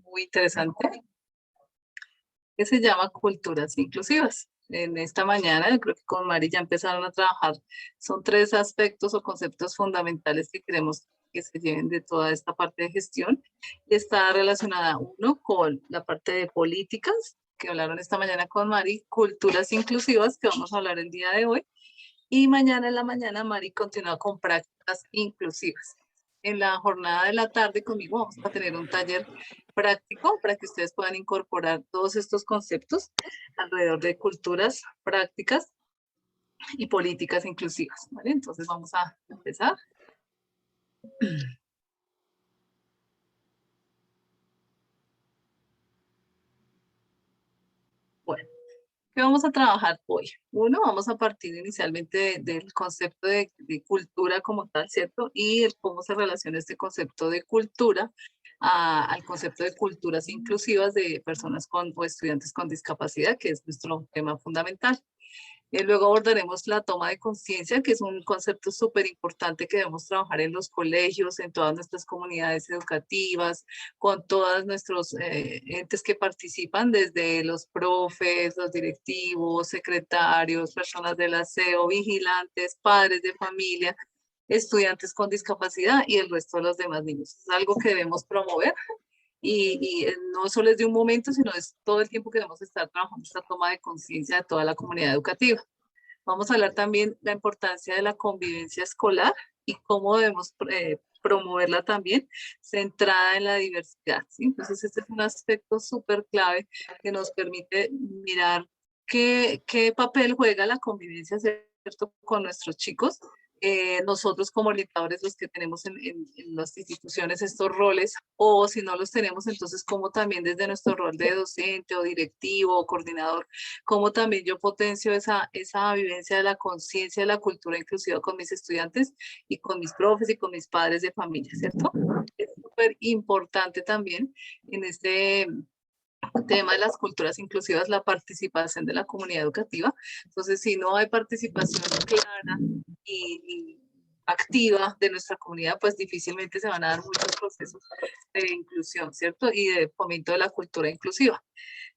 muy interesante que se llama Culturas Inclusivas. En esta mañana, creo que con Mari ya empezaron a trabajar. Son tres aspectos o conceptos fundamentales que queremos que se lleven de toda esta parte de gestión. Y está relacionada, uno, con la parte de políticas, que hablaron esta mañana con Mari, culturas inclusivas, que vamos a hablar el día de hoy. Y mañana en la mañana, Mari continúa con prácticas inclusivas. En la jornada de la tarde conmigo vamos a tener un taller práctico para que ustedes puedan incorporar todos estos conceptos alrededor de culturas, prácticas y políticas inclusivas, ¿vale? Entonces vamos a empezar. Bueno, ¿qué vamos a trabajar hoy? Uno, vamos a partir inicialmente del concepto de cultura como tal, ¿cierto? Y el cómo se relaciona este concepto de cultura al concepto de culturas inclusivas de personas con o estudiantes con discapacidad, que es nuestro tema fundamental. Luego abordaremos la toma de conciencia, que es un concepto súper importante que debemos trabajar en los colegios, en todas nuestras comunidades educativas, con todos nuestros entes que participan, desde los profes, los directivos, secretarios, personas del aseo, vigilantes, padres de familia, estudiantes con discapacidad y el resto de los demás niños. Es algo que debemos promover y no solo es de un momento, sino es todo el tiempo que debemos estar trabajando esta toma de conciencia de toda la comunidad educativa. Vamos a hablar también de la importancia de la convivencia escolar y cómo debemos promoverla también centrada en la diversidad, ¿sí? Entonces este es un aspecto súper clave que nos permite mirar qué papel juega la convivencia, ¿cierto?, con nuestros chicos. Nosotros como orientadores, los que tenemos en las instituciones estos roles, o si no los tenemos, entonces como también desde nuestro rol de docente o directivo o coordinador, cómo también yo potencio esa vivencia de la conciencia de la cultura inclusiva con mis estudiantes y con mis profes y con mis padres de familia, ¿cierto? Es súper importante también en este tema de las culturas inclusivas, la participación de la comunidad educativa. Entonces, si no hay participación clara y activa de nuestra comunidad, pues difícilmente se van a dar muchos procesos de inclusión, ¿cierto? Y de fomento de la cultura inclusiva.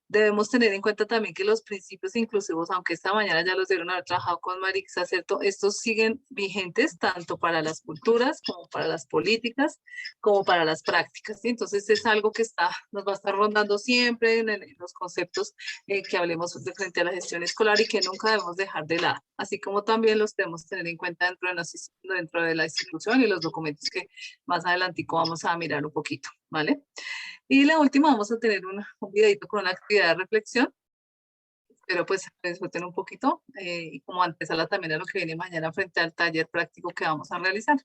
Debemos tener en cuenta también que los principios inclusivos, aunque esta mañana ya los dieron haber trabajado con Marixa, ¿cierto? Estos siguen vigentes tanto para las culturas como para las políticas, como para las prácticas, ¿sí? Entonces es algo que nos va a estar rondando siempre en los conceptos que hablemos de frente a la gestión escolar y que nunca debemos dejar de lado, así como también los debemos tener en cuenta dentro de la institución y los documentos que más adelantico vamos a mirar un poquito, ¿vale? Y la última, vamos a tener un videito con una actividad de reflexión. Espero pues disfruten un poquito y como antesala también a lo que viene mañana frente al taller práctico que vamos a realizar.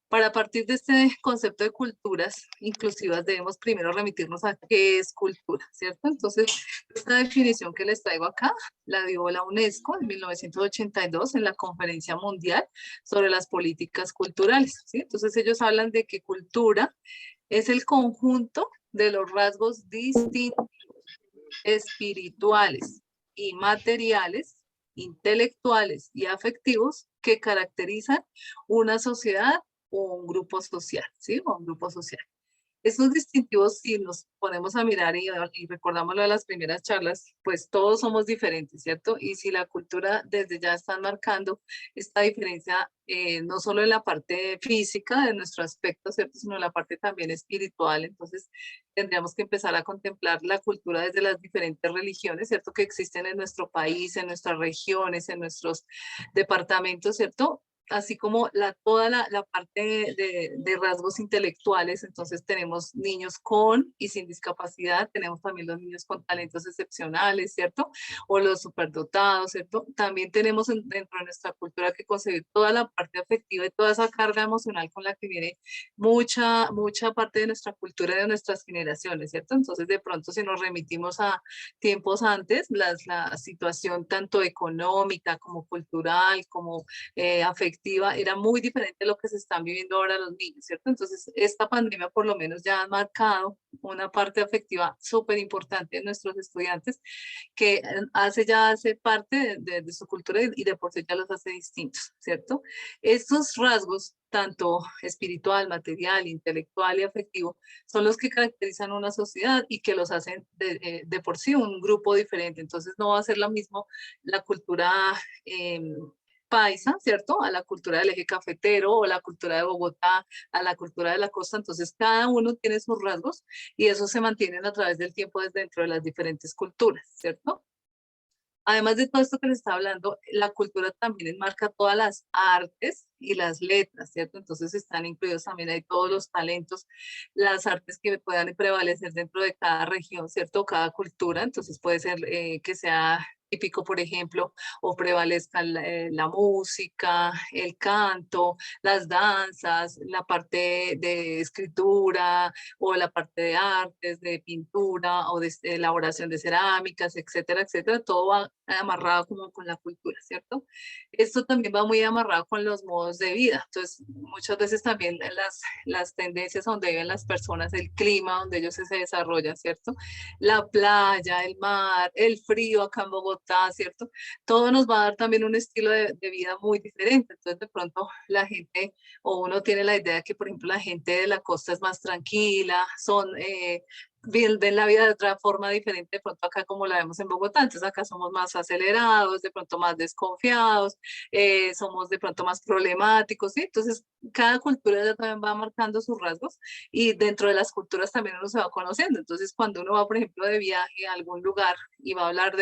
Para partir de este concepto de culturas inclusivas debemos primero remitirnos a qué es cultura, ¿cierto? Entonces, esta definición que les traigo acá la dio la UNESCO en 1982 en la Conferencia Mundial sobre las Políticas Culturales, ¿sí? Entonces, ellos hablan de que cultura es el conjunto de los rasgos distintivos, espirituales y materiales, intelectuales y afectivos que caracterizan una sociedad o un grupo social, ¿sí? O un grupo social. Estos distintivos, si nos ponemos a mirar y recordamos lo de las primeras charlas, pues todos somos diferentes, ¿cierto? Y si la cultura desde ya está marcando esta diferencia, no solo en la parte física de nuestro aspecto, ¿cierto? Sino en la parte también espiritual, entonces tendríamos que empezar a contemplar la cultura desde las diferentes religiones, ¿cierto? Que existen en nuestro país, en nuestras regiones, en nuestros departamentos, ¿cierto? Así como toda la parte de rasgos intelectuales, entonces tenemos niños con y sin discapacidad, tenemos también los niños con talentos excepcionales, ¿cierto? O los superdotados, ¿cierto? También tenemos dentro de nuestra cultura que concebir toda la parte afectiva y toda esa carga emocional con la que viene mucha parte de nuestra cultura y de nuestras generaciones, ¿cierto? Entonces, de pronto, si nos remitimos a tiempos antes, la situación tanto económica como cultural, como afectiva, afectiva era muy diferente a lo que se están viviendo ahora los niños, ¿cierto? Entonces, esta pandemia por lo menos ya ha marcado una parte afectiva súper importante en nuestros estudiantes que hace parte de su cultura y de por sí ya los hace distintos, ¿cierto? Estos rasgos, tanto espiritual, material, intelectual y afectivo, son los que caracterizan una sociedad y que los hacen de por sí un grupo diferente. Entonces no va a ser la misma la cultura eh, paisa, ¿cierto? A la cultura del eje cafetero o la cultura de Bogotá, a la cultura de la costa. Entonces cada uno tiene sus rasgos y eso se mantienen a través del tiempo desde dentro de las diferentes culturas, ¿cierto? Además de todo esto que les estaba hablando, la cultura también enmarca todas las artes y las letras, ¿cierto? Entonces están incluidos también ahí todos los talentos, las artes que puedan prevalecer dentro de cada región, ¿cierto? Cada cultura, entonces puede ser que sea típico, por ejemplo, o prevalezca la música, el canto, las danzas, la parte de escritura o la parte de artes, de pintura o de elaboración de cerámicas, etcétera, etcétera. Todo va amarrado como con la cultura, ¿cierto? Esto también va muy amarrado con los modos de vida. Entonces, muchas veces también las tendencias donde viven las personas, el clima donde ellos se desarrollan, ¿cierto? La playa, el mar, el frío acá en Bogotá, ¿cierto? Todo nos va a dar también un estilo de vida muy diferente. Entonces, de pronto, la gente o uno tiene la idea que, por ejemplo, la gente de la costa es más tranquila, ven la vida de otra forma diferente de pronto acá como la vemos en Bogotá. Entonces acá somos más acelerados, de pronto más desconfiados, somos de pronto más problemáticos, ¿sí? Entonces cada cultura ya también va marcando sus rasgos y dentro de las culturas también uno se va conociendo. Entonces cuando uno va, por ejemplo, de viaje a algún lugar y va a hablar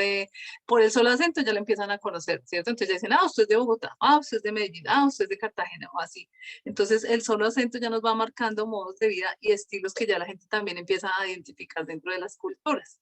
por el solo acento ya lo empiezan a conocer, ¿cierto? Entonces ya dicen, ah, usted es de Bogotá, ah, usted es de Medellín, ah, usted es de Cartagena, o así. Entonces, el solo acento ya nos va marcando modos de vida y estilos que ya la gente también empieza a identificar dentro de las culturas.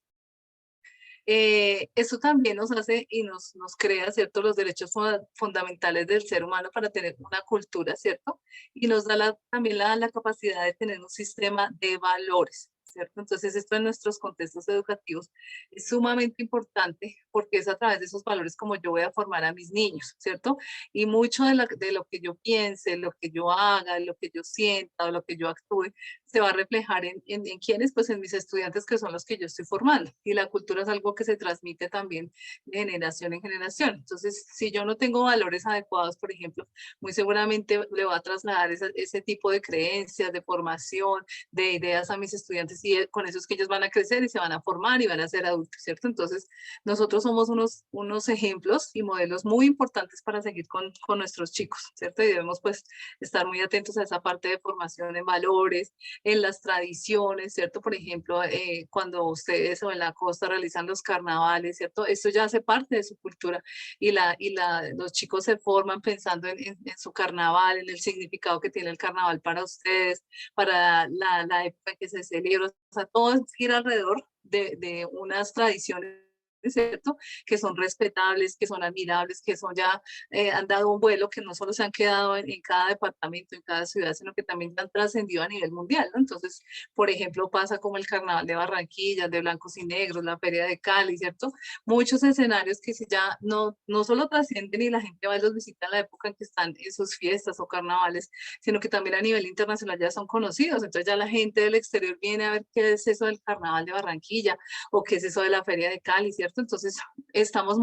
Eso también nos hace y nos crea, ¿cierto?, los derechos fundamentales del ser humano para tener una cultura, ¿cierto? Y nos da también la capacidad de tener un sistema de valores, ¿cierto? Entonces, esto en nuestros contextos educativos es sumamente importante porque es a través de esos valores como yo voy a formar a mis niños, ¿cierto? Y mucho de lo que yo piense, lo que yo haga, lo que yo sienta o lo que yo actúe, se va a reflejar en quiénes, pues en mis estudiantes que son los que yo estoy formando. Y la cultura es algo que se transmite también de generación en generación. Entonces, si yo no tengo valores adecuados, por ejemplo, muy seguramente le va a trasladar ese tipo de creencias, de formación, de ideas a mis estudiantes y con eso es que ellos van a crecer y se van a formar y van a ser adultos, ¿cierto? Entonces, nosotros somos unos ejemplos y modelos muy importantes para seguir con nuestros chicos, ¿cierto? Y debemos pues estar muy atentos a esa parte de formación en valores, en las tradiciones, ¿cierto? Por ejemplo, cuando ustedes o en la costa realizan los carnavales, ¿cierto? Esto ya hace parte de su cultura los chicos se forman pensando en su carnaval, en el significado que tiene el carnaval para ustedes, para la época en que se celebra, o sea, todo gira alrededor de unas tradiciones, ¿cierto? Que son respetables, que son admirables, que son ya, han dado un vuelo, que no solo se han quedado en cada departamento, en cada ciudad, sino que también han trascendido a nivel mundial, ¿no? Entonces, por ejemplo, pasa como el Carnaval de Barranquilla, de Blancos y Negros, la Feria de Cali, ¿cierto? Muchos escenarios que si ya no solo trascienden y la gente va y los visita en la época en que están en sus fiestas o carnavales, sino que también a nivel internacional ya son conocidos. Entonces ya la gente del exterior viene a ver qué es eso del Carnaval de Barranquilla o qué es eso de la Feria de Cali, ¿cierto? Entonces estamos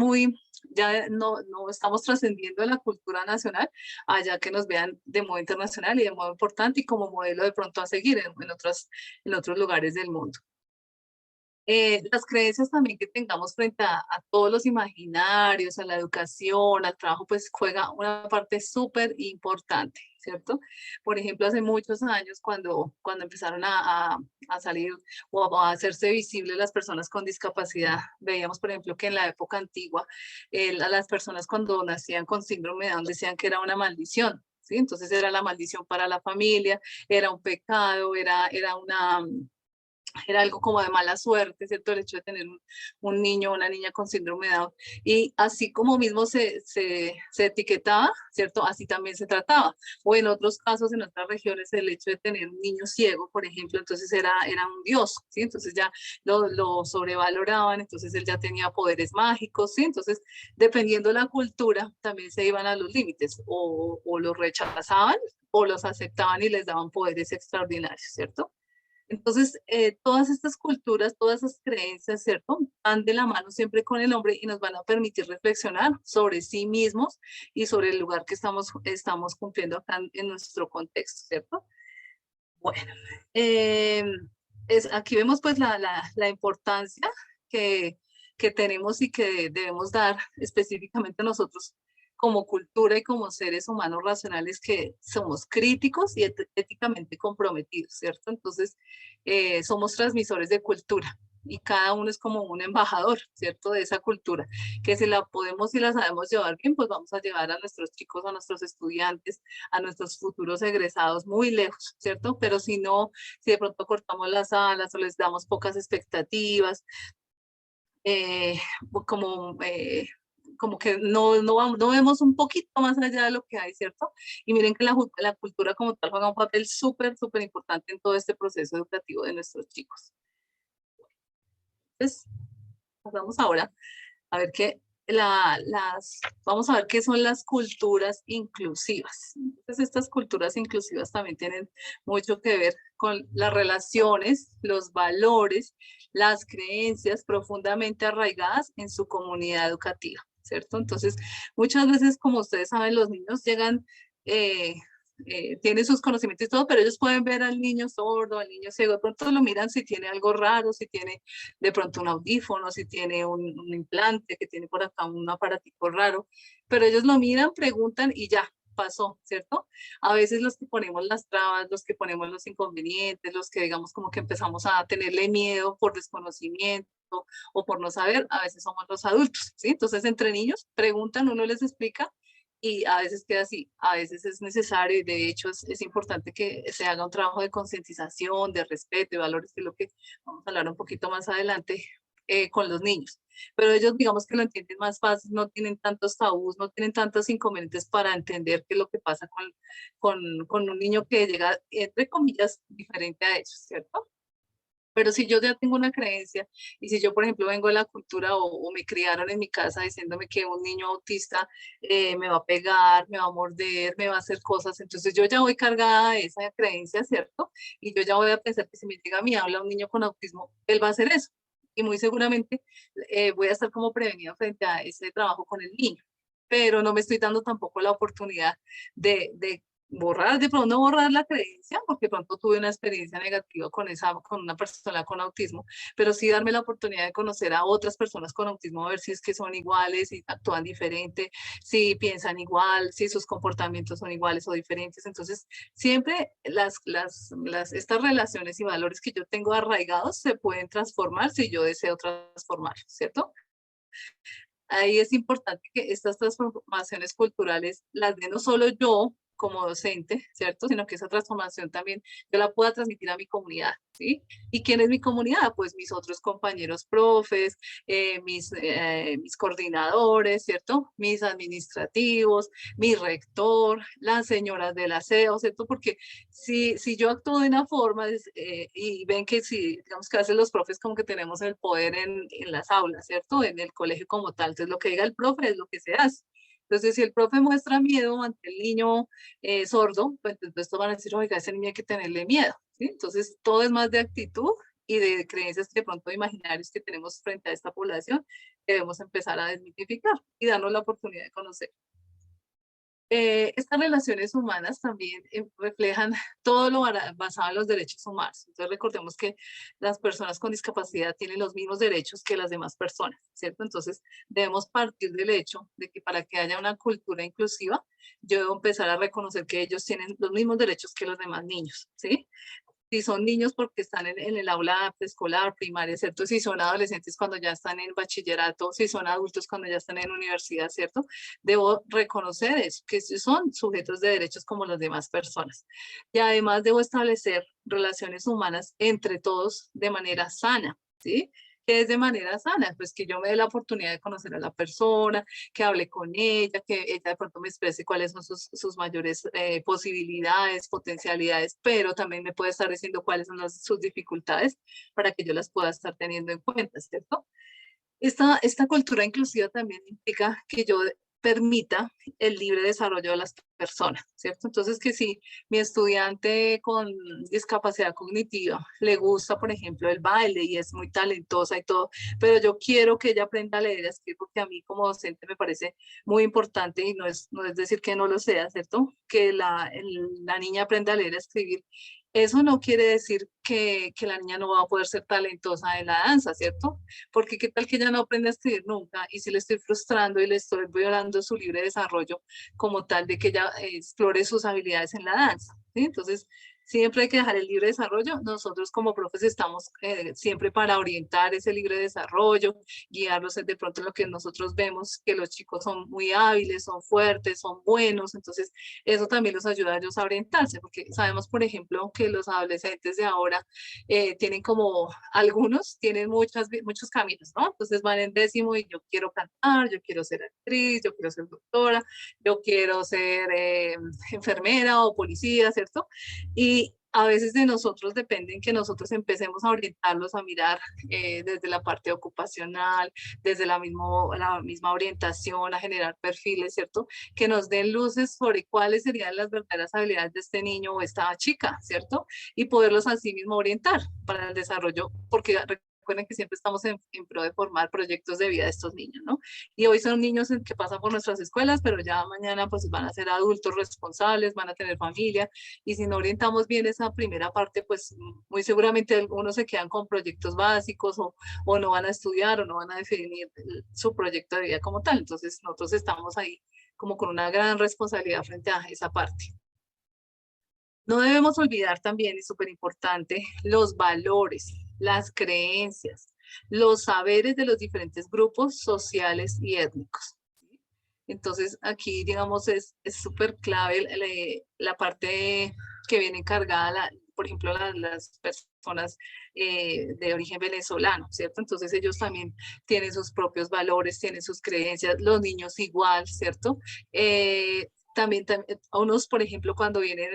ya no estamos trascendiendo la cultura nacional allá que nos vean de modo internacional y de modo importante y como modelo de pronto a seguir en otros lugares del mundo. Las creencias también que tengamos frente a todos los imaginarios, a la educación, al trabajo, pues juega una parte súper importante, ¿cierto? Por ejemplo, hace muchos años cuando empezaron a salir o a hacerse visibles las personas con discapacidad, veíamos, por ejemplo, que en la época antigua, a las personas cuando nacían con síndrome de Down decían que era una maldición. ¿Sí? Entonces era la maldición para la familia, era un pecado, era era algo como de mala suerte, ¿cierto? El hecho de tener un niño o una niña con síndrome de Down. Y así como mismo se etiquetaba, ¿cierto? Así también se trataba. O en otros casos, en otras regiones, el hecho de tener un niño ciego, por ejemplo, entonces era un dios, ¿sí? Entonces ya lo sobrevaloraban, entonces él ya tenía poderes mágicos, ¿sí? Entonces, dependiendo la cultura, también se iban a los límites, o los rechazaban, o los aceptaban y les daban poderes extraordinarios, ¿cierto? Entonces, todas estas culturas, todas esas creencias, ¿cierto? Van de la mano siempre con el hombre y nos van a permitir reflexionar sobre sí mismos y sobre el lugar que estamos cumpliendo acá en nuestro contexto, ¿cierto? Bueno, eh, aquí vemos pues la importancia que, que tenemos y que debemos dar específicamente nosotros como cultura y como seres humanos racionales que somos críticos y éticamente comprometidos, ¿cierto? Entonces, somos transmisores de cultura y cada uno es como un embajador, ¿cierto? De esa cultura, que si la podemos y la sabemos llevar bien, pues vamos a llevar a nuestros chicos, a nuestros estudiantes, a nuestros futuros egresados muy lejos, ¿cierto? Pero si no, si de pronto cortamos las alas o les damos pocas expectativas, eh, como, como que no vemos un poquito más allá de lo que hay, ¿cierto? Y miren que la cultura como tal juega un papel súper, súper importante en todo este proceso educativo de nuestros chicos. Entonces, pasamos ahora a ver vamos a ver qué son las culturas inclusivas. Entonces, estas culturas inclusivas también tienen mucho que ver con las relaciones, los valores, las creencias profundamente arraigadas en su comunidad educativa, ¿cierto? Entonces, muchas veces, como ustedes saben, los niños llegan, eh, tienen sus conocimientos y todo, pero ellos pueden ver al niño sordo, al niño ciego, de pronto lo miran si tiene algo raro, si tiene de pronto un audífono, si tiene un implante, que tiene por acá un aparatico raro, pero ellos lo miran, preguntan y ya, pasó, ¿cierto? A veces los que ponemos las trabas, los que ponemos los inconvenientes, los que digamos como que empezamos a tenerle miedo por desconocimiento o por no saber, a veces somos los adultos, ¿sí? Entonces entre niños preguntan, uno les explica y a veces queda así, a veces es necesario y de hecho es importante que se haga un trabajo de concientización, de respeto, de valores, que es lo que vamos a hablar un poquito más adelante con los niños. Pero ellos digamos que lo entienden más fácil, no tienen tantos tabús, no tienen tantos inconvenientes para entender qué es lo que pasa con un niño que llega, entre comillas, diferente a ellos, ¿cierto? Pero si yo ya tengo una creencia y si yo, por ejemplo, vengo de la cultura o me criaron en mi casa diciéndome que un niño autista me va a pegar, me va a morder, me va a hacer cosas, entonces yo ya voy cargada de esa creencia, ¿cierto? Y yo ya voy a pensar que si me llega a mí habla un niño con autismo, él va a hacer eso. Y muy seguramente voy a estar como prevenida frente a ese trabajo con el niño. Pero no me estoy dando tampoco la oportunidad de borrar, de pronto no borrar la creencia, porque pronto tuve una experiencia negativa con una persona con autismo, pero sí darme la oportunidad de conocer a otras personas con autismo, a ver si es que son iguales, si actúan diferente, si piensan igual, si sus comportamientos son iguales o diferentes. Entonces, siempre estas relaciones y valores que yo tengo arraigados se pueden transformar si yo deseo transformarlos, ¿cierto? Ahí es importante que estas transformaciones culturales las de no solo yo como docente, ¿cierto? Sino que esa transformación también yo la pueda transmitir a mi comunidad, ¿sí? ¿Y quién es mi comunidad? Pues mis otros compañeros profes, mis coordinadores, ¿cierto? Mis administrativos, mi rector, las señoras del aseo, ¿cierto? Porque si yo actúo de una forma y ven que si, digamos que hacen los profes como que tenemos el poder en las aulas, ¿cierto? En el colegio como tal. Entonces lo que diga el profe es lo que se hace. Entonces, si el profe muestra miedo ante el niño sordo, pues entonces van a decir, oiga, a ese niño hay que tenerle miedo, ¿sí? Entonces, todo es más de actitud y de creencias que de pronto imaginarios que tenemos frente a esta población, que debemos empezar a desmitificar y darnos la oportunidad de conocer. Estas relaciones humanas también reflejan todo lo basado en los derechos humanos. Entonces recordemos que las personas con discapacidad tienen los mismos derechos que las demás personas, ¿cierto? Entonces debemos partir del hecho de que para que haya una cultura inclusiva, yo debo empezar a reconocer que ellos tienen los mismos derechos que los demás niños, ¿sí? Si son niños porque están en el aula preescolar, primaria, ¿cierto? Si son adolescentes cuando ya están en bachillerato, si son adultos cuando ya están en universidad, ¿cierto? Debo reconocer eso, que sí son sujetos de derechos como las demás personas. Y además debo establecer relaciones humanas entre todos de manera sana, ¿sí? Que es de manera sana, pues que yo me dé la oportunidad de conocer a la persona, que hable con ella, que ella de pronto me exprese cuáles son sus mayores posibilidades, potencialidades, pero también me puede estar diciendo cuáles son sus dificultades para que yo las pueda estar teniendo en cuenta, ¿cierto? Esta cultura inclusiva también implica que yo permita el libre desarrollo de las personas, ¿cierto? Entonces, que si mi estudiante con discapacidad cognitiva le gusta, por ejemplo, el baile y es muy talentosa y todo, pero yo quiero que ella aprenda a leer y a escribir porque a mí como docente me parece muy importante y no es decir que no lo sea, ¿cierto? Que la niña aprenda a leer y a escribir. Eso no quiere decir que la niña no va a poder ser talentosa en la danza, ¿cierto? Porque qué tal que ella no aprende a escribir nunca y si le estoy frustrando y le estoy violando su libre desarrollo como tal de que ella explore sus habilidades en la danza, ¿sí? Entonces, siempre hay que dejar el libre desarrollo. Nosotros como profes estamos siempre para orientar ese libre desarrollo, guiarlos de pronto en lo que nosotros vemos, que los chicos son muy hábiles, son fuertes, son buenos, entonces eso también los ayuda a ellos a orientarse, porque sabemos, por ejemplo, que los adolescentes de ahora tienen como, algunos tienen muchos caminos, ¿no? Entonces van en décimo y yo quiero cantar, yo quiero ser actriz, yo quiero ser doctora, yo quiero ser enfermera o policía, ¿cierto? Y a veces de nosotros dependen que nosotros empecemos a orientarlos a mirar desde la parte ocupacional, desde la misma orientación, a generar perfiles, ¿cierto? Que nos den luces sobre cuáles serían las verdaderas habilidades de este niño o esta chica, ¿cierto? Y poderlos así mismo orientar para el desarrollo, porque recuerden que siempre estamos en pro de formar proyectos de vida de estos niños, ¿no? Y hoy son niños que pasan por nuestras escuelas, pero ya mañana pues van a ser adultos responsables, van a tener familia, y si no orientamos bien esa primera parte, pues muy seguramente algunos se quedan con proyectos básicos o no van a estudiar o no van a definir su proyecto de vida como tal. Entonces nosotros estamos ahí como con una gran responsabilidad frente a esa parte. No debemos olvidar también, y súper importante, los valores, las creencias, los saberes de los diferentes grupos sociales y étnicos. Entonces, aquí, digamos, es súper clave la parte que viene encargada, por ejemplo, las personas de origen venezolano, ¿cierto? Entonces, ellos también tienen sus propios valores, tienen sus creencias, los niños igual, ¿cierto? También a unos, por ejemplo, cuando vienen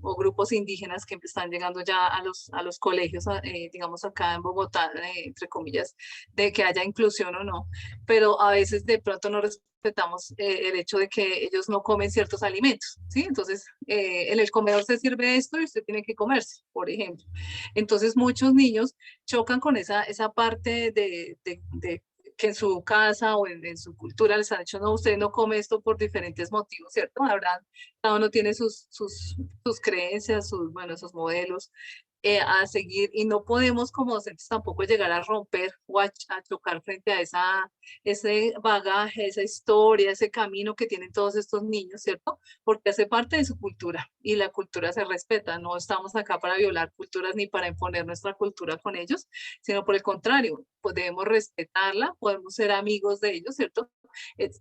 o grupos indígenas que están llegando ya a los colegios, digamos acá en Bogotá, entre comillas, de que haya inclusión o no, pero a veces de pronto no respetamos el hecho de que ellos no comen ciertos alimentos, ¿sí? Entonces, en el comedor se sirve esto y usted tiene que comerse, por ejemplo. Entonces, muchos niños chocan con esa parte de que en su casa o en su cultura les han dicho, no, usted no come esto por diferentes motivos, ¿cierto? Cada uno tiene sus creencias, bueno, sus modelos a seguir y no podemos como docentes tampoco llegar a romper o a chocar frente a ese bagaje, esa historia, ese camino que tienen todos estos niños, ¿cierto? Porque hace parte de su cultura y la cultura se respeta. No estamos acá para violar culturas ni para imponer nuestra cultura con ellos, sino por el contrario, pues debemos respetarla, podemos ser amigos de ellos, ¿cierto?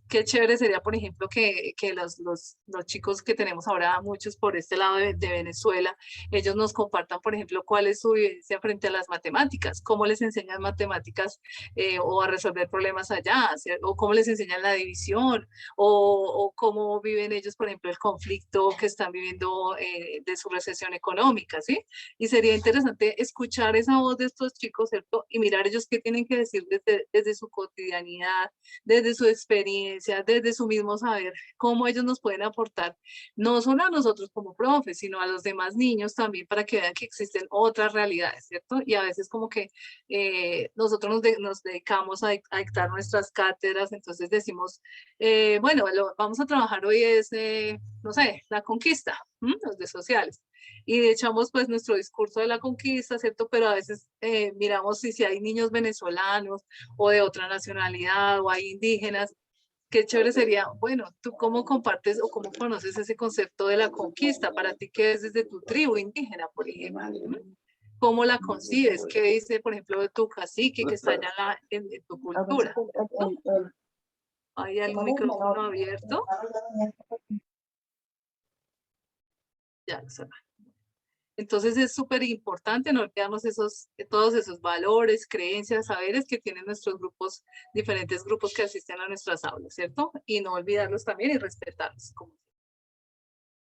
Qué chévere sería, por ejemplo, que los chicos que tenemos ahora, muchos por este lado de Venezuela, ellos nos compartan, por ejemplo, cuál es su vivencia frente a las matemáticas, cómo les enseñan matemáticas o a resolver problemas allá, o cómo les enseñan la división, o cómo viven ellos, por ejemplo, el conflicto que están viviendo de su recesión económica, ¿sí? Y sería interesante escuchar esa voz de estos chicos, ¿cierto? Y mirar ellos qué tienen que decir desde su cotidianidad, desde su experiencia, desde su mismo saber, cómo ellos nos pueden aportar, no solo a nosotros como profes, sino a los demás niños también para que vean que existen otras realidades, ¿cierto? Y a veces como que nosotros nos dedicamos a dictar nuestras cátedras, entonces decimos, bueno, vamos a trabajar hoy es, no sé, la conquista, los de sociales. Y echamos pues nuestro discurso de la conquista, ¿cierto? Pero a veces miramos si hay niños venezolanos o de otra nacionalidad o hay indígenas qué chévere sería, bueno, ¿tú cómo compartes o cómo conoces ese concepto de la conquista? Para ti, ¿qué es desde tu tribu indígena, por ejemplo? ¿Cómo la concibes? ¿Qué dice, por ejemplo, de tu cacique que está allá en tu cultura? ¿No? ¿Hay algún micrófono abierto? Ya, se va. Entonces es súper importante no olvidarnos todos esos valores, creencias, saberes que tienen nuestros grupos, diferentes grupos que asisten a nuestras aulas, ¿cierto? Y no olvidarlos también y respetarlos.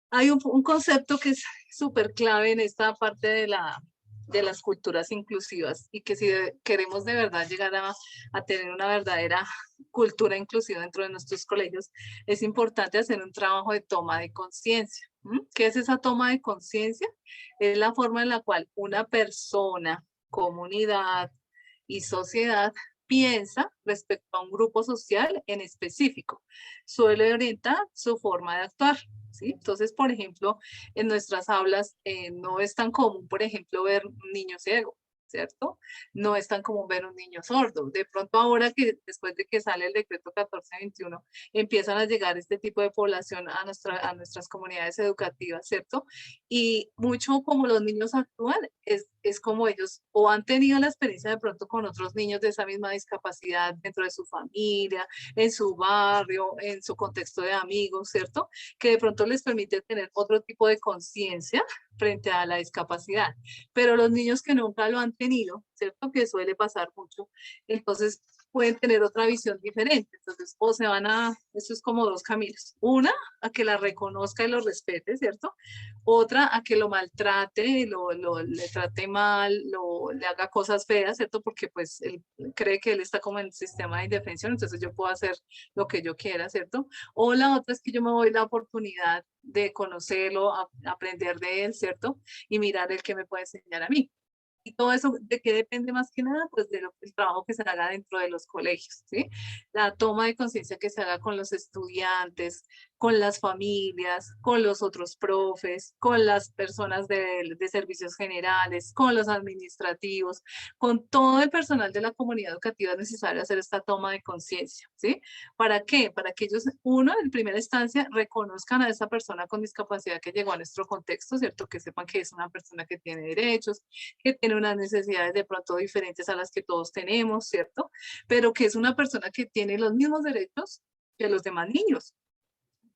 Hay un concepto que es súper clave en esta parte de las culturas inclusivas y que si queremos de verdad llegar a tener una verdadera cultura inclusiva dentro de nuestros colegios, es importante hacer un trabajo de toma de conciencia. ¿Qué es esa toma de conciencia? Es la forma en la cual una persona, comunidad y sociedad piensa respecto a un grupo social en específico. Suele orientar su forma de actuar. ¿Sí? Entonces, por ejemplo, en nuestras aulas no es tan común, por ejemplo, ver un niño ciego, ¿cierto? No es tan común ver un niño sordo. De pronto ahora que después de que sale el decreto 1421, empiezan a llegar este tipo de población a nuestras comunidades educativas, ¿cierto? Y mucho como los niños actúan es como ellos o han tenido la experiencia de pronto con otros niños de esa misma discapacidad dentro de su familia, en su barrio, en su contexto de amigos, ¿cierto? Que de pronto les permite tener otro tipo de conciencia frente a la discapacidad. Pero los niños que nunca lo han tenido, ¿cierto? Que suele pasar mucho, entonces pueden tener otra visión diferente. Entonces, o se van eso es como dos caminos. Una, a que la reconozca y lo respete, ¿cierto? Otra, a que lo maltrate, le trate mal, le haga cosas feas, ¿cierto? Porque pues él cree que él está como en el sistema de indefensión, entonces yo puedo hacer lo que yo quiera, ¿cierto? O la otra es que yo me doy la oportunidad de conocerlo, aprender de él, ¿cierto? Y mirar el que me puede enseñar a mí. Y todo eso, ¿de qué depende más que nada? Pues del trabajo que se haga dentro de los colegios, ¿sí? La toma de conciencia que se haga con los estudiantes, con las familias, con los otros profes, con las personas de servicios generales, con los administrativos, con todo el personal de la comunidad educativa es necesario hacer esta toma de conciencia, ¿sí? ¿Para qué? Para que ellos, uno, en primera instancia, reconozcan a esa persona con discapacidad que llegó a nuestro contexto, ¿cierto? Que sepan que es una persona que tiene derechos, que tiene unas necesidades de pronto diferentes a las que todos tenemos, ¿cierto? Pero que es una persona que tiene los mismos derechos que los demás niños,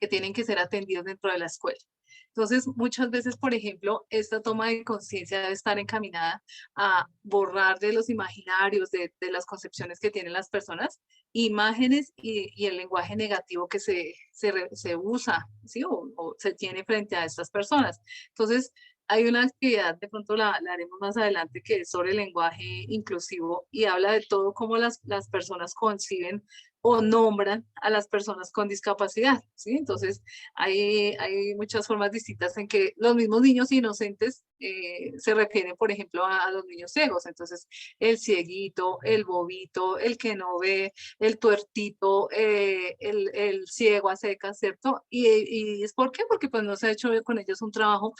que tienen que ser atendidos dentro de la escuela. Entonces, muchas veces, por ejemplo, esta toma de conciencia debe estar encaminada a borrar de los imaginarios, de las concepciones que tienen las personas, imágenes y el lenguaje negativo que se usa, ¿sí? O se tiene frente a estas personas. Entonces, hay una actividad, de pronto la haremos más adelante, que es sobre el lenguaje inclusivo y habla de todo cómo las personas conciben o nombran a las personas con discapacidad, ¿sí? Entonces, hay muchas formas distintas en que los mismos niños inocentes se refieren, por ejemplo, a los niños ciegos. Entonces, el cieguito, el bobito, el que no ve, el tuertito, el ciego a secas, ¿cierto? Y es ¿por qué? Porque pues no se ha hecho con ellos un trabajo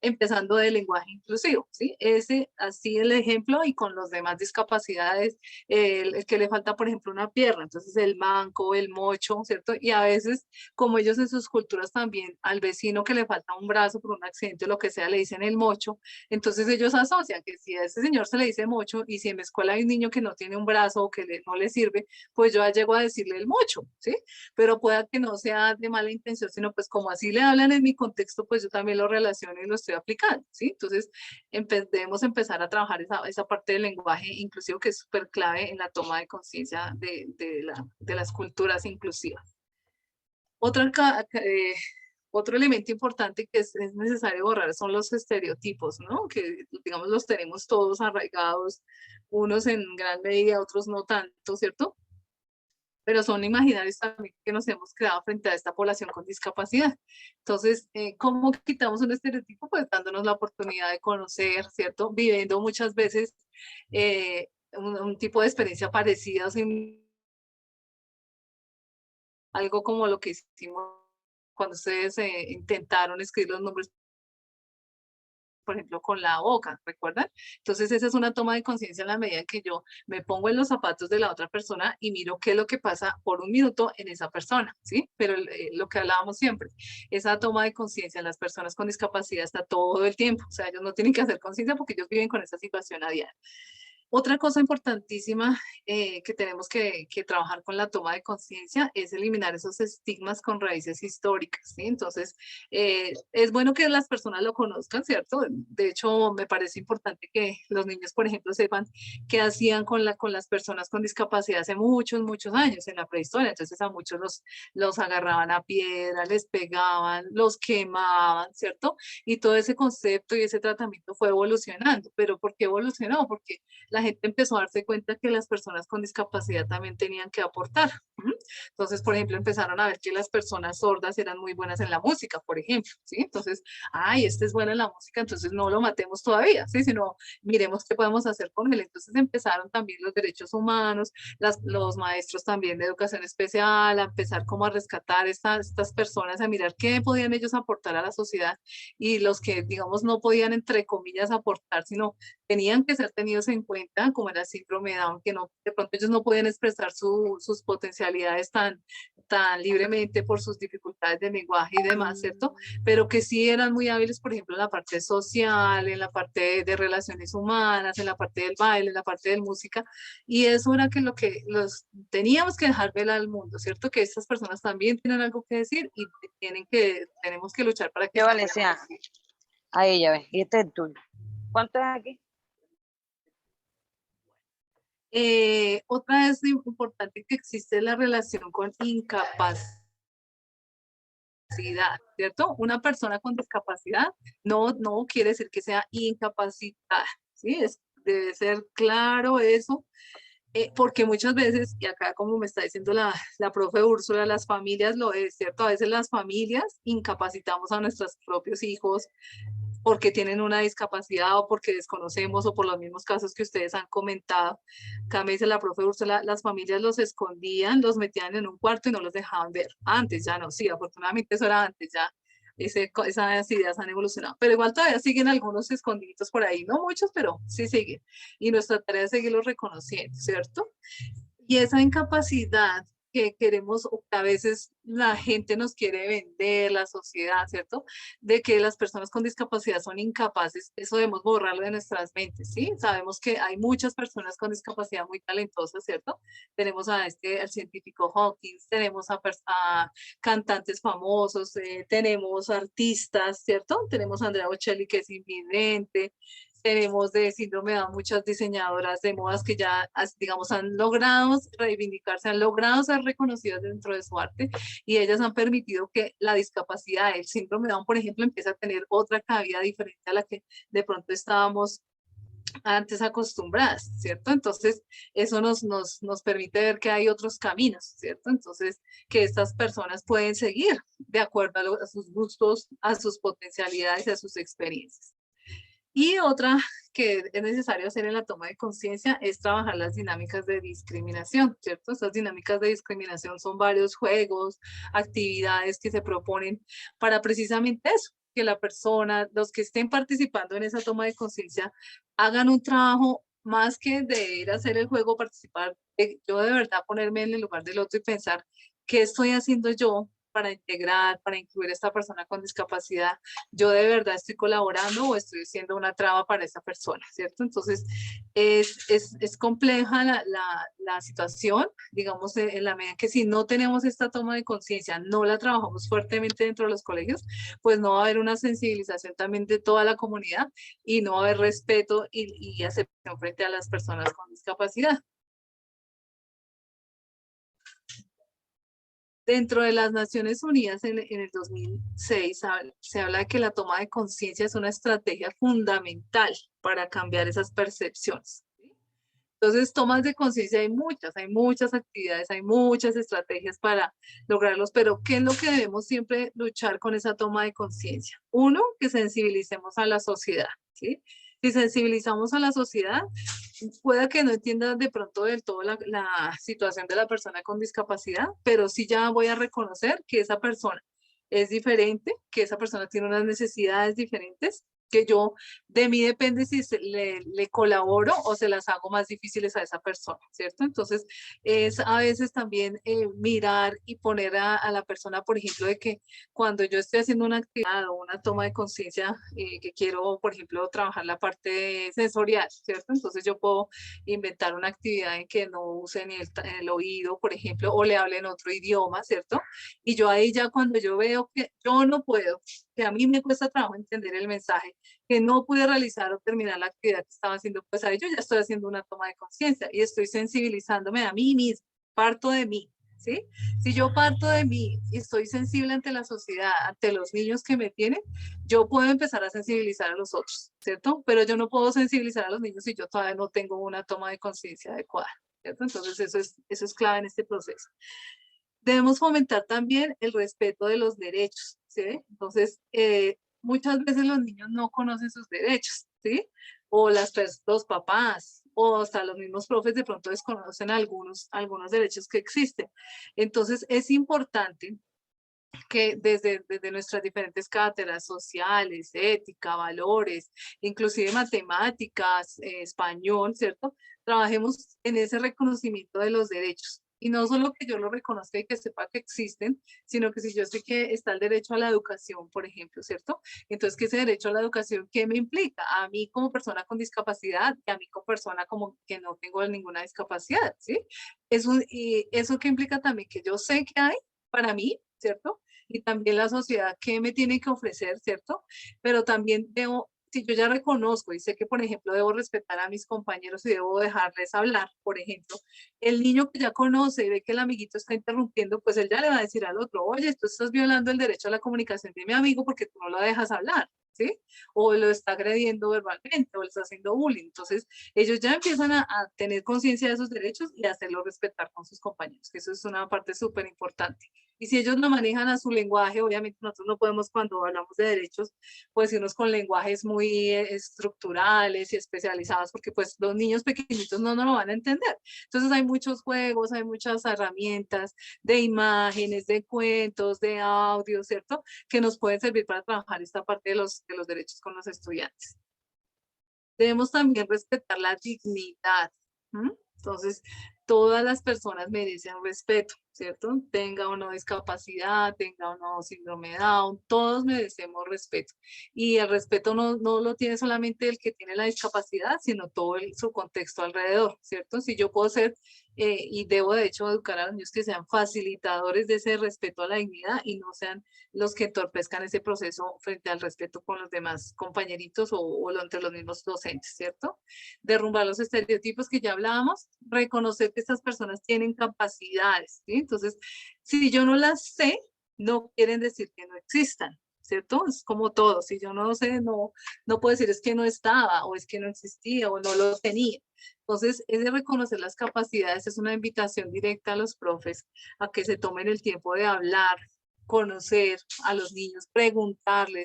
empezando del lenguaje inclusivo, ¿sí? Ese, así el ejemplo y con los demás discapacidades, el que le falta, por ejemplo, una pierna, entonces el manco, el mocho, ¿cierto? Y a veces, como ellos en sus culturas también, al vecino que le falta un brazo por un accidente o lo que sea, le dicen el mocho, entonces ellos asocian que si a ese señor se le dice mocho y si en mi escuela hay un niño que no tiene un brazo o que no le sirve, pues yo ya llego a decirle el mocho, ¿sí? Pero pueda que no sea de mala intención, sino pues como así le hablan en mi contexto, pues yo también lo relaciono y lo estoy aplicando, ¿sí? Entonces, debemos empezar a trabajar esa parte del lenguaje inclusivo que es súper clave en la toma de conciencia de las culturas inclusivas. Otra, otro elemento importante que es necesario borrar son los estereotipos, ¿no? Que, digamos, los tenemos todos arraigados, unos en gran medida, otros no tanto, ¿cierto? Pero son imaginarios también que nos hemos creado frente a esta población con discapacidad. Entonces, ¿cómo quitamos un estereotipo? Pues dándonos la oportunidad de conocer, ¿cierto? Viviendo muchas veces un tipo de experiencia parecida, o algo como lo que hicimos cuando ustedes intentaron escribir los nombres por ejemplo, con la boca, ¿recuerdan? Entonces esa es una toma de conciencia en la medida que yo me pongo en los zapatos de la otra persona y miro qué es lo que pasa por un minuto en esa persona, ¿sí? Pero lo que hablábamos siempre, esa toma de conciencia en las personas con discapacidad está todo el tiempo, o sea, ellos no tienen que hacer conciencia porque ellos viven con esa situación a diario. Otra cosa importantísima que tenemos que trabajar con la toma de conciencia es eliminar esos estigmas con raíces históricas, ¿sí? Entonces, es bueno que las personas lo conozcan, ¿cierto? De hecho, me parece importante que los niños, por ejemplo, sepan qué hacían con las personas con discapacidad hace muchos, muchos años en la prehistoria. Entonces, a muchos los agarraban a piedra, les pegaban, los quemaban, ¿cierto? Y todo ese concepto y ese tratamiento fue evolucionando. ¿Pero por qué evolucionó? Porque la gente empezó a darse cuenta que las personas con discapacidad también tenían que aportar. Entonces, por ejemplo, empezaron a ver que las personas sordas eran muy buenas en la música, por ejemplo, ¿sí? Entonces, ay, este es bueno en la música, entonces no lo matemos todavía, ¿sí? Sino miremos qué podemos hacer con él. Entonces empezaron también los derechos humanos, los maestros también de educación especial, a empezar como a rescatar estas personas, a mirar qué podían ellos aportar a la sociedad y los que, digamos, no podían, entre comillas, aportar, sino tenían que ser tenidos en cuenta, como era el síndrome de Down, que no, de pronto ellos no podían expresar sus potencialidades tan libremente por sus dificultades de lenguaje y demás, ¿cierto? Pero que sí eran muy hábiles, por ejemplo, en la parte social, en la parte de relaciones humanas, en la parte del baile, en la parte de música, y eso era que lo que los teníamos que dejar ver al mundo, ¿cierto? Que estas personas también tienen algo que decir y tenemos que luchar para que Yo, se Valencia, ahí ya ves, y este es el tuyo. ¿Cuánto es aquí? Otra es importante que existe la relación con incapacidad, ¿cierto? Una persona con discapacidad no quiere decir que sea incapacitada, ¿sí? Debe ser claro eso, porque muchas veces, y acá como me está diciendo la profe Úrsula, las familias lo es, ¿cierto? A veces las familias incapacitamos a nuestros propios hijos porque tienen una discapacidad o porque desconocemos o por los mismos casos que ustedes han comentado. Acá me dice la profe Úrsula, las familias los escondían, los metían en un cuarto y no los dejaban ver. Antes ya no, sí, afortunadamente eso era antes, ya esas ideas han evolucionado, pero igual todavía siguen algunos escondiditos por ahí, no muchos, pero sí siguen. Y nuestra tarea es seguirlos reconociendo, ¿cierto? Y esa incapacidad que queremos, o que a veces la gente nos quiere vender, la sociedad, ¿cierto? De que las personas con discapacidad son incapaces, eso debemos borrarlo de nuestras mentes, ¿sí? Sabemos que hay muchas personas con discapacidad muy talentosas, ¿cierto? Tenemos al científico Hawkins, tenemos a cantantes famosos, tenemos artistas, ¿cierto? Tenemos a Andrea Bocelli, que es invidente, tenemos de síndrome de Down muchas diseñadoras de modas que ya, digamos, han logrado reivindicarse, han logrado ser reconocidas dentro de su arte y ellas han permitido que la discapacidad, el síndrome de Down, por ejemplo, empiece a tener otra cabida diferente a la que de pronto estábamos antes acostumbradas, ¿cierto? Entonces, eso nos permite ver que hay otros caminos, ¿cierto? Entonces, que estas personas pueden seguir de acuerdo a sus gustos, a sus potencialidades y a sus experiencias. Y otra que es necesario hacer en la toma de conciencia es trabajar las dinámicas de discriminación, ¿cierto? Estas dinámicas de discriminación son varios juegos, actividades que se proponen para precisamente eso, que la persona, los que estén participando en esa toma de conciencia, hagan un trabajo más que de ir a hacer el juego, participar, yo de verdad ponerme en el lugar del otro y pensar, ¿qué estoy haciendo yo para integrar, para incluir a esta persona con discapacidad? Yo de verdad estoy colaborando o estoy siendo una traba para esa persona, ¿cierto? Entonces, es compleja la situación, digamos, en la medida que si no tenemos esta toma de conciencia, no la trabajamos fuertemente dentro de los colegios, pues no va a haber una sensibilización también de toda la comunidad y no va a haber respeto y aceptación frente a las personas con discapacidad. Dentro de las Naciones Unidas en el 2006 se habla de que la toma de conciencia es una estrategia fundamental para cambiar esas percepciones. Entonces, tomas de conciencia hay muchas actividades, hay muchas estrategias para lograrlos, pero ¿qué es lo que debemos siempre luchar con esa toma de conciencia? Uno, que sensibilicemos a la sociedad, ¿sí? Si sensibilizamos a la sociedad, pueda que no entiendan de pronto del todo la situación de la persona con discapacidad, pero sí ya voy a reconocer que esa persona es diferente, que esa persona tiene unas necesidades diferentes que yo, de mí depende si le colaboro o se las hago más difíciles a esa persona, ¿cierto? Entonces, es a veces también mirar y poner a la persona, por ejemplo, de que cuando yo estoy haciendo una actividad o una toma de conciencia, que quiero, por ejemplo, trabajar la parte sensorial, ¿cierto? Entonces yo puedo inventar una actividad en que no use ni el oído, por ejemplo, o le hable en otro idioma, ¿cierto? Y yo ahí ya cuando yo veo que yo no puedo, que a mí me cuesta trabajo entender el mensaje, que no pude realizar o terminar la actividad que estaba haciendo, pues ahí yo ya estoy haciendo una toma de conciencia y estoy sensibilizándome a mí mismo, parto de mí, ¿sí? Si yo parto de mí y estoy sensible ante la sociedad, ante los niños que me tienen, yo puedo empezar a sensibilizar a los otros, ¿cierto? Pero yo no puedo sensibilizar a los niños si yo todavía no tengo una toma de conciencia adecuada, ¿cierto? Entonces eso es clave en este proceso. Debemos fomentar también el respeto de los derechos, ¿sí? Entonces, muchas veces los niños no conocen sus derechos, ¿sí? O los papás, o hasta los mismos profes de pronto desconocen algunos derechos que existen. Entonces, es importante que desde nuestras diferentes cátedras sociales, ética, valores, inclusive matemáticas, español, ¿cierto? Trabajemos en ese reconocimiento de los derechos. Y no solo que yo lo reconozca y que sepa que existen, sino que si yo sé que está el derecho a la educación, por ejemplo, ¿cierto? Entonces, que ese derecho a la educación, ¿qué me implica? A mí como persona con discapacidad y a mí como persona como que no tengo ninguna discapacidad, ¿sí? Y eso que implica también que yo sé que hay para mí, ¿cierto? Y también la sociedad qué me tiene que ofrecer, ¿cierto? Pero también debo, si yo ya reconozco y sé que, por ejemplo, debo respetar a mis compañeros y debo dejarles hablar, por ejemplo, el niño que ya conoce y ve que el amiguito está interrumpiendo, pues él ya le va a decir al otro, oye, tú estás violando el derecho a la comunicación de mi amigo porque tú no lo dejas hablar. ¿Sí? O lo está agrediendo verbalmente o le está haciendo bullying. Entonces, ellos ya empiezan a tener conciencia de esos derechos y a hacerlo respetar con sus compañeros, que eso es una parte súper importante. Y si ellos lo manejan a su lenguaje, obviamente nosotros no podemos cuando hablamos de derechos, pues irnos con lenguajes muy estructurales y especializados, porque pues los niños pequeñitos no lo van a entender. Entonces hay muchos juegos, hay muchas herramientas de imágenes, de cuentos, de audio, ¿cierto? Que nos pueden servir para trabajar esta parte de los derechos con los estudiantes. Debemos también respetar la dignidad. ¿Mm? Entonces, todas las personas merecen respeto, ¿cierto? Tenga o no discapacidad, tenga o no síndrome de Down, todos merecemos respeto. Y el respeto no lo tiene solamente el que tiene la discapacidad, sino todo su contexto alrededor, ¿cierto? Si yo puedo ser, y debo de hecho educar a los niños que sean facilitadores de ese respeto a la dignidad y no sean los que entorpezcan ese proceso frente al respeto con los demás compañeritos o entre los mismos docentes, ¿cierto? Derrumbar los estereotipos que ya hablábamos, reconocer que estas personas tienen capacidades, ¿sí? Entonces, si yo no las sé, no quieren decir que no existan, ¿cierto? Es como todo, si yo no sé, no puedo decir es que no estaba o es que no existía o no lo tenía. Entonces, ese reconocer las capacidades es una invitación directa a los profes a que se tomen el tiempo de hablar, conocer a los niños, preguntarle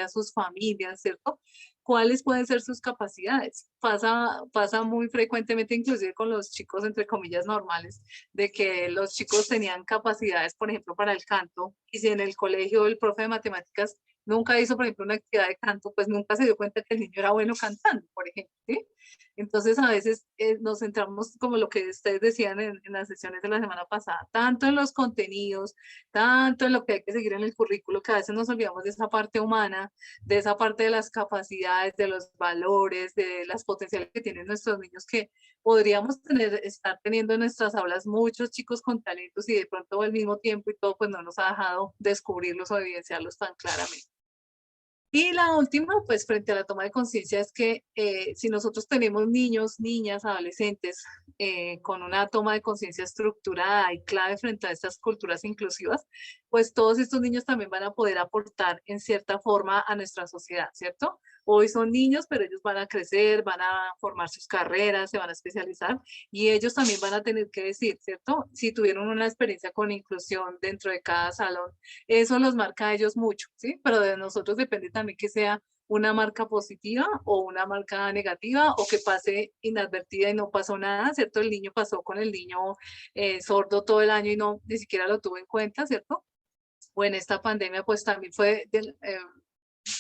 a sus familias, ¿cierto? ¿Cuáles pueden ser sus capacidades? Pasa muy frecuentemente, inclusive con los chicos, entre comillas, normales, de que los chicos tenían capacidades, por ejemplo, para el canto, y si en el colegio el profe de matemáticas nunca hizo, por ejemplo, una actividad de canto, pues nunca se dio cuenta que el niño era bueno cantando, por ejemplo, ¿sí? Entonces, a veces nos centramos, como lo que ustedes decían en las sesiones de la semana pasada, tanto en los contenidos, tanto en lo que hay que seguir en el currículo, que a veces nos olvidamos de esa parte humana, de esa parte de las capacidades, de los valores, de las potenciales que tienen nuestros niños, que podríamos estar teniendo en nuestras aulas muchos chicos con talentos y de pronto al mismo tiempo y todo, pues no nos ha dejado descubrirlos o evidenciarlos tan claramente. Y la última, pues frente a la toma de conciencia, es que si nosotros tenemos niños, niñas, adolescentes con una toma de conciencia estructurada y clave frente a estas culturas inclusivas, pues todos estos niños también van a poder aportar en cierta forma a nuestra sociedad, ¿cierto? Hoy son niños, pero ellos van a crecer, van a formar sus carreras, se van a especializar y ellos también van a tener que decir, ¿cierto? Si tuvieron una experiencia con inclusión dentro de cada salón, eso los marca a ellos mucho, ¿sí? Pero de nosotros depende también que sea una marca positiva o una marca negativa o que pase inadvertida y no pasó nada, ¿cierto? El niño pasó con el niño sordo todo el año y no ni siquiera lo tuvo en cuenta, ¿cierto? O en esta pandemia pues también fue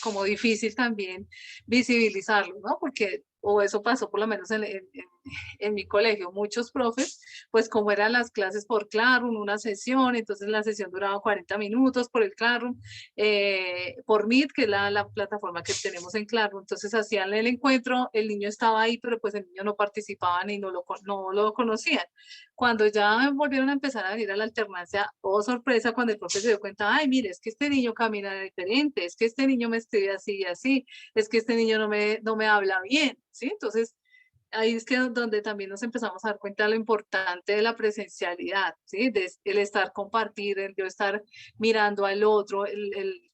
como difícil también visibilizarlo, ¿no? Porque, o eso pasó por lo menos en mi colegio, muchos profes, pues como eran las clases por Classroom, una sesión, entonces la sesión duraba 40 minutos por el Classroom, por Meet, que es la plataforma que tenemos en Classroom, entonces hacían el encuentro, el niño estaba ahí, pero pues el niño no participaba ni no lo conocían. Cuando ya volvieron a empezar a ir a la alternancia, oh sorpresa, cuando el profe se dio cuenta, ay, mire, es que este niño camina diferente, es que este niño me escribe así y así, es que este niño no me habla bien, ¿sí? Entonces, ahí es que donde también nos empezamos a dar cuenta de lo importante de la presencialidad, ¿sí? De el estar compartir, el yo estar mirando al otro,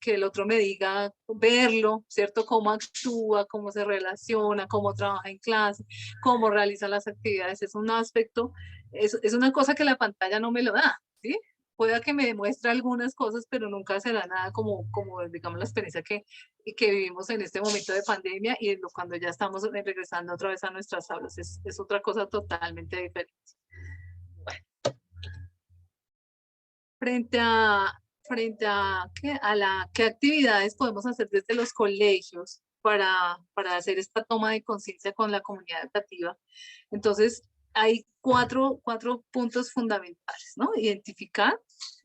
que el otro me diga, verlo, ¿cierto? Cómo actúa, cómo se relaciona, cómo trabaja en clase, cómo realiza las actividades. Es un aspecto, es una cosa que la pantalla no me lo da, ¿sí? Pueda que me demuestre algunas cosas, pero nunca será nada como digamos, la experiencia que vivimos en este momento de pandemia y cuando ya estamos regresando otra vez a nuestras aulas. Es otra cosa totalmente diferente. Bueno, frente a, qué actividades podemos hacer desde los colegios para hacer esta toma de conciencia con la comunidad educativa. Entonces, hay cuatro puntos fundamentales, ¿no? Identificar,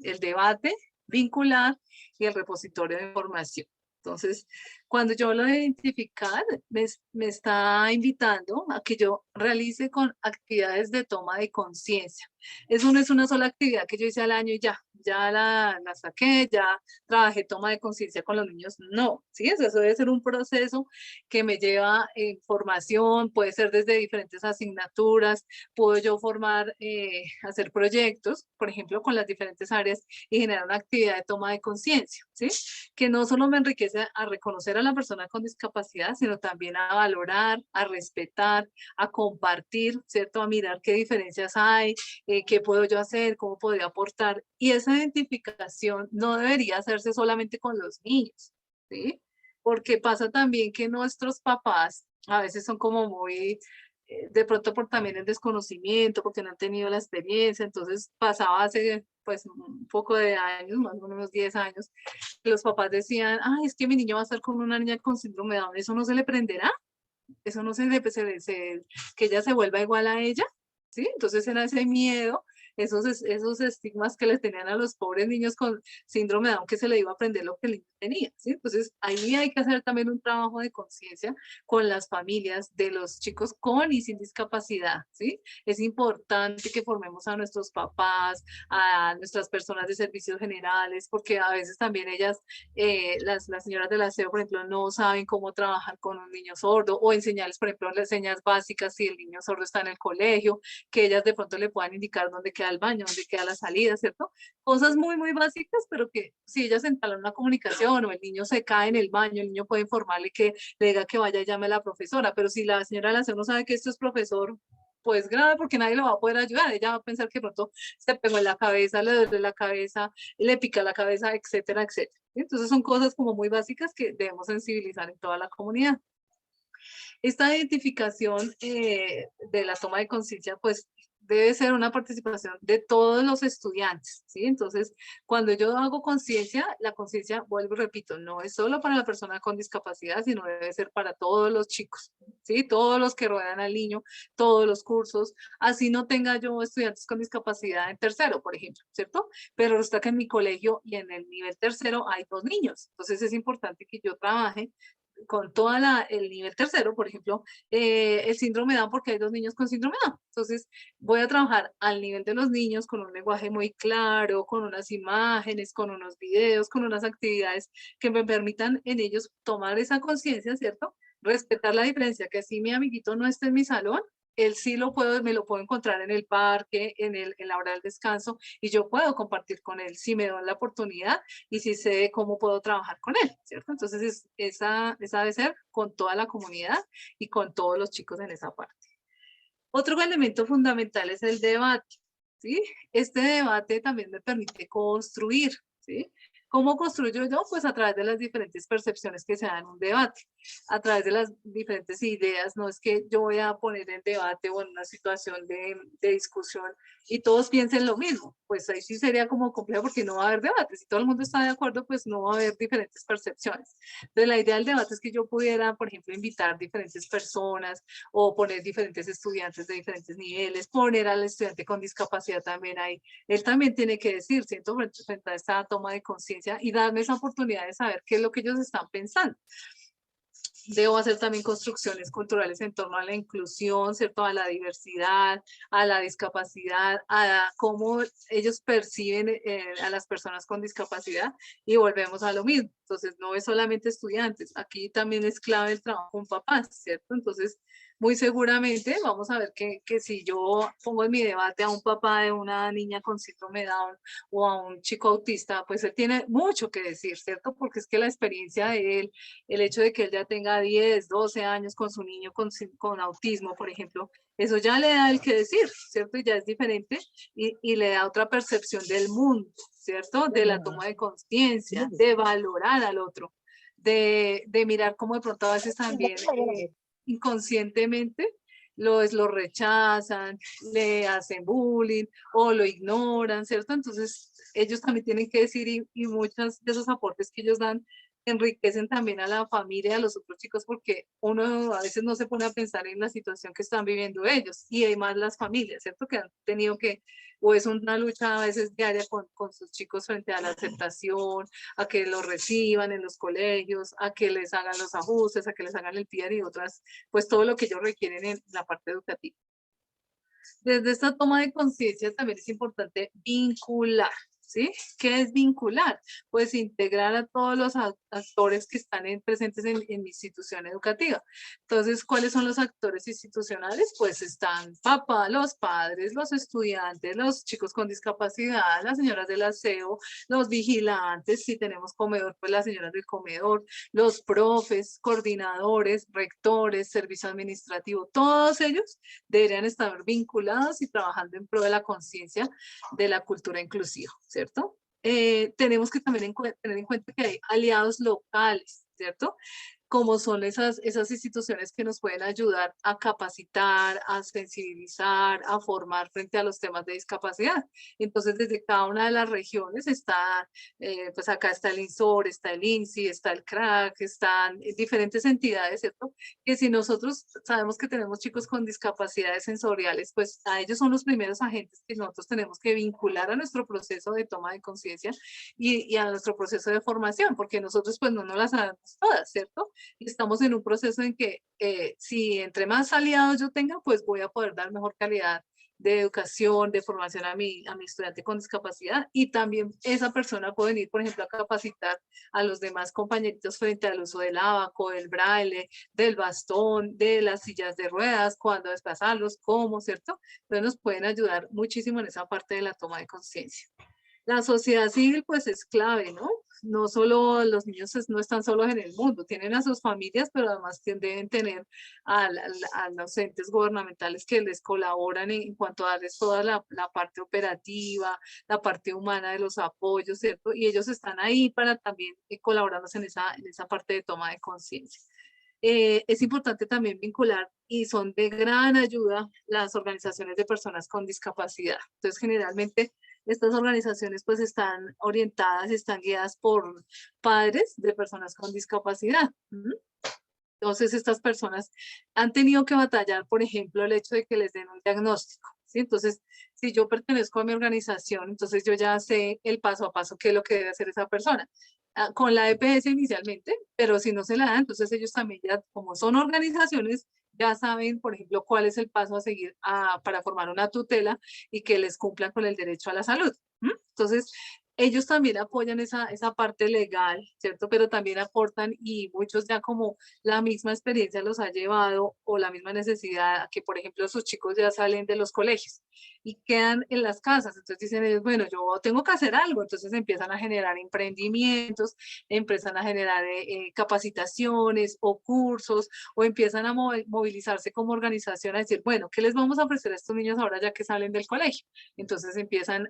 el debate, vincular y el repositorio de información. Entonces, cuando yo hablo de identificar, me está invitando a que yo realice con actividades de toma de conciencia. Eso no es una sola actividad que yo hice al año y ya la saqué, ya trabajé toma de conciencia con los niños. No, ¿sí? Eso debe ser un proceso que me lleva formación, puede ser desde diferentes asignaturas, puedo yo formar, hacer proyectos, por ejemplo, con las diferentes áreas y generar una actividad de toma de conciencia, ¿sí? Que no solo me enriquece a reconocer a la persona con discapacidad, sino también a valorar, a respetar, a compartir, ¿cierto? A mirar qué diferencias hay, qué puedo yo hacer, cómo podría aportar. Y esa identificación no debería hacerse solamente con los niños, ¿sí? Porque pasa también que nuestros papás a veces son como muy, de pronto por también el desconocimiento, porque no han tenido la experiencia, entonces pasaba hace pues un poco de años, más o menos 10 años, que los papás decían, ay, es que mi niño va a estar con una niña con síndrome de Down, ¿eso no se le prenderá? ¿Eso no que ella se vuelva igual a ella? ¿Sí? Entonces era ese miedo, esos estigmas que les tenían a los pobres niños con síndrome de Down, que se le iba a aprender lo que el niño tenía, ¿sí? Entonces ahí hay que hacer también un trabajo de conciencia con las familias de los chicos con y sin discapacidad, ¿sí? Es importante que formemos a nuestros papás, a nuestras personas de servicios generales, porque a veces también ellas, las señoras del aseo, por ejemplo, no saben cómo trabajar con un niño sordo o enseñarles, por ejemplo, las señas básicas si el niño sordo está en el colegio, que ellas de pronto le puedan indicar dónde queda el baño, dónde queda la salida, ¿cierto? Cosas muy, muy básicas, pero que si ellas entalan una comunicación o el niño se cae en el baño, el niño puede informarle que le diga que vaya y llame a la profesora, pero si la señora del aseo no sabe que esto es profesor, pues grave porque nadie lo va a poder ayudar. Ella va a pensar que pronto se pegó en la cabeza, le duele la cabeza, le pica la cabeza, etcétera, etcétera. Entonces son cosas como muy básicas que debemos sensibilizar en toda la comunidad. Esta identificación de la toma de conciencia, pues debe ser una participación de todos los estudiantes, ¿sí? Entonces, cuando yo hago conciencia, la conciencia, vuelvo y repito, no es solo para la persona con discapacidad, sino debe ser para todos los chicos, ¿sí? Todos los que rodean al niño, todos los cursos, así no tenga yo estudiantes con discapacidad en tercero, por ejemplo, ¿cierto? Pero resulta que en mi colegio y en el nivel tercero hay 2 niños, entonces es importante que yo trabaje con el nivel tercero, por ejemplo, el síndrome de Down, porque hay 2 niños con síndrome de Down. Entonces, voy a trabajar al nivel de los niños con un lenguaje muy claro, con unas imágenes, con unos videos, con unas actividades que me permitan en ellos tomar esa conciencia, ¿cierto? Respetar la diferencia, que si mi amiguito no está en mi salón, él sí me lo puedo encontrar en el parque, en la hora del descanso, y yo puedo compartir con él si me dan la oportunidad y si sé cómo puedo trabajar con él, ¿cierto? Entonces, esa debe ser con toda la comunidad y con todos los chicos en esa parte. Otro elemento fundamental es el debate, ¿sí? Este debate también me permite construir, ¿sí? ¿Cómo construyo yo? Pues a través de las diferentes percepciones que se dan en un debate, a través de las diferentes ideas. No es que yo voy a poner en debate o en una situación de discusión y todos piensen lo mismo. Pues ahí sí sería como complejo porque no va a haber debate. Si todo el mundo está de acuerdo, pues no va a haber diferentes percepciones. Entonces la idea del debate es que yo pudiera, por ejemplo, invitar diferentes personas o poner diferentes estudiantes de diferentes niveles, poner al estudiante con discapacidad también ahí. Él también tiene que decir, siento, frente a esta toma de conciencia y darme esa oportunidad de saber qué es lo que ellos están pensando. Debo hacer también construcciones culturales en torno a la inclusión, ¿cierto? A la diversidad, a la discapacidad, a cómo ellos perciben a las personas con discapacidad y volvemos a lo mismo. Entonces, no es solamente estudiantes, aquí también es clave el trabajo con papás, ¿cierto? Entonces, muy seguramente vamos a ver que si yo pongo en mi debate a un papá de una niña con síndrome de Down o a un chico autista, pues él tiene mucho que decir, ¿cierto? Porque es que la experiencia de él, el hecho de que él ya tenga 10, 12 años con su niño con autismo, por ejemplo, eso ya le da el que decir, ¿cierto? Y ya es diferente y le da otra percepción del mundo, ¿cierto? De la toma de conciencia, de valorar al otro, de mirar cómo de pronto a veces también inconscientemente lo rechazan, le hacen bullying o lo ignoran, ¿cierto? Entonces ellos también tienen que decir y muchos de esos aportes que ellos dan enriquecen también a la familia, a los otros chicos, porque uno a veces no se pone a pensar en la situación que están viviendo ellos y además las familias, ¿cierto? Que han tenido que, o es una lucha a veces diaria con sus chicos frente a la aceptación, a que los reciban en los colegios, a que les hagan los ajustes, a que les hagan el PIAR y otras, pues todo lo que ellos requieren en la parte educativa. Desde esta toma de conciencia también es importante vincular, ¿sí? ¿Qué es vincular? Pues integrar a todos los actores que están presentes en mi institución educativa. Entonces, ¿cuáles son los actores institucionales? Pues están papá, los padres, los estudiantes, los chicos con discapacidad, las señoras del aseo, los vigilantes, si tenemos comedor, pues las señoras del comedor, los profes, coordinadores, rectores, servicio administrativo, todos ellos deberían estar vinculados y trabajando en pro de la conciencia de la cultura inclusiva, ¿cierto? Tenemos que también tener en cuenta que hay aliados locales, ¿cierto? Como son esas instituciones que nos pueden ayudar a capacitar, a sensibilizar, a formar frente a los temas de discapacidad. Entonces, desde cada una de las regiones está, pues acá está el INSOR, está el INSI, está el CRAC, están diferentes entidades, ¿cierto? Que si nosotros sabemos que tenemos chicos con discapacidades sensoriales, pues a ellos son los primeros agentes que nosotros tenemos que vincular a nuestro proceso de toma de conciencia y a nuestro proceso de formación, porque nosotros pues no nos las sabemos todas, ¿cierto? Y estamos en un proceso en que si entre más aliados yo tenga, pues voy a poder dar mejor calidad de educación, de formación a mi estudiante con discapacidad y también esa persona puede venir, por ejemplo, a capacitar a los demás compañeritos frente al uso del abaco, del braille, del bastón, de las sillas de ruedas, cuándo desplazarlos, cómo, ¿cierto? Entonces nos pueden ayudar muchísimo en esa parte de la toma de conciencia. La sociedad civil pues es clave, ¿no? No solo los niños no están solos en el mundo, tienen a sus familias, pero además deben tener a los entes gubernamentales que les colaboran en cuanto a darles toda la parte operativa, la parte humana de los apoyos, ¿cierto? Y ellos están ahí para también colaborarnos en esa parte de toma de conciencia. Es importante también vincular y son de gran ayuda las organizaciones de personas con discapacidad. Entonces, generalmente estas organizaciones pues están orientadas, están guiadas por padres de personas con discapacidad. Entonces estas personas han tenido que batallar, por ejemplo, el hecho de que les den un diagnóstico. ¿Sí? Entonces, si yo pertenezco a mi organización, entonces yo ya sé el paso a paso qué es lo que debe hacer esa persona. Con la EPS inicialmente, pero si no se la da, entonces ellos también ya, como son organizaciones, ya saben, por ejemplo, cuál es el paso a seguir para formar una tutela y que les cumplan con el derecho a la salud. Entonces, ellos también apoyan esa parte legal, ¿cierto? Pero también aportan y muchos ya como la misma experiencia los ha llevado o la misma necesidad a que, por ejemplo, sus chicos ya salen de los colegios y quedan en las casas. Entonces dicen ellos, bueno, yo tengo que hacer algo. Entonces empiezan a generar emprendimientos, empiezan a generar capacitaciones o cursos, o empiezan a movilizarse como organización a decir, bueno, ¿qué les vamos a ofrecer a estos niños ahora ya que salen del colegio? Entonces empiezan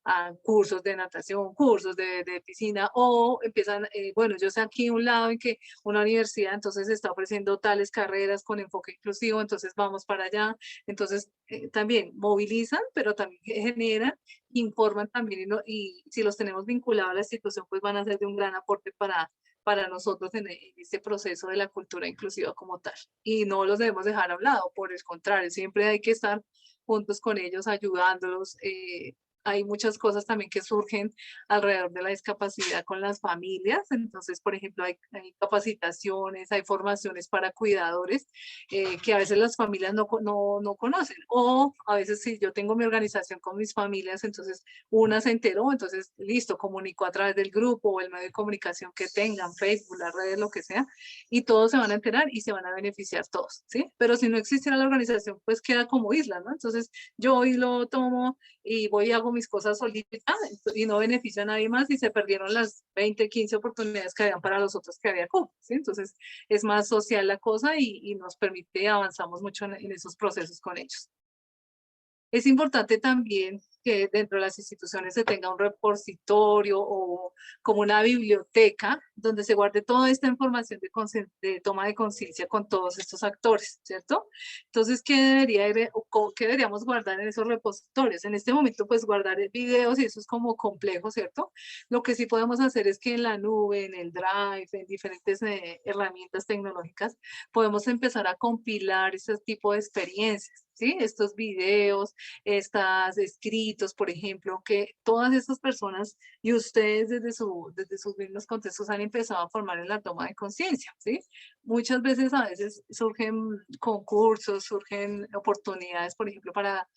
a cursos de natación, cursos de piscina, o empiezan, bueno, yo sé aquí un lado en que una universidad entonces está ofreciendo tales carreras con enfoque inclusivo, entonces vamos para allá. Entonces también movilizan, pero también generan, informan también, y si los tenemos vinculados a la institución, pues van a ser de un gran aporte para nosotros en este proceso de la cultura inclusiva como tal. Y no los debemos dejar a un lado, por el contrario, siempre hay que estar juntos con ellos, ayudándolos. Hay muchas cosas también que surgen alrededor de la discapacidad con las familias. Entonces, por ejemplo, hay capacitaciones, hay formaciones para cuidadores que a veces las familias no conocen. O a veces si yo tengo mi organización con mis familias, entonces una se enteró, entonces listo, comunicó a través del grupo o el medio de comunicación que tengan, Facebook, las redes, lo que sea, y todos se van a enterar y se van a beneficiar todos, ¿sí? Pero si no existiera la organización, pues queda como isla, ¿no? Entonces yo hoy lo tomo y voy y hago mis cosas solita y no beneficio a nadie más y se perdieron las 20, 15 oportunidades que habían para los otros que había como, ¿sí? Entonces es más social la cosa y nos permite avanzamos mucho en esos procesos con ellos. Es importante también que dentro de las instituciones se tenga un repositorio o como una biblioteca donde se guarde toda esta información de toma de conciencia con todos estos actores, ¿cierto? Entonces, ¿qué deberíamos guardar en esos repositorios? En este momento, pues guardar videos y eso es como complejo, ¿cierto? Lo que sí podemos hacer es que en la nube, en el Drive, en diferentes herramientas tecnológicas, podemos empezar a compilar ese tipo de experiencias, ¿sí? Estos videos, estos escritos, por ejemplo, que todas estas personas y ustedes desde sus mismos contextos han empezado a formar en la toma de conciencia, ¿sí? Muchas veces a veces surgen concursos, surgen oportunidades, por ejemplo, para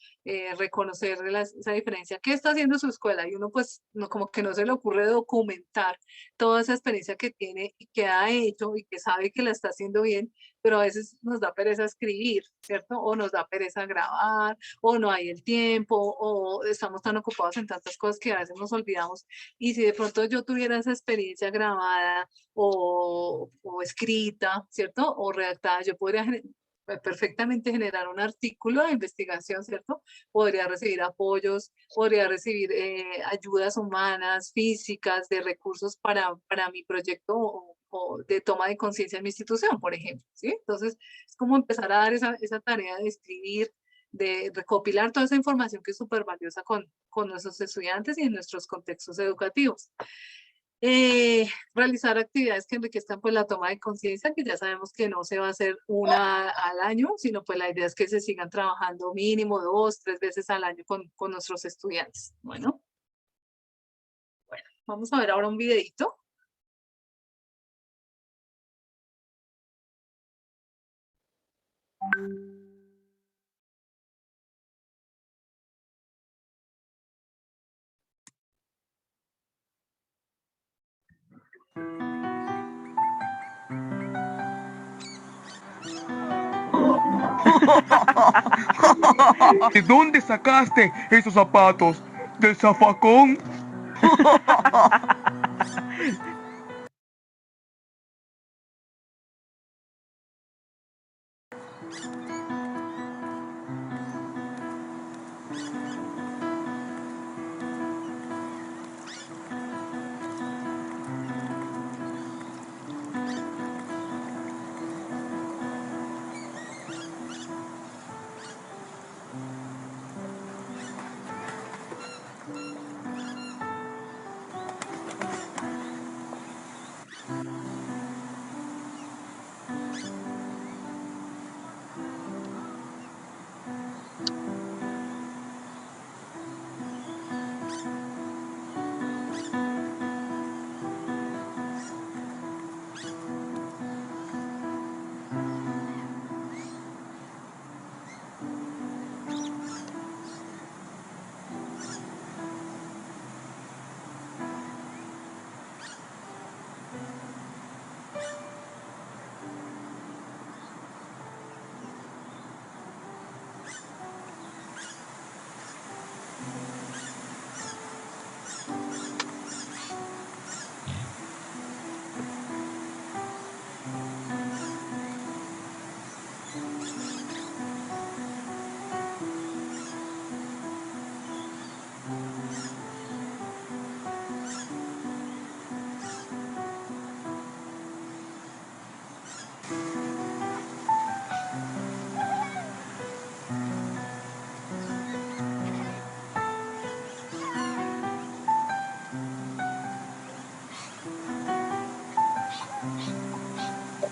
reconocer esa diferencia. ¿Qué está haciendo su escuela? Y uno pues no, como que no se le ocurre documentar toda esa experiencia que tiene y que ha hecho y que sabe que la está haciendo bien, pero a veces nos da pereza escribir, ¿cierto? O nos da pereza grabar, o no hay el tiempo, o estamos tan ocupados en tantas cosas que a veces nos olvidamos. Y si de pronto yo tuviera esa experiencia grabada o escrita, ¿cierto? O redactada, yo podría perfectamente generar un artículo de investigación, ¿cierto? Podría recibir apoyos, podría recibir ayudas humanas, físicas, de recursos para mi proyecto o de toma de conciencia en mi institución, por ejemplo, ¿sí? Entonces, es como empezar a dar esa tarea de escribir, de recopilar toda esa información que es súper valiosa con nuestros estudiantes y en nuestros contextos educativos. Realizar actividades que enriquezcan pues la toma de conciencia, que ya sabemos que no se va a hacer una al año, sino pues la idea es que se sigan trabajando mínimo 2, 3 veces al año con nuestros estudiantes. Bueno, vamos a ver ahora un videito. ¿De dónde sacaste esos zapatos? ¿Del zafacón?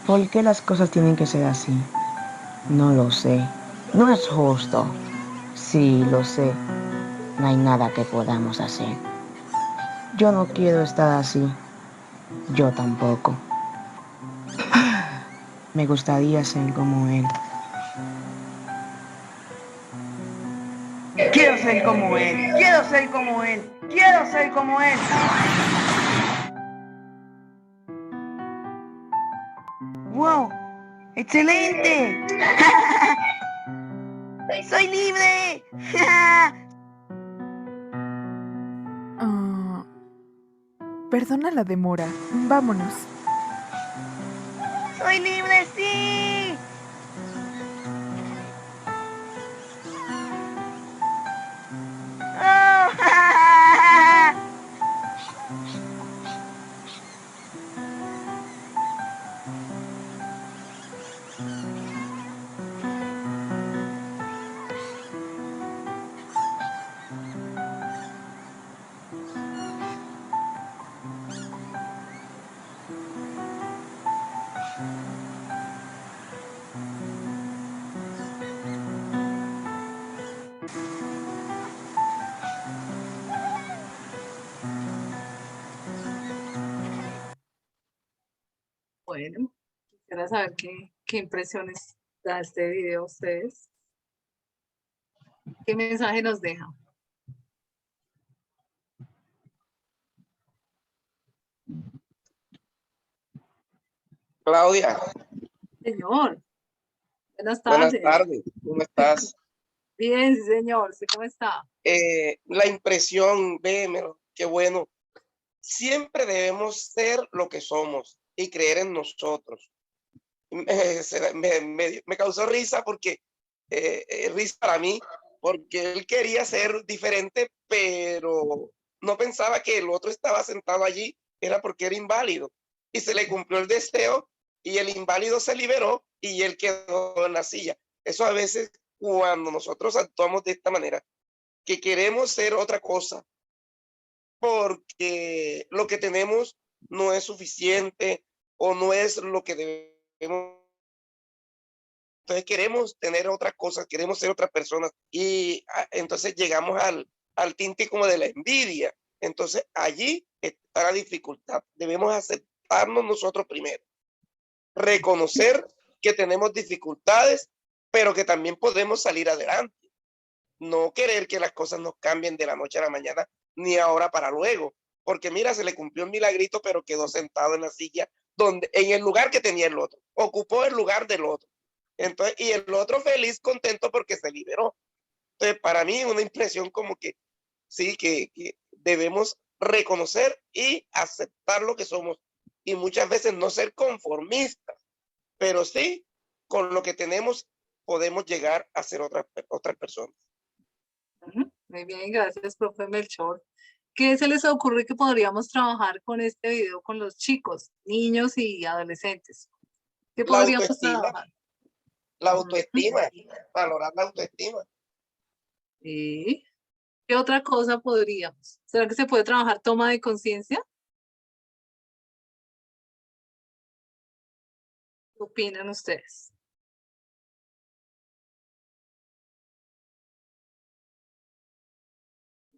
¿Por qué las cosas tienen que ser así? No lo sé. No es justo. Sí, lo sé. No hay nada que podamos hacer. Yo no quiero estar así. Yo tampoco. Me gustaría ser como él. Quiero ser como él. Quiero ser como él. Quiero ser como él. ¡Wow! ¡Excelente! ¡Soy libre! Ah, perdona la demora. Vámonos. ¡Soy libre, sí! ¡Oh! Bueno, quisiera saber qué impresiones da este video a ustedes. ¿Qué mensaje nos deja? Claudia, Señor, buenas buenas tardes. tardes, ¿cómo estás? Bien, sí, señor. ¿Usted cómo está? La impresión, véemelo, qué bueno. Siempre debemos ser lo que somos y creer en nosotros. Me causó risa porque, risa para mí, porque él quería ser diferente, pero no pensaba que el otro estaba sentado allí, era porque era inválido. Y se le cumplió el deseo y el inválido se liberó y él quedó en la silla. Eso a veces cuando nosotros actuamos de esta manera, que queremos ser otra cosa, porque lo que tenemos no es suficiente o no es lo que debemos. Entonces queremos tener otras cosas, queremos ser otras personas y entonces llegamos al tinte como de la envidia. Entonces allí está la dificultad. Debemos aceptarnos nosotros primero, reconocer que tenemos dificultades, pero que también podemos salir adelante. No querer que las cosas nos cambien de la noche a la mañana, ni ahora para luego. Porque mira, se le cumplió un milagrito, pero quedó sentado en la silla en el lugar que tenía el otro. Ocupó el lugar del otro. Entonces, y el otro feliz, contento porque se liberó. Entonces, para mí, una impresión como que sí, que debemos reconocer y aceptar lo que somos. Y muchas veces no ser conformistas, pero sí, con lo que tenemos podemos llegar a ser otras personas. Muy bien, gracias, profe Melchor. ¿Qué se les ocurre que podríamos trabajar con este video con los chicos, niños y adolescentes? ¿Qué La podríamos autoestima, trabajar? la autoestima, valorar la autoestima. ¿Y qué otra cosa podríamos? ¿Será que se puede trabajar toma de conciencia? ¿Qué opinan ustedes?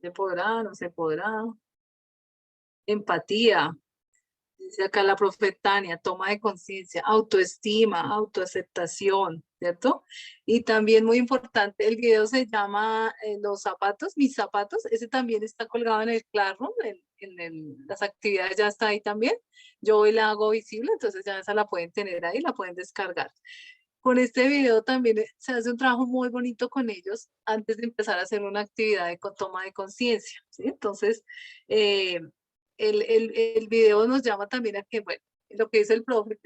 ¿Se podrá? ¿No se podrá? Empatía. Dice acá la profe Tania, toma de conciencia, autoestima, autoaceptación, ¿cierto? Y también muy importante, el video se llama Los zapatos, mis zapatos, ese también está colgado en el Classroom, las actividades ya está ahí también. Yo hoy la hago visible, entonces ya esa la pueden tener ahí, la pueden descargar. Con este video también se hace un trabajo muy bonito con ellos antes de empezar a hacer una actividad de toma de conciencia, ¿sí? Entonces, el video nos llama también a que, bueno, lo que dice el profe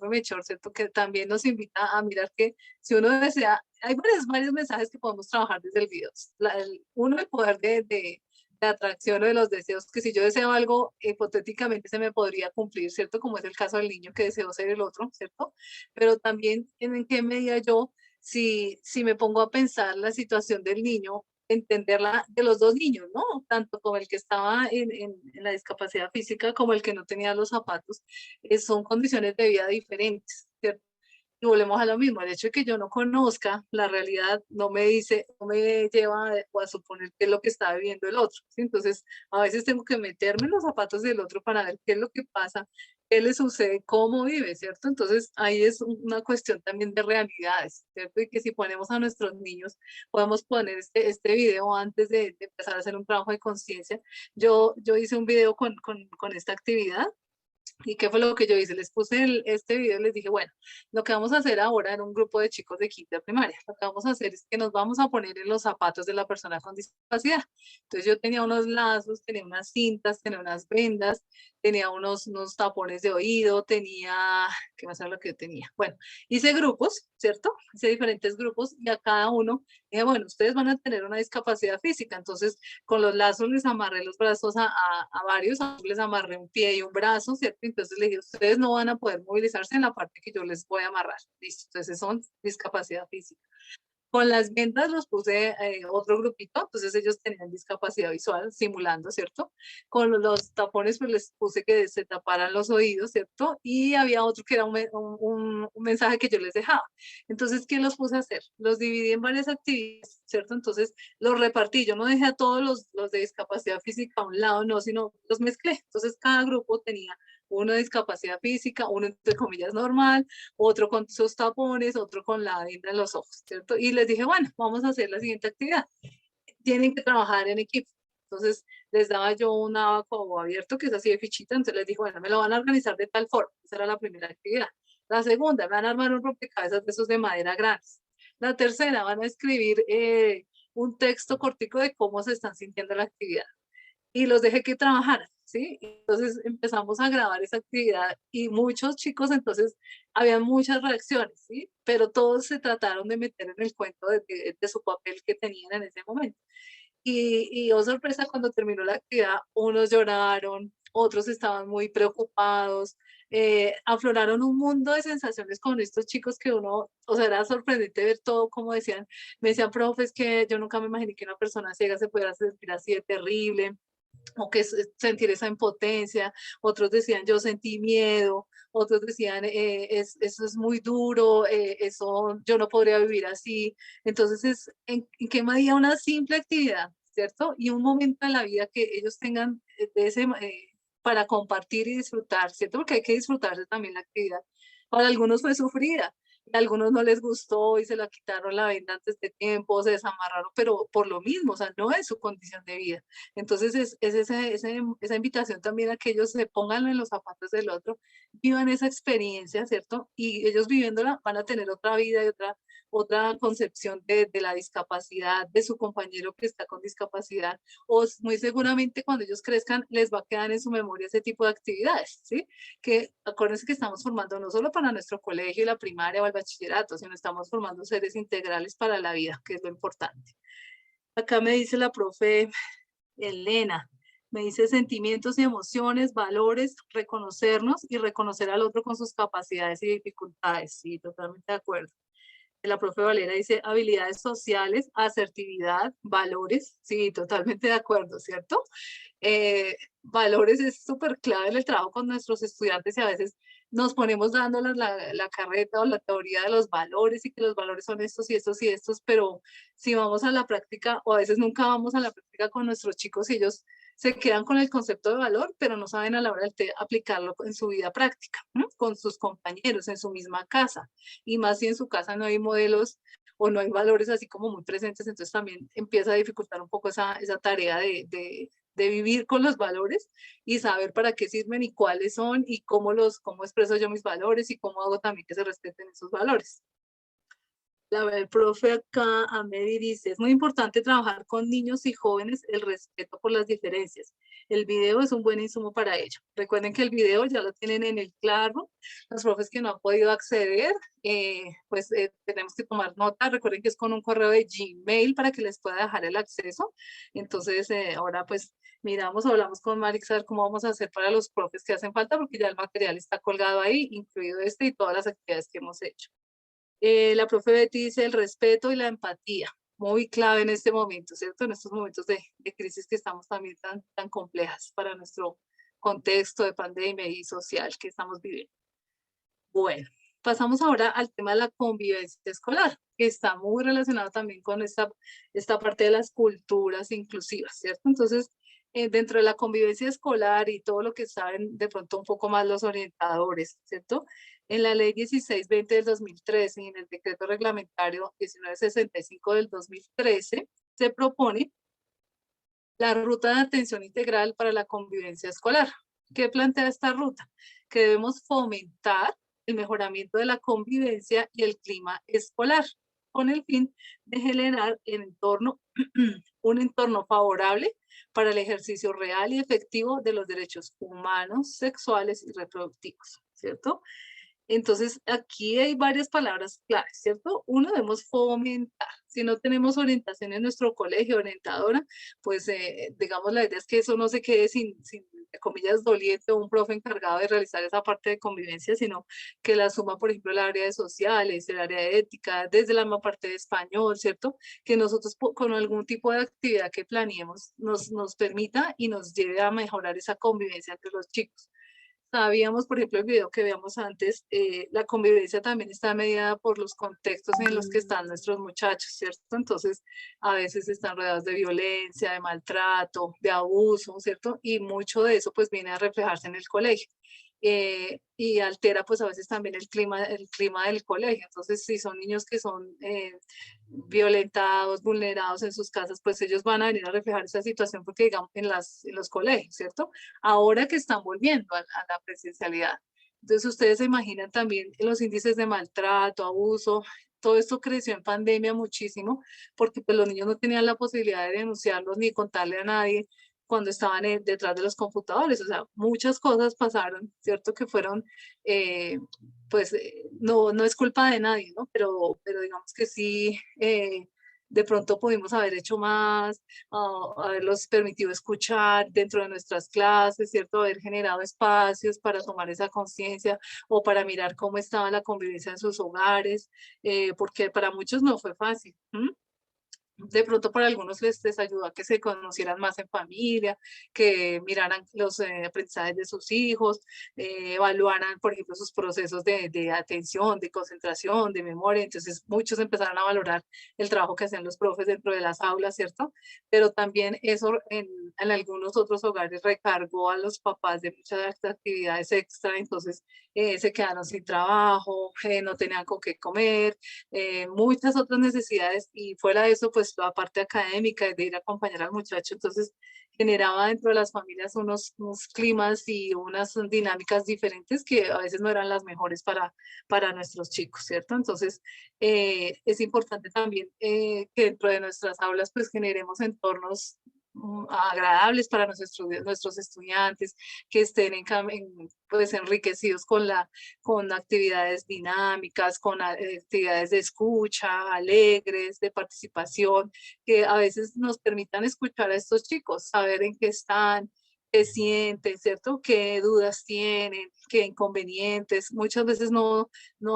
Melchor, ¿cierto? Que también nos invita a mirar que si uno desea, hay varios mensajes que podemos trabajar desde el video. Uno, el poder de atracción o de los deseos, que si yo deseo algo, hipotéticamente se me podría cumplir, ¿cierto? Como es el caso del niño que deseó ser el otro, ¿cierto? Pero también en qué medida yo, si me pongo a pensar la situación del niño, entenderla de los dos niños, ¿no? Tanto como el que estaba en la discapacidad física como el que no tenía los zapatos, son condiciones de vida diferentes, ¿cierto? Y volvemos a lo mismo, el hecho de que yo no conozca la realidad no me dice, no me lleva a suponer qué es lo que está viviendo el otro, ¿sí? Entonces, a veces tengo que meterme en los zapatos del otro para ver qué es lo que pasa, qué le sucede, cómo vive, ¿cierto? Entonces, ahí es una cuestión también de realidades, ¿cierto? Y que si ponemos a nuestros niños, podemos poner este video antes de empezar a hacer un trabajo de conciencia. Yo hice un video con esta actividad. ¿Y qué fue lo que yo hice? Les puse este video y les dije, bueno, lo que vamos a hacer ahora en un grupo de chicos de quinta primaria, lo que vamos a hacer es que nos vamos a poner en los zapatos de la persona con discapacidad. Entonces yo tenía unos lazos, tenía unas cintas, tenía unas vendas, tenía unos tapones de oído, tenía, ¿qué más era lo que yo tenía? Bueno, hice grupos, ¿cierto? Hice diferentes grupos y a cada uno dije, bueno, ustedes van a tener una discapacidad física, entonces con los lazos les amarré los brazos a varios, les amarré un pie y un brazo, ¿cierto? Entonces les dije, ustedes no van a poder movilizarse en la parte que yo les voy a amarrar, listo, entonces son discapacidad física. Con las vendas los puse otro grupito, entonces ellos tenían discapacidad visual, simulando, ¿cierto? Con los tapones pues les puse que se taparan los oídos, ¿cierto? Y había otro que era un mensaje que yo les dejaba. Entonces, ¿qué los puse a hacer? Los dividí en varias actividades, ¿cierto? Entonces, los repartí. Yo no dejé a todos los de discapacidad física a un lado, no, sino los mezclé. Entonces, cada grupo tenía uno de discapacidad física, uno entre comillas normal, otro con sus tapones, otro con la venda en los ojos, ¿cierto? Y les dije, bueno, vamos a hacer la siguiente actividad. Tienen que trabajar en equipo. Entonces, les daba yo un abaco abierto, que es así de fichita, entonces les dije, bueno, me lo van a organizar de tal forma. Esa era la primera actividad. La segunda, me van a armar un rompecabezas de esos de madera grandes. La tercera, van a escribir un texto cortico de cómo se están sintiendo la actividad. Y los dejé que trabajaran, ¿sí? Entonces empezamos a grabar esa actividad y muchos chicos, entonces, había muchas reacciones, ¿sí? Pero todos se trataron de meter en el cuento de su papel que tenían en ese momento. Oh sorpresa, cuando terminó la actividad, unos lloraron, otros estaban muy preocupados, afloraron un mundo de sensaciones con estos chicos que uno, o sea, era sorprendente ver todo, como decían, me decían, profe, es que yo nunca me imaginé que una persona ciega se pudiera sentir así de terrible, o que sentir esa impotencia, otros decían yo sentí miedo, otros decían eso es muy duro, eso yo no podría vivir así. Entonces en qué medida una simple actividad, ¿cierto? Y un momento en la vida que ellos tengan para compartir y disfrutar, ¿cierto? Porque hay que disfrutarse también la actividad. Para algunos fue sufrida, y a algunos no les gustó y se la quitaron la venda antes de tiempo, se desamarraron, pero por lo mismo, o sea, no es su condición de vida. Entonces es esa invitación también a que ellos se pongan en los zapatos del otro, vivan esa experiencia, ¿cierto? Y ellos viviéndola van a tener otra vida y otra concepción de la discapacidad, de su compañero que está con discapacidad, o muy seguramente cuando ellos crezcan les va a quedar en su memoria ese tipo de actividades, ¿sí? Que acuérdense que estamos formando no solo para nuestro colegio y la primaria o el bachillerato, sino estamos formando seres integrales para la vida, que es lo importante. Acá me dice la profe Elena, me dice sentimientos y emociones, valores, reconocernos y reconocer al otro con sus capacidades y dificultades. Sí, totalmente de acuerdo. La profe Valera dice habilidades sociales, asertividad, valores. Sí, totalmente de acuerdo, ¿cierto? Valores es súper clave en el trabajo con nuestros estudiantes y a veces nos ponemos dándoles la carreta o la teoría de los valores y que los valores son estos y estos y estos, pero si vamos a la práctica o a veces nunca vamos a la práctica con nuestros chicos y ellos se quedan con el concepto de valor, pero no saben a la hora de aplicarlo en su vida práctica, ¿no? Con sus compañeros, en su misma casa. Y más si en su casa no hay modelos o no hay valores así como muy presentes, entonces también empieza a dificultar un poco esa tarea de vivir con los valores y saber para qué sirven y cuáles son y cómo expreso yo mis valores y cómo hago también que se respeten esos valores. El profe acá, Amedi, dice, es muy importante trabajar con niños y jóvenes el respeto por las diferencias. El video es un buen insumo para ello. Recuerden que el video ya lo tienen en el Classroom. Los profes que no han podido acceder, tenemos que tomar nota. Recuerden que es con un correo de Gmail para que les pueda dejar el acceso. Entonces, ahora pues miramos, hablamos con Marix a ver cómo vamos a hacer para los profes que hacen falta, porque ya el material está colgado ahí, incluido este y todas las actividades que hemos hecho. La profe Betty dice el respeto y la empatía, muy clave en este momento, ¿cierto? En estos momentos de crisis que estamos también tan complejas para nuestro contexto de pandemia y social que estamos viviendo. Bueno, pasamos ahora al tema de la convivencia escolar, que está muy relacionado también con esta parte de las culturas inclusivas, ¿cierto? Entonces, dentro de la convivencia escolar y todo lo que saben de pronto un poco más los orientadores, ¿cierto? En la ley 1620 del 2013 y en el decreto reglamentario 1965 del 2013 se propone la ruta de atención integral para la convivencia escolar. ¿Qué plantea esta ruta? Que debemos fomentar el mejoramiento de la convivencia y el clima escolar, con el fin de generar un entorno favorable para el ejercicio real y efectivo de los derechos humanos, sexuales y reproductivos, ¿cierto? Entonces, aquí hay varias palabras claves, ¿cierto? Uno, debemos fomentar. Si no tenemos orientación en nuestro colegio, orientadora, pues digamos la idea es que eso no se quede sin comillas, doliente o un profe encargado de realizar esa parte de convivencia, sino que la suma, por ejemplo, el área de sociales, el área de ética, desde la misma parte de español, ¿cierto? Que nosotros con algún tipo de actividad que planeemos nos permita y nos lleve a mejorar esa convivencia entre los chicos. Sabíamos, por ejemplo, el video que veíamos antes, la convivencia también está mediada por los contextos en los que están nuestros muchachos, ¿cierto? Entonces, a veces están rodeados de violencia, de maltrato, de abuso, ¿cierto? Y mucho de eso pues viene a reflejarse en el colegio. Y altera pues a veces también el clima del colegio. Entonces, si son niños que son violentados, vulnerados en sus casas, pues ellos van a venir a reflejar esa situación porque digamos en los colegios, ¿cierto? Ahora que están volviendo a la presencialidad. Entonces ustedes se imaginan también los índices de maltrato, abuso, todo esto creció en pandemia muchísimo porque pues los niños no tenían la posibilidad de denunciarlos ni contarle a nadie cuando estaban detrás de los computadores, o sea, muchas cosas pasaron, ¿cierto? Que fueron, no es culpa de nadie, ¿no? Pero digamos que sí, de pronto pudimos haber hecho más, haberlos permitido escuchar dentro de nuestras clases, ¿cierto? Haber generado espacios para tomar esa conciencia o para mirar cómo estaba la convivencia en sus hogares, porque para muchos no fue fácil. De pronto para algunos les ayudó a que se conocieran más en familia, que miraran los aprendizajes de sus hijos, evaluaran, por ejemplo, sus procesos de atención, de concentración, de memoria. Entonces muchos empezaron a valorar el trabajo que hacían los profes dentro de las aulas, ¿cierto? Pero también eso en algunos otros hogares recargó a los papás de muchas actividades extra, entonces se quedaron sin trabajo, no tenían con qué comer, muchas otras necesidades y fuera de eso, pues la parte académica de ir a acompañar al muchacho, entonces generaba dentro de las familias unos climas y unas dinámicas diferentes que a veces no eran las mejores para nuestros chicos, ¿cierto? Entonces es importante también que dentro de nuestras aulas pues generemos entornos agradables para nuestros estudiantes, que estén pues enriquecidos con actividades dinámicas, con actividades de escucha, alegres, de participación, que a veces nos permitan escuchar a estos chicos, saber en qué están, qué sienten, ¿cierto? Qué dudas tienen, qué inconvenientes. Muchas veces no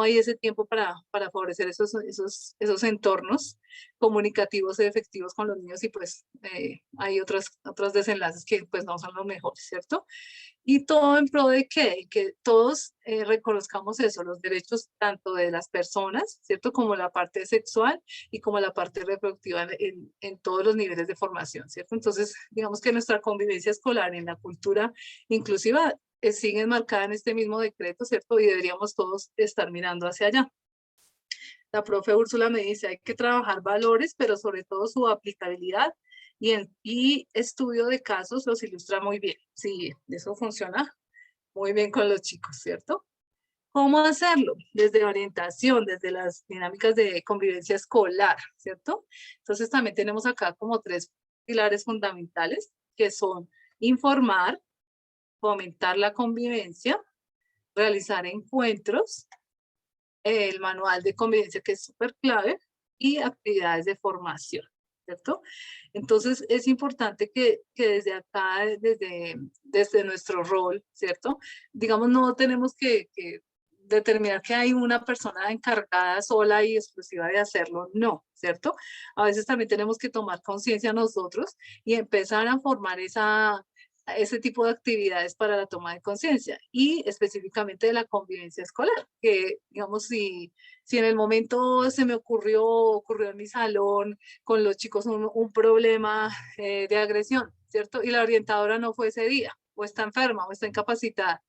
hay ese tiempo para favorecer esos entornos comunicativos y efectivos con los niños y pues hay otros desenlaces que pues no son los mejores, ¿cierto? Y todo en pro de que todos reconozcamos eso, los derechos tanto de las personas, ¿cierto? Como la parte sexual y como la parte reproductiva en todos los niveles de formación, ¿cierto? Entonces, digamos que nuestra convivencia escolar en la cultura inclusiva sigue enmarcada en este mismo decreto, ¿cierto? Y deberíamos todos estar mirando hacia allá. La profe Úrsula me dice, hay que trabajar valores, pero sobre todo su aplicabilidad y estudio de casos los ilustra muy bien. Sí, eso funciona muy bien con los chicos, ¿cierto? ¿Cómo hacerlo? Desde orientación, desde las dinámicas de convivencia escolar, ¿cierto? Entonces también tenemos acá como 3 pilares fundamentales, que son informar, fomentar la convivencia, realizar encuentros, el manual de convivencia que es súper clave y actividades de formación, ¿cierto? Entonces es importante que desde acá, desde nuestro rol, ¿cierto? Digamos, no tenemos que determinar que hay una persona encargada sola y exclusiva de hacerlo, no, ¿cierto? A veces también tenemos que tomar conciencia nosotros y empezar a formar ese tipo de actividades para la toma de conciencia y específicamente de la convivencia escolar, que digamos si en el momento se me ocurrió en mi salón con los chicos un problema de agresión, ¿cierto? Y la orientadora no fue ese día, o está enferma, o está incapacitada.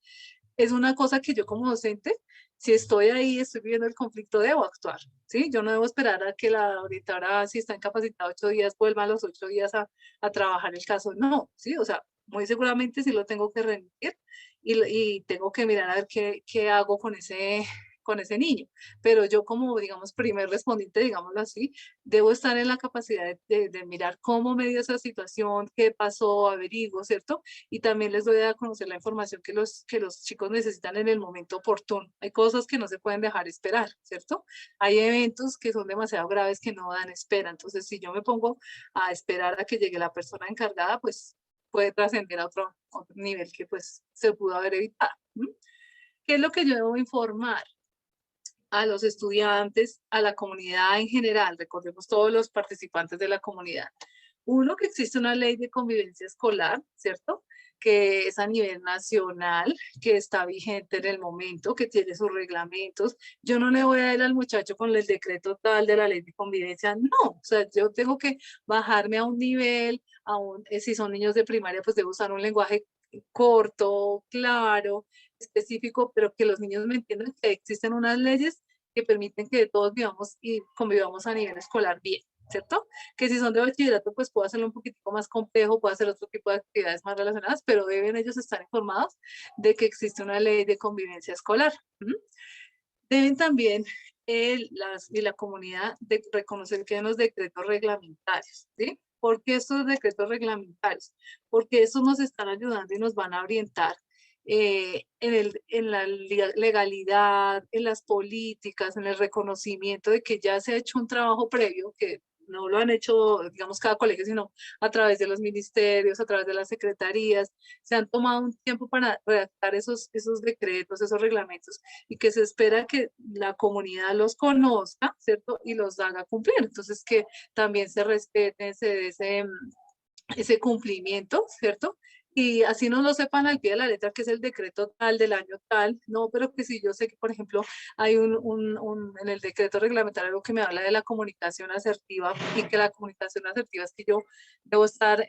Es una cosa que yo como docente, si estoy ahí, estoy viviendo el conflicto, debo actuar, ¿sí? Yo no debo esperar a que la orientadora, si está incapacitada 8 días, vuelva a los 8 días a trabajar el caso. No, ¿sí? O sea, muy seguramente sí lo tengo que remitir y tengo que mirar a ver qué hago con ese niño. Pero yo como, digamos, primer respondiente, digámoslo así, debo estar en la capacidad de mirar cómo me dio esa situación, qué pasó, averiguo, ¿cierto? Y también les doy a conocer la información que los chicos necesitan en el momento oportuno. Hay cosas que no se pueden dejar esperar, ¿cierto? Hay eventos que son demasiado graves que no dan espera. Entonces, si yo me pongo a esperar a que llegue la persona encargada, pues puede trascender a otro nivel que pues se pudo haber evitado. ¿Mm? ¿Qué es lo que yo debo informar a los estudiantes, a la comunidad en general? Recordemos todos los participantes de la comunidad. Uno, que existe una ley de convivencia escolar, ¿cierto? Que es a nivel nacional, que está vigente en el momento, que tiene sus reglamentos. Yo no le voy a ir al muchacho con el decreto tal de la ley de convivencia, no. O sea, yo tengo que bajarme a un nivel, si son niños de primaria, pues debo usar un lenguaje corto, claro, específico, pero que los niños me entiendan que existen unas leyes que permiten que todos vivamos y convivamos a nivel escolar bien, ¿cierto? Que si son de bachillerato, pues puedo hacerlo un poquitico más complejo, puedo hacer otro tipo de actividades más relacionadas, pero deben ellos estar informados de que existe una ley de convivencia escolar. ¿Mm? Deben también y la comunidad de reconocer que hay unos decretos reglamentarios, ¿sí? ¿Por qué estos decretos reglamentarios? Porque estos nos están ayudando y nos van a orientar en la legalidad, en las políticas, en el reconocimiento de que ya se ha hecho un trabajo previo, que no lo han hecho, digamos, cada colegio, sino a través de los ministerios, a través de las secretarías, se han tomado un tiempo para redactar esos decretos, esos reglamentos, y que se espera que la comunidad los conozca, ¿cierto? Y los haga cumplir. Entonces, que también se respete ese cumplimiento, ¿cierto? Y así no lo sepan al pie de la letra que es el decreto tal del año tal, no, pero que si yo sé que, por ejemplo, hay en el decreto reglamentario algo que me habla de la comunicación asertiva y que la comunicación asertiva es que yo debo estar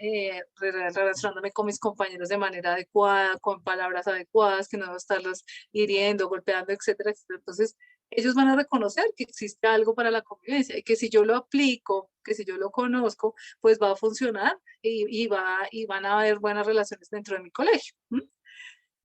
relacionándome con mis compañeros de manera adecuada, con palabras adecuadas, que no debo estarlos hiriendo, golpeando, etcétera, etcétera. Entonces, ellos van a reconocer que existe algo para la convivencia y que si yo lo aplico, que si yo lo conozco, pues va a funcionar y van a haber buenas relaciones dentro de mi colegio. ¿Mm?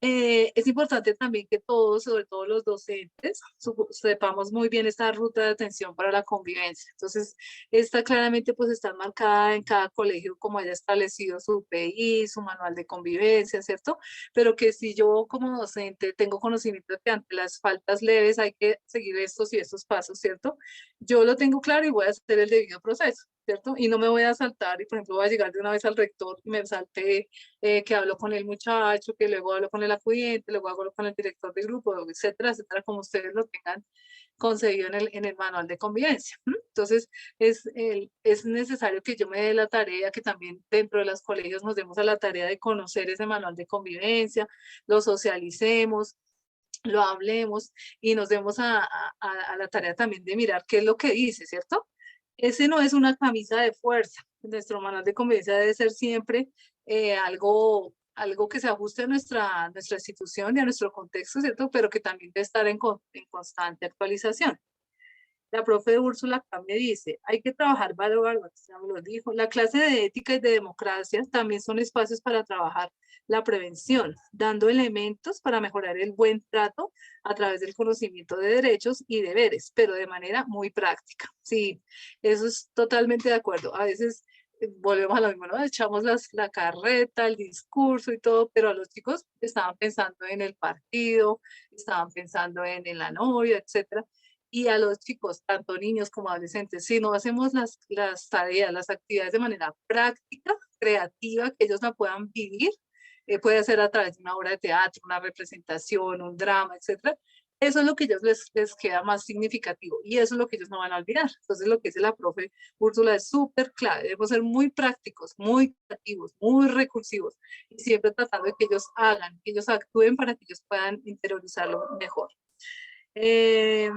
Es importante también que todos, sobre todo los docentes, sepamos muy bien esta ruta de atención para la convivencia. Entonces, esta claramente pues está marcada en cada colegio como haya establecido su PI, su manual de convivencia, ¿cierto? Pero que si yo como docente tengo conocimiento de que ante las faltas leves hay que seguir estos y estos pasos, ¿cierto? Yo lo tengo claro y voy a hacer el debido proceso, ¿cierto? Y no me voy a saltar y, por ejemplo, voy a llegar de una vez al rector y me salte que hablo con el muchacho, que luego hablo con el acudiente, luego hablo con el director de grupo, etcétera, etcétera, como ustedes lo tengan concebido en el manual de convivencia. Entonces, es necesario que yo me dé la tarea, que también dentro de los colegios nos demos a la tarea de conocer ese manual de convivencia, lo socialicemos, lo hablemos y nos demos a la tarea también de mirar qué es lo que dice, ¿cierto? Ese no es una camisa de fuerza. Nuestro manual de convivencia debe ser siempre algo que se ajuste a nuestra institución y a nuestro contexto, ¿cierto? Pero que también debe estar en constante actualización. La profe Úrsula acá me dice, hay que trabajar valor, ya me lo dijo. La clase de ética y de democracia también son espacios para trabajar la prevención, dando elementos para mejorar el buen trato a través del conocimiento de derechos y deberes, pero de manera muy práctica. Sí, eso es totalmente de acuerdo. A veces volvemos a lo mismo, ¿no? Echamos la carreta, el discurso y todo, pero a los chicos estaban pensando en el partido, estaban pensando en la novia, etcétera. Y a los chicos, tanto niños como adolescentes, si no hacemos las tareas, las actividades de manera práctica, creativa, que ellos la puedan vivir, puede ser a través de una obra de teatro, una representación, un drama, etcétera. Eso es lo que a ellos les queda más significativo y eso es lo que ellos no van a olvidar. Entonces, lo que dice la profe Úrsula es súper clave. Debemos ser muy prácticos, muy creativos, muy recursivos y siempre tratando de que ellos hagan, que ellos actúen para que ellos puedan interiorizarlo mejor. Eh,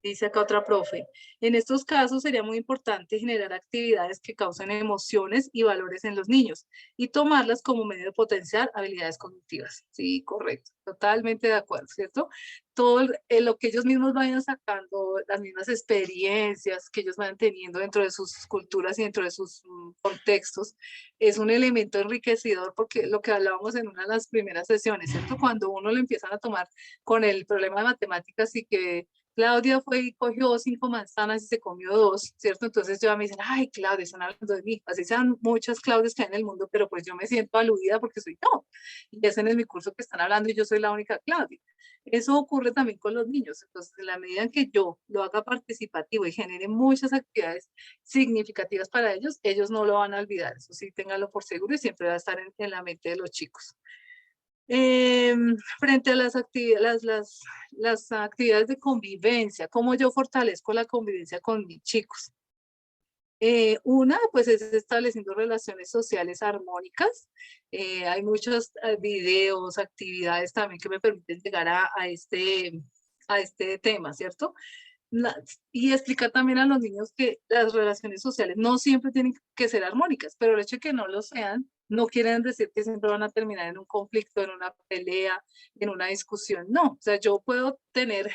Dice acá otra profe, en estos casos sería muy importante generar actividades que causen emociones y valores en los niños y tomarlas como medio de potenciar habilidades cognitivas. Sí, correcto, totalmente de acuerdo, ¿cierto? Todo lo que ellos mismos vayan sacando, las mismas experiencias que ellos van teniendo dentro de sus culturas y dentro de sus contextos, es un elemento enriquecedor porque lo que hablábamos en una de las primeras sesiones, ¿cierto? Cuando uno lo empiezan a tomar con el problema de matemáticas y que Claudia fue y cogió 5 manzanas y se comió 2, ¿cierto? Entonces ya me dicen, ay, Claudia, están hablando de mí. Así sean muchas Claudias que hay en el mundo, pero pues yo me siento aludida porque soy yo. Y ese es mi curso que están hablando y yo soy la única Claudia. Eso ocurre también con los niños. Entonces, en la medida en que yo lo haga participativo y genere muchas actividades significativas para ellos, ellos no lo van a olvidar. Eso sí, ténganlo por seguro y siempre va a estar en la mente de los chicos. Frente a las actividades, las actividades de convivencia, cómo yo fortalezco la convivencia con mis chicos. Una, pues es estableciendo relaciones sociales armónicas. Hay muchos videos, actividades también que me permiten llegar a este tema, ¿cierto? Y explicar también a los niños que las relaciones sociales no siempre tienen que ser armónicas, pero el hecho de que no lo sean, no quieren decir que siempre van a terminar en un conflicto, en una pelea, en una discusión. No, o sea, yo puedo tener,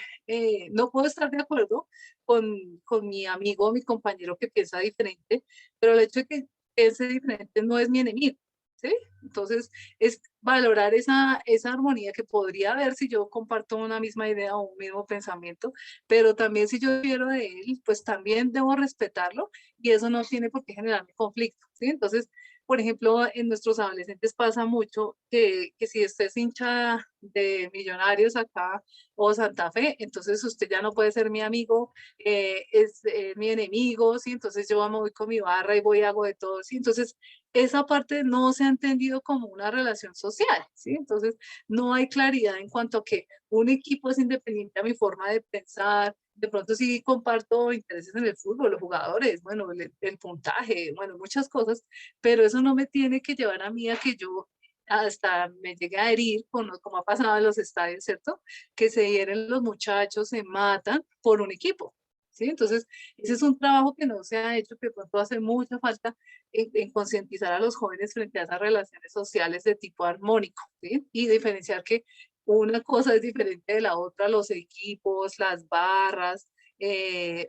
no puedo estar de acuerdo con mi amigo o mi compañero que piensa diferente, pero el hecho de que piense diferente no es mi enemigo. ¿Sí? Entonces, es valorar esa armonía que podría haber si yo comparto una misma idea o un mismo pensamiento, pero también si yo quiero de él, pues también debo respetarlo y eso no tiene por qué generarme conflicto, ¿sí? Entonces, por ejemplo, en nuestros adolescentes pasa mucho que si usted es hincha de Millonarios acá o Santa Fe, entonces usted ya no puede ser mi amigo, es mi enemigo, ¿sí? Entonces yo me voy con mi barra y voy y hago de todo, ¿sí? Entonces, esa parte no se ha entendido como una relación social, ¿sí? Entonces, no hay claridad en cuanto a que un equipo es independiente a mi forma de pensar, de pronto sí comparto intereses en el fútbol, los jugadores, bueno, el puntaje, bueno, muchas cosas, pero eso no me tiene que llevar a mí a que yo hasta me llegue a herir, como ha pasado en los estadios, ¿cierto? Que se hieren los muchachos, se matan por un equipo, ¿sí? Entonces, ese es un trabajo que no se ha hecho, que de pronto hace mucha falta en concientizar a los jóvenes frente a esas relaciones sociales de tipo armónico, ¿sí? Y diferenciar que una cosa es diferente de la otra, los equipos, las barras,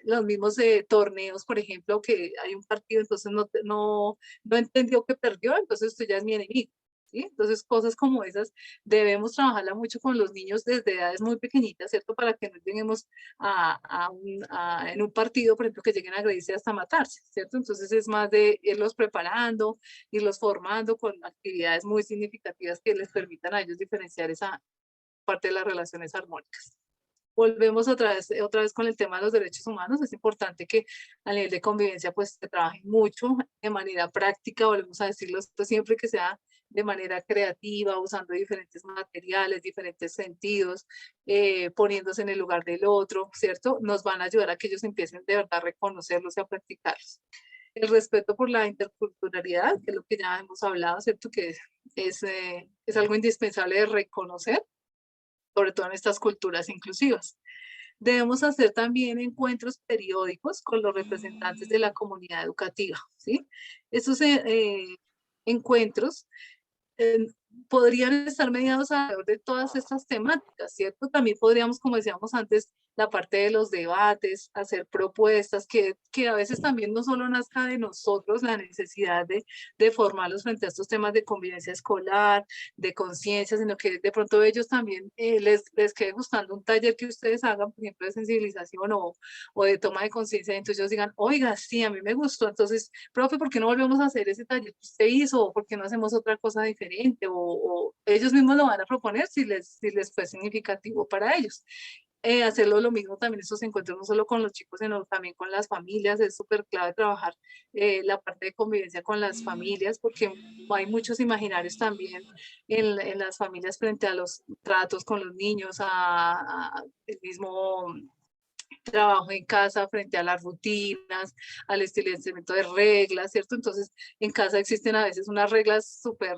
los mismos torneos, por ejemplo, que hay un partido, entonces no entendió que perdió, entonces usted ya es mi enemigo. ¿Sí? Entonces, cosas como esas debemos trabajarla mucho con los niños desde edades muy pequeñitas, ¿cierto? Para que no lleguemos en un partido, por ejemplo, que lleguen a agredirse hasta matarse, ¿cierto? Entonces, es más de irlos preparando, irlos formando con actividades muy significativas que les permitan a ellos diferenciar esa parte de las relaciones armónicas. Volvemos otra vez con el tema de los derechos humanos. Es importante que a nivel de convivencia pues se trabaje mucho de manera práctica, volvemos a decirlo, esto siempre que sea de manera creativa, usando diferentes materiales, diferentes sentidos, poniéndose en el lugar del otro, ¿cierto? Nos van a ayudar a que ellos empiecen de verdad a reconocerlos y a practicarlos. El respeto por la interculturalidad, que es lo que ya hemos hablado, ¿cierto? Que es algo indispensable de reconocer, sobre todo en estas culturas inclusivas. Debemos hacer también encuentros periódicos con los representantes de la comunidad educativa, ¿sí? Estos encuentros eh, podrían estar mediados alrededor de todas estas temáticas, ¿cierto? También podríamos, como decíamos antes, la parte de los debates, hacer propuestas, que a veces también no solo nazca de nosotros la necesidad de formarlos frente a estos temas de convivencia escolar, de conciencia, sino que de pronto ellos también les quede gustando un taller que ustedes hagan, por ejemplo, de sensibilización o de toma de conciencia, entonces ellos digan, oiga, sí, a mí me gustó, entonces, profe, ¿por qué no volvemos a hacer ese taller que usted hizo? ¿O por qué no hacemos otra cosa diferente? O ellos mismos lo van a proponer si les fue significativo para ellos. Hacerlo lo mismo también estos encuentros, no solo con los chicos, sino también con las familias, es súper clave trabajar la parte de convivencia con las familias, porque hay muchos imaginarios también en las familias frente a los tratos con los niños, a el mismo trabajo en casa frente a las rutinas, al establecimiento de reglas, ¿cierto? Entonces, en casa existen a veces unas reglas súper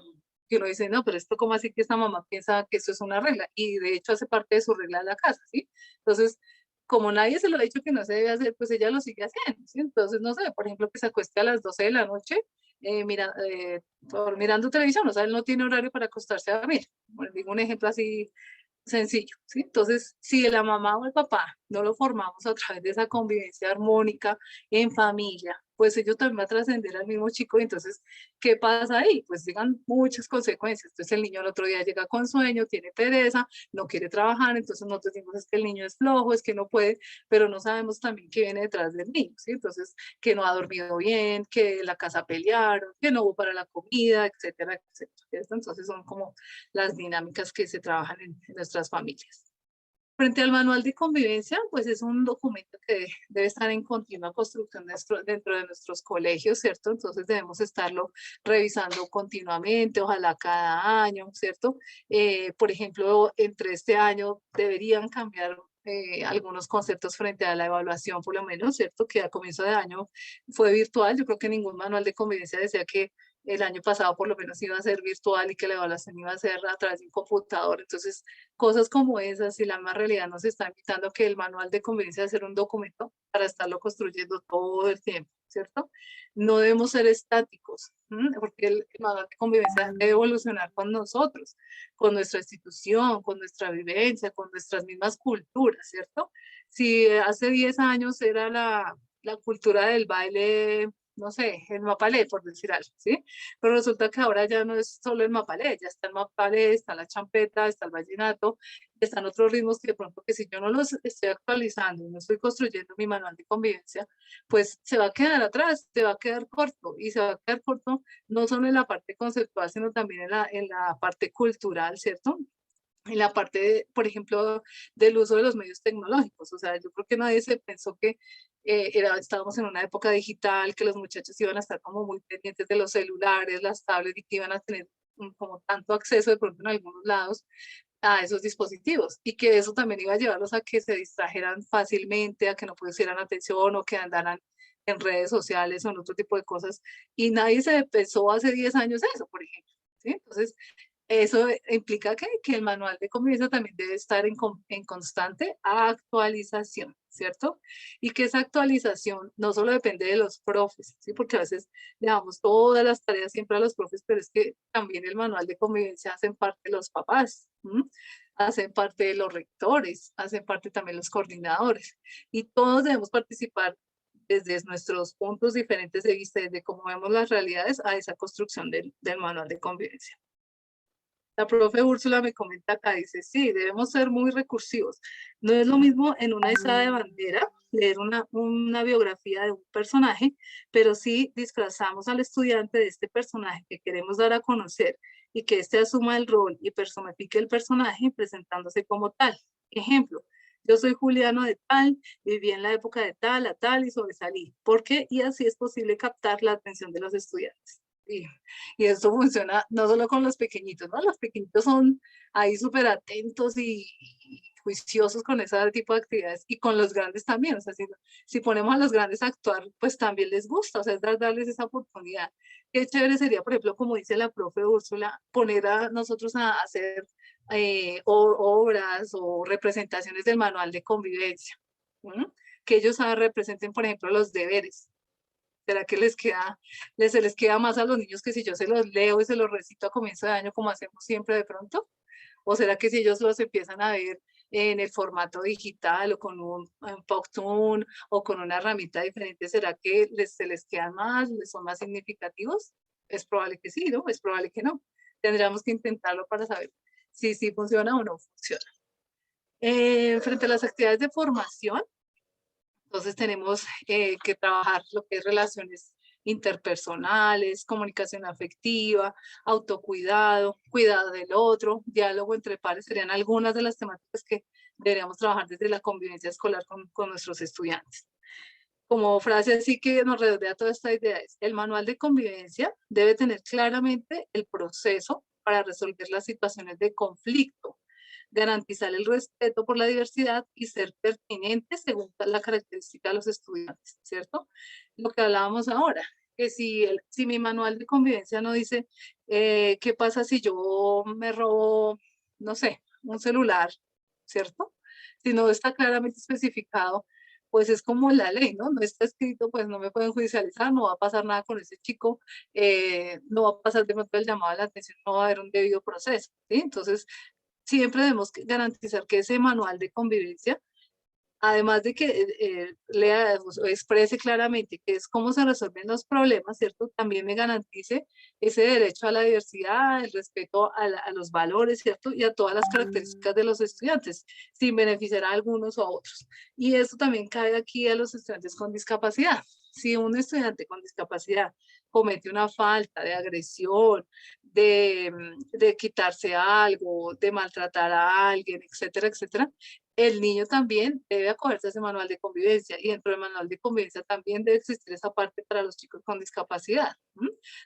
que uno dice, no, pero esto cómo así que esta mamá piensa que esto es una regla, y de hecho hace parte de su regla de la casa, ¿sí? Entonces, como nadie se lo ha dicho que no se debe hacer, pues ella lo sigue haciendo, ¿sí? Entonces, no sé, por ejemplo, que se acueste a las 12 de la noche mirando televisión, o sea, él no tiene horario para acostarse a dormir. Bueno, digo un ejemplo así sencillo, ¿sí? Entonces, si la mamá o el papá no lo formamos a través de esa convivencia armónica en familia, pues ellos también van a trascender al mismo chico. Y entonces, ¿qué pasa ahí? Pues llegan muchas consecuencias. Entonces, el niño el otro día llega con sueño, tiene pereza, no quiere trabajar, entonces nosotros decimos es que el niño es flojo, es que no puede, pero no sabemos también qué viene detrás del niño, ¿sí? Entonces, que no ha dormido bien, que en la casa pelearon, que no hubo para la comida, etcétera, etcétera. ¿Cierto? Entonces, son como las dinámicas que se trabajan en nuestras familias. Frente al manual de convivencia, pues es un documento que debe estar en continua construcción dentro de nuestros colegios, ¿cierto? Entonces debemos estarlo revisando continuamente, ojalá cada año, ¿cierto? Por ejemplo, entre este año deberían cambiar algunos conceptos frente a la evaluación, por lo menos, ¿cierto? Que a comienzo de año fue virtual. Yo creo que ningún manual de convivencia decía que el año pasado por lo menos iba a ser virtual y que la evaluación iba a ser a través de un computador. Entonces, cosas como esas y la más realidad nos está invitando a que el manual de convivencia debe ser un documento para estarlo construyendo todo el tiempo, ¿cierto? No debemos ser estáticos, porque el manual de convivencia debe evolucionar con nosotros, con nuestra institución, con nuestra vivencia, con nuestras mismas culturas, ¿cierto? Si hace 10 años era la cultura del baile, no sé, el mapalé, por decir algo, ¿sí? Pero resulta que ahora ya no es solo el mapalé, ya está el mapalé, está la champeta, está el vallenato, están otros ritmos que de pronto que si yo no los estoy actualizando, no estoy construyendo mi manual de convivencia, pues se va a quedar atrás, se va a quedar corto, y se va a quedar corto no solo en la parte conceptual, sino también en la parte cultural, ¿cierto? En la parte, por ejemplo, del uso de los medios tecnológicos. O sea, yo creo que nadie se pensó que estábamos en una época digital, que los muchachos iban a estar como muy pendientes de los celulares, las tablets, y que iban a tener como tanto acceso de pronto en algunos lados a esos dispositivos, y que eso también iba a llevarlos a que se distrajeran fácilmente, a que no pusieran atención o que andaran en redes sociales o en otro tipo de cosas. Y nadie se pensó hace 10 años eso, por ejemplo. ¿Sí? Entonces, eso implica que el manual de convivencia también debe estar en constante actualización, ¿cierto? Y que esa actualización no solo depende de los profes, ¿sí? Porque a veces le damos todas las tareas siempre a los profes, pero es que también el manual de convivencia hacen parte los papás, hacen parte de los rectores, hacen parte también los coordinadores, y todos debemos participar desde nuestros puntos diferentes de vista, desde cómo vemos las realidades a esa construcción del manual de convivencia. La profe Úrsula me comenta acá, dice, sí, debemos ser muy recursivos. No es lo mismo en una izada de bandera leer una biografía de un personaje, pero sí disfrazamos al estudiante de este personaje que queremos dar a conocer y que éste asuma el rol y personifique el personaje presentándose como tal. Ejemplo, yo soy Juliano de tal, viví en la época de tal a tal y sobresalí. ¿Por qué? Y así es posible captar la atención de los estudiantes. Y esto funciona no solo con los pequeñitos, ¿no? Los pequeñitos son ahí súper atentos y juiciosos con ese tipo de actividades, y con los grandes también. O sea, si ponemos a los grandes a actuar, pues también les gusta, o sea, es darles esa oportunidad. Qué chévere sería, por ejemplo, como dice la profe Úrsula, poner a nosotros a hacer obras o representaciones del manual de convivencia, ¿no? Que ellos representen, por ejemplo, los deberes. ¿Será que se les queda más a los niños que si yo se los leo y se los recito a comienzo de año como hacemos siempre de pronto? ¿O será que si ellos los empiezan a ver en el formato digital o con un Powtoon o con una herramienta diferente, ¿será que se les quedan más, les son más significativos? Es probable que sí, ¿no? Es probable que no. Tendríamos que intentarlo para saber si sí funciona o no funciona. Frente a las actividades de formación, entonces tenemos que trabajar lo que es relaciones interpersonales, comunicación afectiva, autocuidado, cuidado del otro, diálogo entre pares, serían algunas de las temáticas que deberíamos trabajar desde la convivencia escolar con nuestros estudiantes. Como frase así que nos redondea toda esta idea es, el manual de convivencia debe tener claramente el proceso para resolver las situaciones de conflicto, garantizar el respeto por la diversidad y ser pertinente según la característica de los estudiantes, ¿cierto? Lo que hablábamos ahora, que si mi manual de convivencia no dice qué pasa si yo me robo, no sé, un celular, ¿cierto? Si no está claramente especificado, pues es como la ley, ¿no? No está escrito, pues no me pueden judicializar, no va a pasar nada con ese chico, no va a pasar de pronto el llamado a la atención, no va a haber un debido proceso, ¿sí? Entonces, siempre debemos garantizar que ese manual de convivencia, además de que lea o exprese claramente que es cómo se resuelven los problemas, ¿cierto? También me garantice ese derecho a la diversidad, el respeto a los valores, ¿cierto? Y a todas las características de los estudiantes, sin beneficiar a algunos o a otros. Y eso también cae aquí a los estudiantes con discapacidad. Si un estudiante con discapacidad comete una falta de agresión, de quitarse algo, de maltratar a alguien, etcétera, etcétera, el niño también debe acogerse a ese manual de convivencia y dentro del manual de convivencia también debe existir esa parte para los chicos con discapacidad.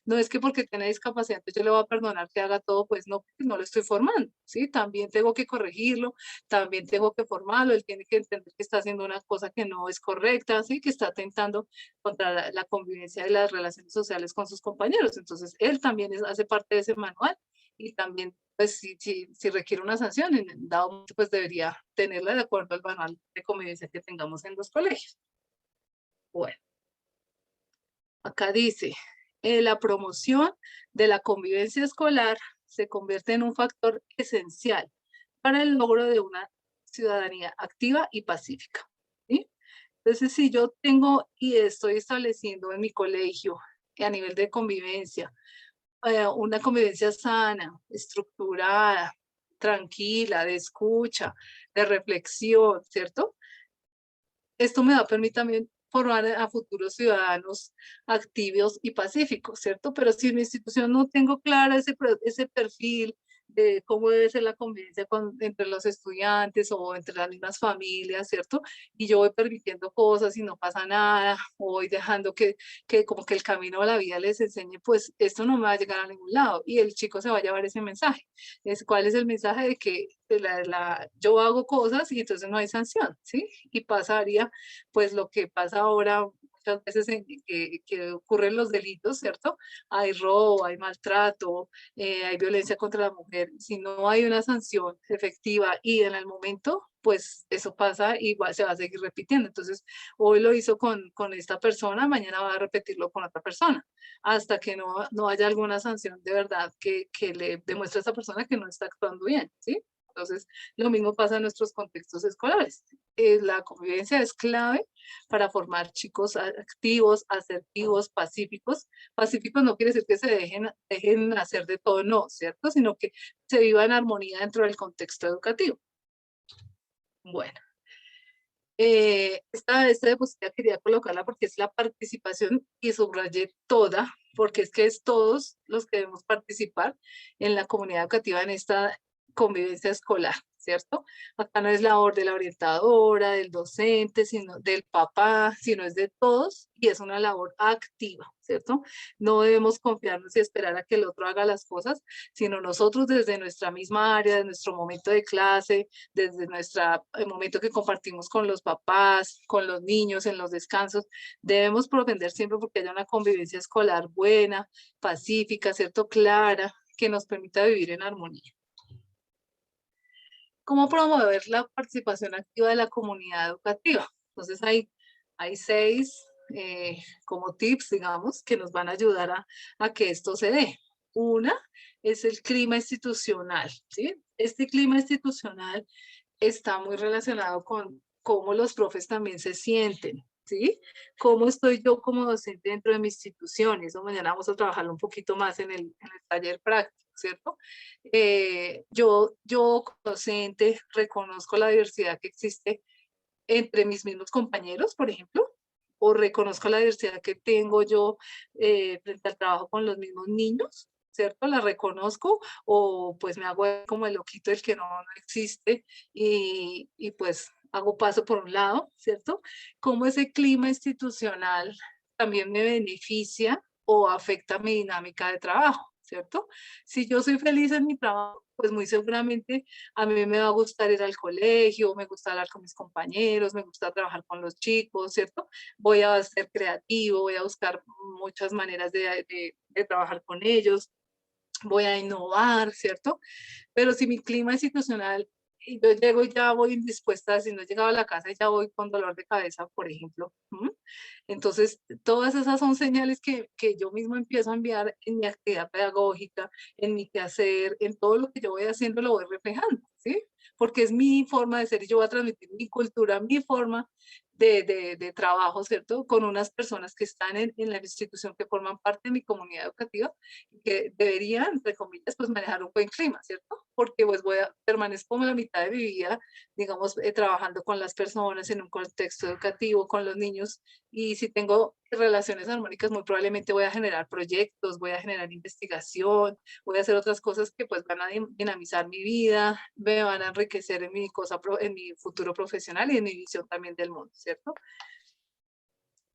No es que porque tiene discapacidad entonces yo le voy a perdonar que haga todo, pues no, porque no lo estoy formando, ¿sí? También tengo que corregirlo, también tengo que formarlo, él tiene que entender que está haciendo una cosa que no es correcta, ¿sí? Que está atentando contra la convivencia y las relaciones sociales con sus compañeros. Entonces, él también hace parte de ese manual y también pues si requiere una sanción, en dado momento, pues debería tenerla de acuerdo al manual de convivencia que tengamos en los colegios. Bueno, acá dice, la promoción de la convivencia escolar se convierte en un factor esencial para el logro de una ciudadanía activa y pacífica. ¿Sí? Entonces, si yo tengo y estoy estableciendo en mi colegio a nivel de convivencia, una convivencia sana, estructurada, tranquila, de escucha, de reflexión, ¿cierto? Esto me va a permitir también formar a futuros ciudadanos activos y pacíficos, ¿cierto? Pero si en mi institución no tengo clara ese perfil de cómo debe ser la convivencia entre los estudiantes o entre las mismas familias, ¿cierto? Y yo voy permitiendo cosas y no pasa nada, o voy dejando que como que el camino de la vida les enseñe, pues esto no me va a llegar a ningún lado y el chico se va a llevar ese mensaje. ¿Cuál es el mensaje de que yo hago cosas y entonces no hay sanción, ¿sí? Y pasaría pues lo que pasa ahora muchas veces que ocurren los delitos, ¿cierto? Hay robo, hay maltrato, hay violencia contra la mujer. Si no hay una sanción efectiva y en el momento, pues eso pasa y se va a seguir repitiendo. Entonces, hoy lo hizo con esta persona, mañana va a repetirlo con otra persona, hasta que no haya alguna sanción de verdad que le demuestre a esa persona que no está actuando bien, ¿sí? Entonces, lo mismo pasa en nuestros contextos escolares. La convivencia es clave para formar chicos activos, asertivos, pacíficos. Pacíficos no quiere decir que se dejen hacer de todo, no, ¿cierto? Sino que se viva en armonía dentro del contexto educativo. Bueno. Esta diapositiva quería colocarla porque es la participación y subrayé toda, porque es que es todos los que debemos participar en la comunidad educativa en esta convivencia escolar, ¿cierto? Acá no es labor de la orientadora, del docente, sino del papá, sino es de todos y es una labor activa, ¿cierto? No debemos confiarnos y esperar a que el otro haga las cosas, sino nosotros desde nuestra misma área, desde nuestro momento de clase, desde el momento que compartimos con los papás, con los niños en los descansos, debemos propender siempre porque haya una convivencia escolar buena, pacífica, ¿cierto? Clara, que nos permita vivir en armonía. ¿Cómo promover la participación activa de la comunidad educativa? Entonces hay 6 como tips, digamos, que nos van a ayudar a que esto se dé. Una es el clima institucional, ¿sí? Este clima institucional está muy relacionado con cómo los profes también se sienten, ¿sí? ¿Cómo estoy yo como docente dentro de mi institución? Eso mañana vamos a trabajarlo un poquito más en el taller práctico, ¿cierto? Yo como docente reconozco la diversidad que existe entre mis mismos compañeros, por ejemplo, o reconozco la diversidad que tengo yo frente al trabajo con los mismos niños, ¿cierto? La reconozco o pues me hago como el loquito el que no existe y pues hago paso por un lado, ¿cierto? Cómo ese clima institucional también me beneficia o afecta mi dinámica de trabajo, ¿cierto? Si yo soy feliz en mi trabajo, pues muy seguramente a mí me va a gustar ir al colegio, me gusta hablar con mis compañeros, me gusta trabajar con los chicos, ¿cierto? Voy a ser creativo, voy a buscar muchas maneras de trabajar con ellos, voy a innovar, ¿cierto? Pero si mi clima institucional, y yo llego y ya voy indispuesta, si no he llegado a la casa y ya voy con dolor de cabeza, por ejemplo. Entonces, todas esas son señales que yo mismo empiezo a enviar en mi actividad pedagógica, en mi quehacer, en todo lo que yo voy haciendo lo voy reflejando, ¿sí? Porque es mi forma de ser y yo voy a transmitir mi cultura, mi forma de trabajo, ¿cierto? Con unas personas que están en la institución, que forman parte de mi comunidad educativa y que deberían, entre comillas, pues manejar un buen clima, ¿cierto? Porque pues permanezco como la mitad de mi vida, digamos, trabajando con las personas en un contexto educativo, con los niños, y si tengo relaciones armónicas, muy probablemente voy a generar proyectos, voy a generar investigación, voy a hacer otras cosas que pues van a dinamizar mi vida, me van a enriquecer en mi en mi futuro profesional y en mi visión también del mundo, ¿cierto?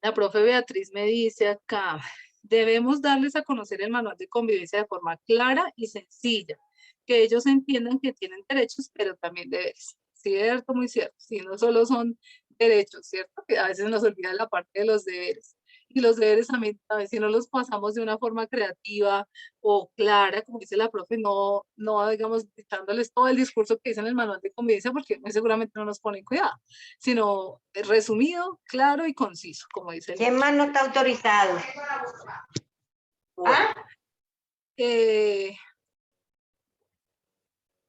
La profe Beatriz me dice acá, debemos darles a conocer el manual de convivencia de forma clara y sencilla, que ellos entiendan que tienen derechos, pero también deberes. Cierto, muy cierto. Si no solo son derechos, ¿cierto? Que a veces nos olvida la parte de los deberes. Y los deberes también, a veces si no los pasamos de una forma creativa o clara, como dice la profe, no digamos, dictándoles todo el discurso que dice en el manual de convivencia, porque muy seguramente no nos ponen cuidado, sino resumido, claro y conciso, como dice el ¿Quién dicho. más no está autorizado? Bueno, ¿Ah?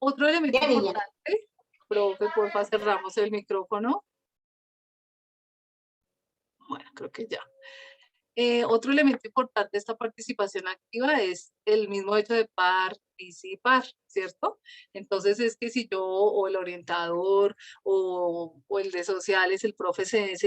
otro elemento Ya, niña. importante, profe, porfa, cerramos el micrófono. Bueno, creo que ya. Otro elemento importante de esta participación activa es el mismo hecho de participar, ¿cierto? Entonces es que si yo o el orientador o el de sociales, el profe se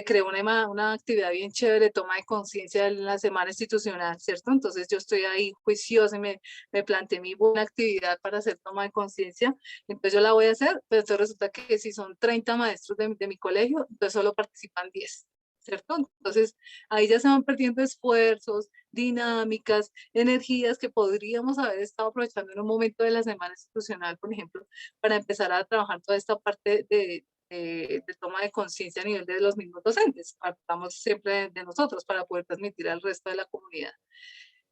creó una actividad bien chévere, toma de conciencia en la semana institucional, ¿cierto? Entonces yo estoy ahí juiciosa y me planteé mi buena actividad para hacer toma de conciencia, entonces yo la voy a hacer, pero entonces resulta que si son 30 maestros de mi colegio, entonces solo participan 10. ¿Cierto? Entonces, ahí ya se van perdiendo esfuerzos, dinámicas, energías que podríamos haber estado aprovechando en un momento de la semana institucional, por ejemplo, para empezar a trabajar toda esta parte de toma de conciencia a nivel de los mismos docentes. Partamos siempre de nosotros para poder transmitir al resto de la comunidad.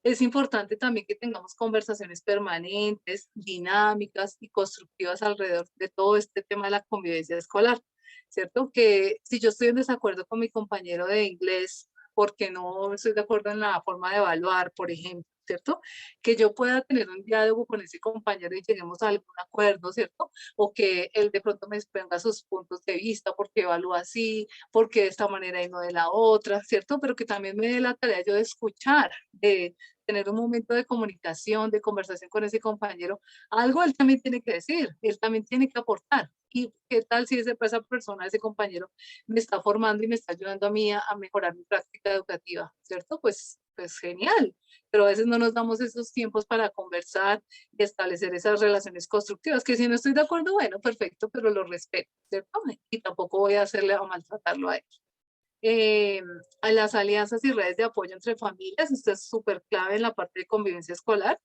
Es importante también que tengamos conversaciones permanentes, dinámicas y constructivas alrededor de todo este tema de la convivencia escolar, ¿cierto? Que si yo estoy en desacuerdo con mi compañero de inglés, porque no estoy de acuerdo en la forma de evaluar, por ejemplo, ¿cierto? Que yo pueda tener un diálogo con ese compañero y lleguemos a algún acuerdo, ¿cierto? O que él de pronto me exponga sus puntos de vista, porque evalúa así, porque de esta manera y no de la otra, ¿cierto? Pero que también me dé la tarea yo de escuchar, de tener un momento de comunicación, de conversación con ese compañero, algo él también tiene que decir, él también tiene que aportar. ¿Y qué tal si esa persona, ese compañero, me está formando y me está ayudando a mí a mejorar mi práctica educativa, ¿cierto? Pues genial, pero a veces no nos damos esos tiempos para conversar y establecer esas relaciones constructivas, que si no estoy de acuerdo, bueno, perfecto, pero lo respeto, ¿cierto? Y tampoco voy a hacerle o maltratarlo a él. A las alianzas y redes de apoyo entre familias, esto es súper clave en la parte de convivencia escolar.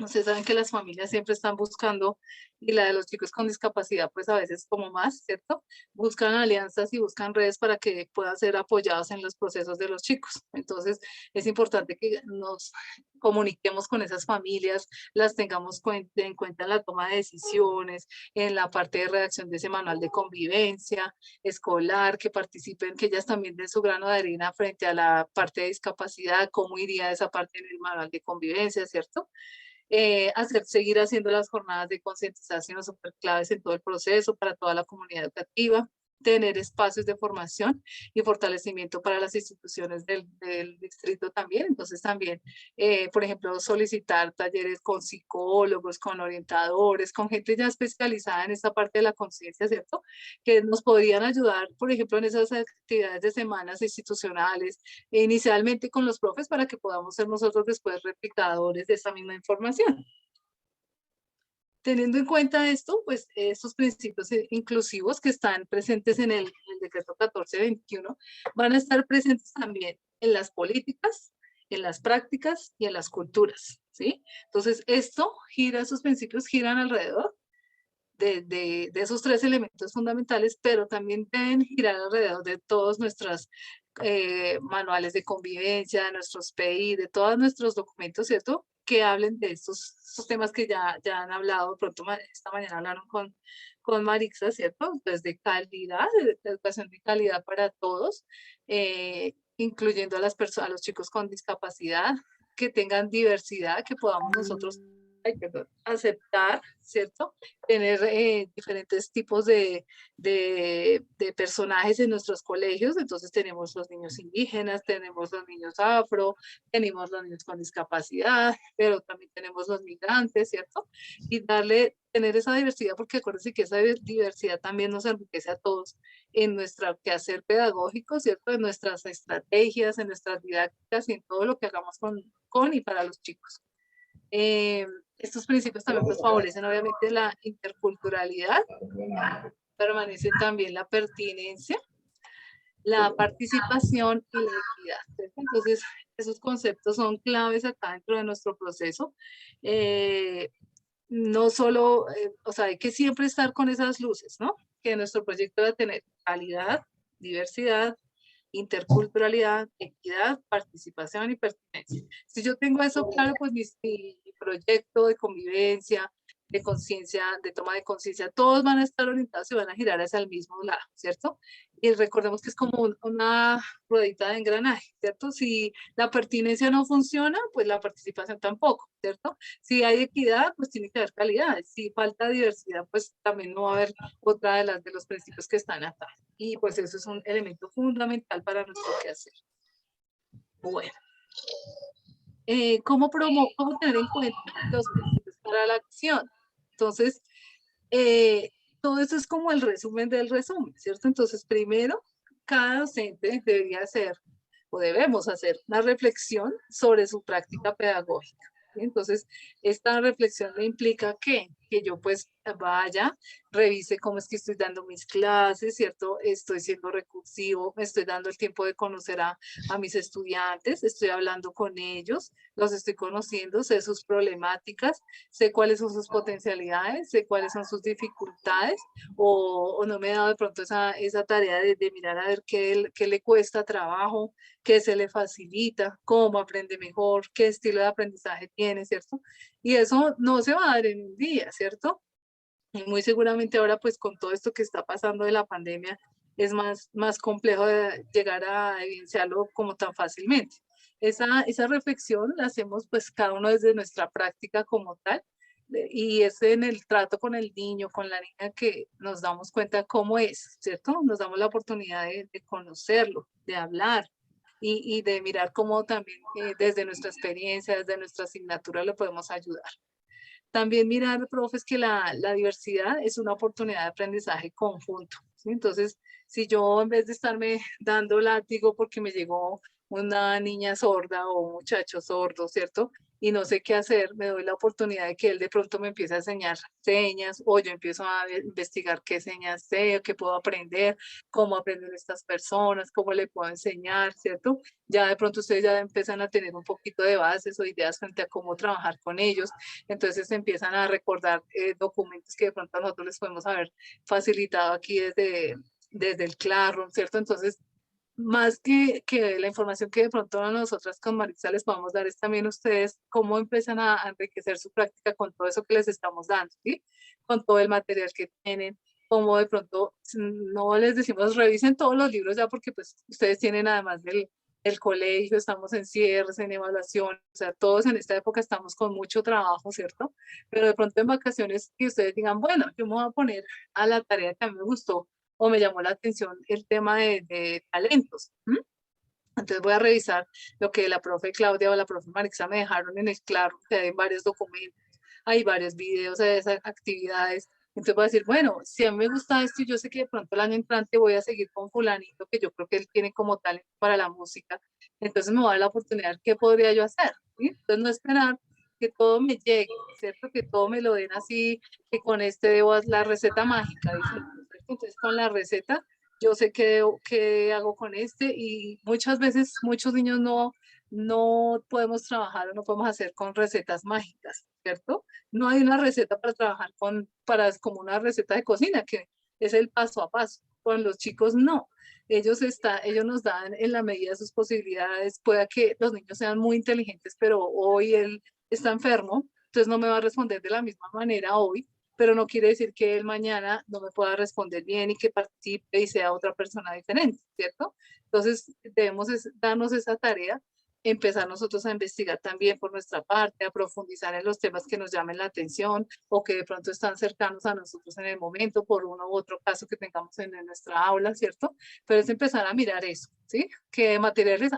Ustedes saben que las familias siempre están buscando, y la de los chicos con discapacidad, pues a veces como más, ¿cierto? Buscan alianzas y buscan redes para que puedan ser apoyados en los procesos de los chicos. Entonces, es importante que nos comuniquemos con esas familias, las tengamos en cuenta en la toma de decisiones, en la parte de redacción de ese manual de convivencia escolar, que participen, que ellas también den su grano de arena frente a la parte de discapacidad, cómo iría esa parte en el manual de convivencia, ¿cierto? seguir haciendo las jornadas de concientización súper claves en todo el proceso para toda la comunidad educativa, tener espacios de formación y fortalecimiento para las instituciones del distrito también. Entonces también, por ejemplo, solicitar talleres con psicólogos, con orientadores, con gente ya especializada en esta parte de la conciencia, ¿cierto? Que nos podrían ayudar, por ejemplo, en esas actividades de semanas institucionales, inicialmente con los profes para que podamos ser nosotros después replicadores de esa misma información. Teniendo en cuenta esto, pues estos principios inclusivos que están presentes en el decreto 1421 van a estar presentes también en las políticas, en las prácticas y en las culturas, ¿sí? Entonces, esos principios giran alrededor de esos tres elementos fundamentales, pero también deben girar alrededor de todos nuestros manuales de convivencia, de nuestros PI, de todos nuestros documentos, ¿cierto? Que hablen de estos temas que ya han hablado, pronto esta mañana hablaron con Marixa, ¿cierto? Pues de calidad, de educación de calidad para todos, incluyendo a a los chicos con discapacidad, que tengan diversidad, que podamos nosotros aceptar, ¿cierto? Tener diferentes tipos de personajes en nuestros colegios. Entonces tenemos los niños indígenas, tenemos los niños afro, tenemos los niños con discapacidad, pero también tenemos los migrantes, ¿cierto? Y tener esa diversidad, porque acuérdense que esa diversidad también nos enriquece a todos en nuestro quehacer pedagógico, ¿cierto? En nuestras estrategias, en nuestras didácticas y en todo lo que hagamos con y para los chicos. Estos principios también pues favorecen obviamente la interculturalidad, permanece también la pertinencia, la participación y la equidad, ¿cierto? Entonces, esos conceptos son claves acá dentro de nuestro proceso. No solo, o sea, hay que siempre estar con esas luces, ¿no? Que nuestro proyecto debe tener calidad, diversidad, interculturalidad, equidad, participación y pertinencia. Si yo tengo eso claro, pues mi proyecto de convivencia, de conciencia, de toma de conciencia, todos van a estar orientados y van a girar hacia el mismo lado, ¿cierto? Y recordemos que es como una ruedita de engranaje, ¿cierto? Si la pertinencia no funciona, pues la participación tampoco, ¿cierto? Si hay equidad, pues tiene que haber calidad. Si falta diversidad, pues también no va a haber otra de los principios que están acá. Y pues eso es un elemento fundamental para nuestro quehacer. Bueno. ¿Cómo tener en cuenta los principios para la acción? Entonces, todo esto es como el resumen del resumen, ¿cierto? Entonces, primero, cada docente debería hacer o debemos hacer una reflexión sobre su práctica pedagógica. Entonces, esta reflexión me implica que yo pues vaya, revise cómo es que estoy dando mis clases, ¿cierto? Estoy siendo recursivo, me estoy dando el tiempo de conocer a mis estudiantes, estoy hablando con ellos, los estoy conociendo, sé sus problemáticas, sé cuáles son sus potencialidades, sé cuáles son sus dificultades, o no me he dado de pronto esa tarea de mirar a ver qué le cuesta trabajo, qué se le facilita, cómo aprende mejor, qué estilo de aprendizaje tiene, ¿cierto? Y eso no se va a dar en un día, ¿cierto? Y muy seguramente ahora, pues con todo esto que está pasando de la pandemia, es más complejo de llegar a evidenciarlo como tan fácilmente. Esa reflexión la hacemos pues cada uno desde nuestra práctica como tal, y es en el trato con el niño, con la niña, que nos damos cuenta cómo es, ¿cierto? Nos damos la oportunidad de conocerlo, de hablar, y de mirar cómo también desde nuestra experiencia, desde nuestra asignatura lo podemos ayudar. También mirar, profes, que la diversidad es una oportunidad de aprendizaje conjunto, ¿sí? Entonces, si yo en vez de estarme dando látigo porque me llegó una niña sorda o un muchacho sordo, ¿cierto? Y no sé qué hacer, me doy la oportunidad de que él de pronto me empiece a enseñar señas, o yo empiezo a investigar qué señas sé, qué puedo aprender, cómo aprenden estas personas, cómo le puedo enseñar, ¿cierto? Ya de pronto ustedes ya empiezan a tener un poquito de bases o ideas frente a cómo trabajar con ellos. Entonces empiezan a recordar documentos que de pronto nosotros les podemos haber facilitado aquí desde el Classroom, ¿cierto? Entonces, más que la información que de pronto nosotras con Maritza les podamos dar, es también ustedes cómo empiezan a enriquecer su práctica con todo eso que les estamos dando, ¿sí? Con todo el material que tienen, como de pronto no les decimos revisen todos los libros ya, porque pues ustedes tienen además el colegio, estamos en cierres, en evaluación, o sea, todos en esta época estamos con mucho trabajo, ¿cierto? Pero de pronto en vacaciones que ustedes digan, bueno, yo me voy a poner a la tarea que a mí me gustó o me llamó la atención el tema de talentos. Entonces voy a revisar lo que la profe Claudia o la profe Marixa me dejaron en el claro, que hay varios documentos, hay varios videos de esas actividades. Entonces voy a decir, bueno, si a mí me gusta esto y yo sé que de pronto el año entrante voy a seguir con fulanito, que yo creo que él tiene como talento para la música, entonces me voy a dar la oportunidad, ¿qué podría yo hacer? ¿Sí? Entonces no esperar que todo me llegue, ¿cierto? Que todo me lo den así, que con este debo la receta mágica, dicen, ¿cierto? Entonces con la receta yo sé qué hago con este y muchas veces muchos niños no podemos trabajar o no podemos hacer con recetas mágicas, ¿cierto? No hay una receta para trabajar como una receta de cocina, que es el paso a paso. Con los chicos no. Ellos nos dan en la medida de sus posibilidades, pueda que los niños sean muy inteligentes, pero hoy él está enfermo, entonces no me va a responder de la misma manera hoy, pero no quiere decir que él mañana no me pueda responder bien y que participe y sea otra persona diferente, ¿cierto? Entonces debemos darnos esa tarea, empezar nosotros a investigar también por nuestra parte, a profundizar en los temas que nos llamen la atención o que de pronto están cercanos a nosotros en el momento por uno u otro caso que tengamos en nuestra aula, ¿cierto? Pero es empezar a mirar eso, ¿sí? ¿Qué materiales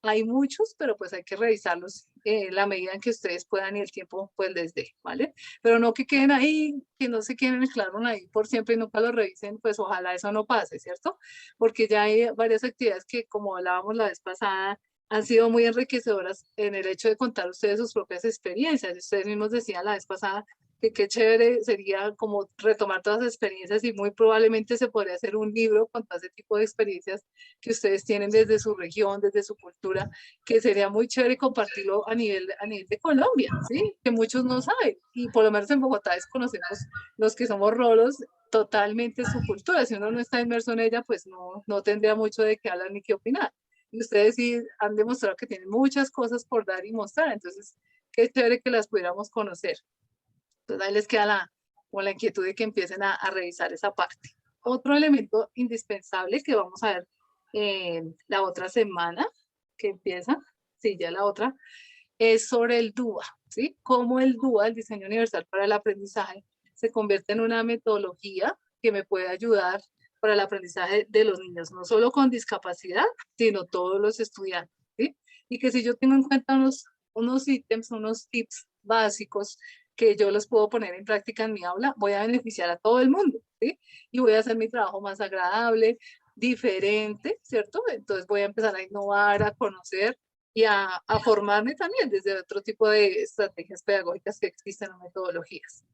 hay muchos, pero pues hay que revisarlos la medida en que ustedes puedan y el tiempo pues les dé, ¿vale? Pero no que queden ahí, que no se queden claro ahí por siempre y nunca lo revisen, pues ojalá eso no pase, ¿cierto? Porque ya hay varias actividades que, como hablábamos la vez pasada, han sido muy enriquecedoras en el hecho de contar ustedes sus propias experiencias. Ustedes mismos decían la vez pasada que qué chévere sería como retomar todas las experiencias y muy probablemente se podría hacer un libro con todo ese tipo de experiencias que ustedes tienen desde su región, desde su cultura, que sería muy chévere compartirlo a nivel de Colombia, ¿sí? Que muchos no saben y por lo menos en Bogotá desconocemos los que somos rolos totalmente su cultura. Si uno no está inmerso en ella, pues no tendría mucho de qué hablar ni qué opinar. Y ustedes sí han demostrado que tienen muchas cosas por dar y mostrar, entonces qué chévere que las pudiéramos conocer. Entonces ahí les queda la inquietud de que empiecen a revisar esa parte. Otro elemento indispensable que vamos a ver la otra semana que empieza, sí, ya la otra, es sobre el DUA, ¿sí? Cómo el DUA, el Diseño Universal para el Aprendizaje, se convierte en una metodología que me puede ayudar para el aprendizaje de los niños, no solo con discapacidad, sino todos los estudiantes, ¿sí? Y que si yo tengo en cuenta unos ítems, unos tips básicos que yo los puedo poner en práctica en mi aula, voy a beneficiar a todo el mundo, ¿sí? Y voy a hacer mi trabajo más agradable, diferente, ¿cierto? Entonces voy a empezar a innovar, a conocer y a formarme también desde otro tipo de estrategias pedagógicas que existen o metodologías.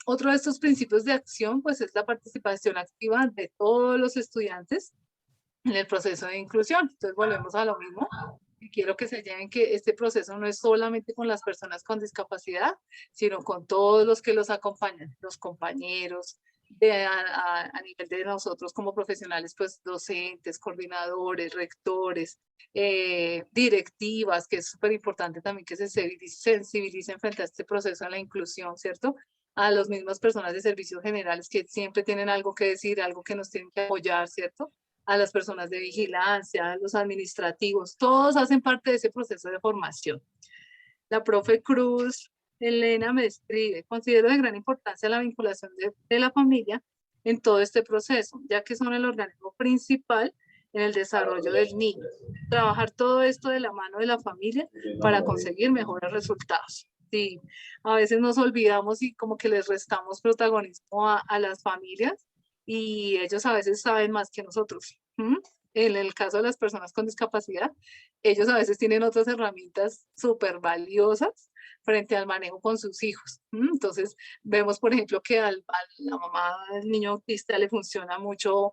Otro de estos principios de acción, pues, es la participación activa de todos los estudiantes en el proceso de inclusión. Entonces volvemos a lo mismo. Y quiero que se lleven que este proceso no es solamente con las personas con discapacidad, sino con todos los que los acompañan, los compañeros, a nivel de nosotros como profesionales, pues docentes, coordinadores, rectores, directivas, que es súper importante también que se sensibilicen frente a este proceso de la inclusión, ¿cierto? A las mismas personas de servicios generales que siempre tienen algo que decir, algo que nos tienen que apoyar, ¿cierto? A las personas de vigilancia, a los administrativos, todos hacen parte de ese proceso de formación. La profe Cruz, Elena me escribe, considero de gran importancia la vinculación de la familia en todo este proceso, ya que son el organismo principal en el desarrollo del niño. Trabajar todo esto de la mano de la familia para conseguir mejores resultados. Sí, a veces nos olvidamos y como que les restamos protagonismo a las familias y ellos a veces saben más que nosotros. En el caso de las personas con discapacidad, ellos a veces tienen otras herramientas súper valiosas frente al manejo con sus hijos. Entonces, vemos, por ejemplo, que a la mamá del niño autista le funciona mucho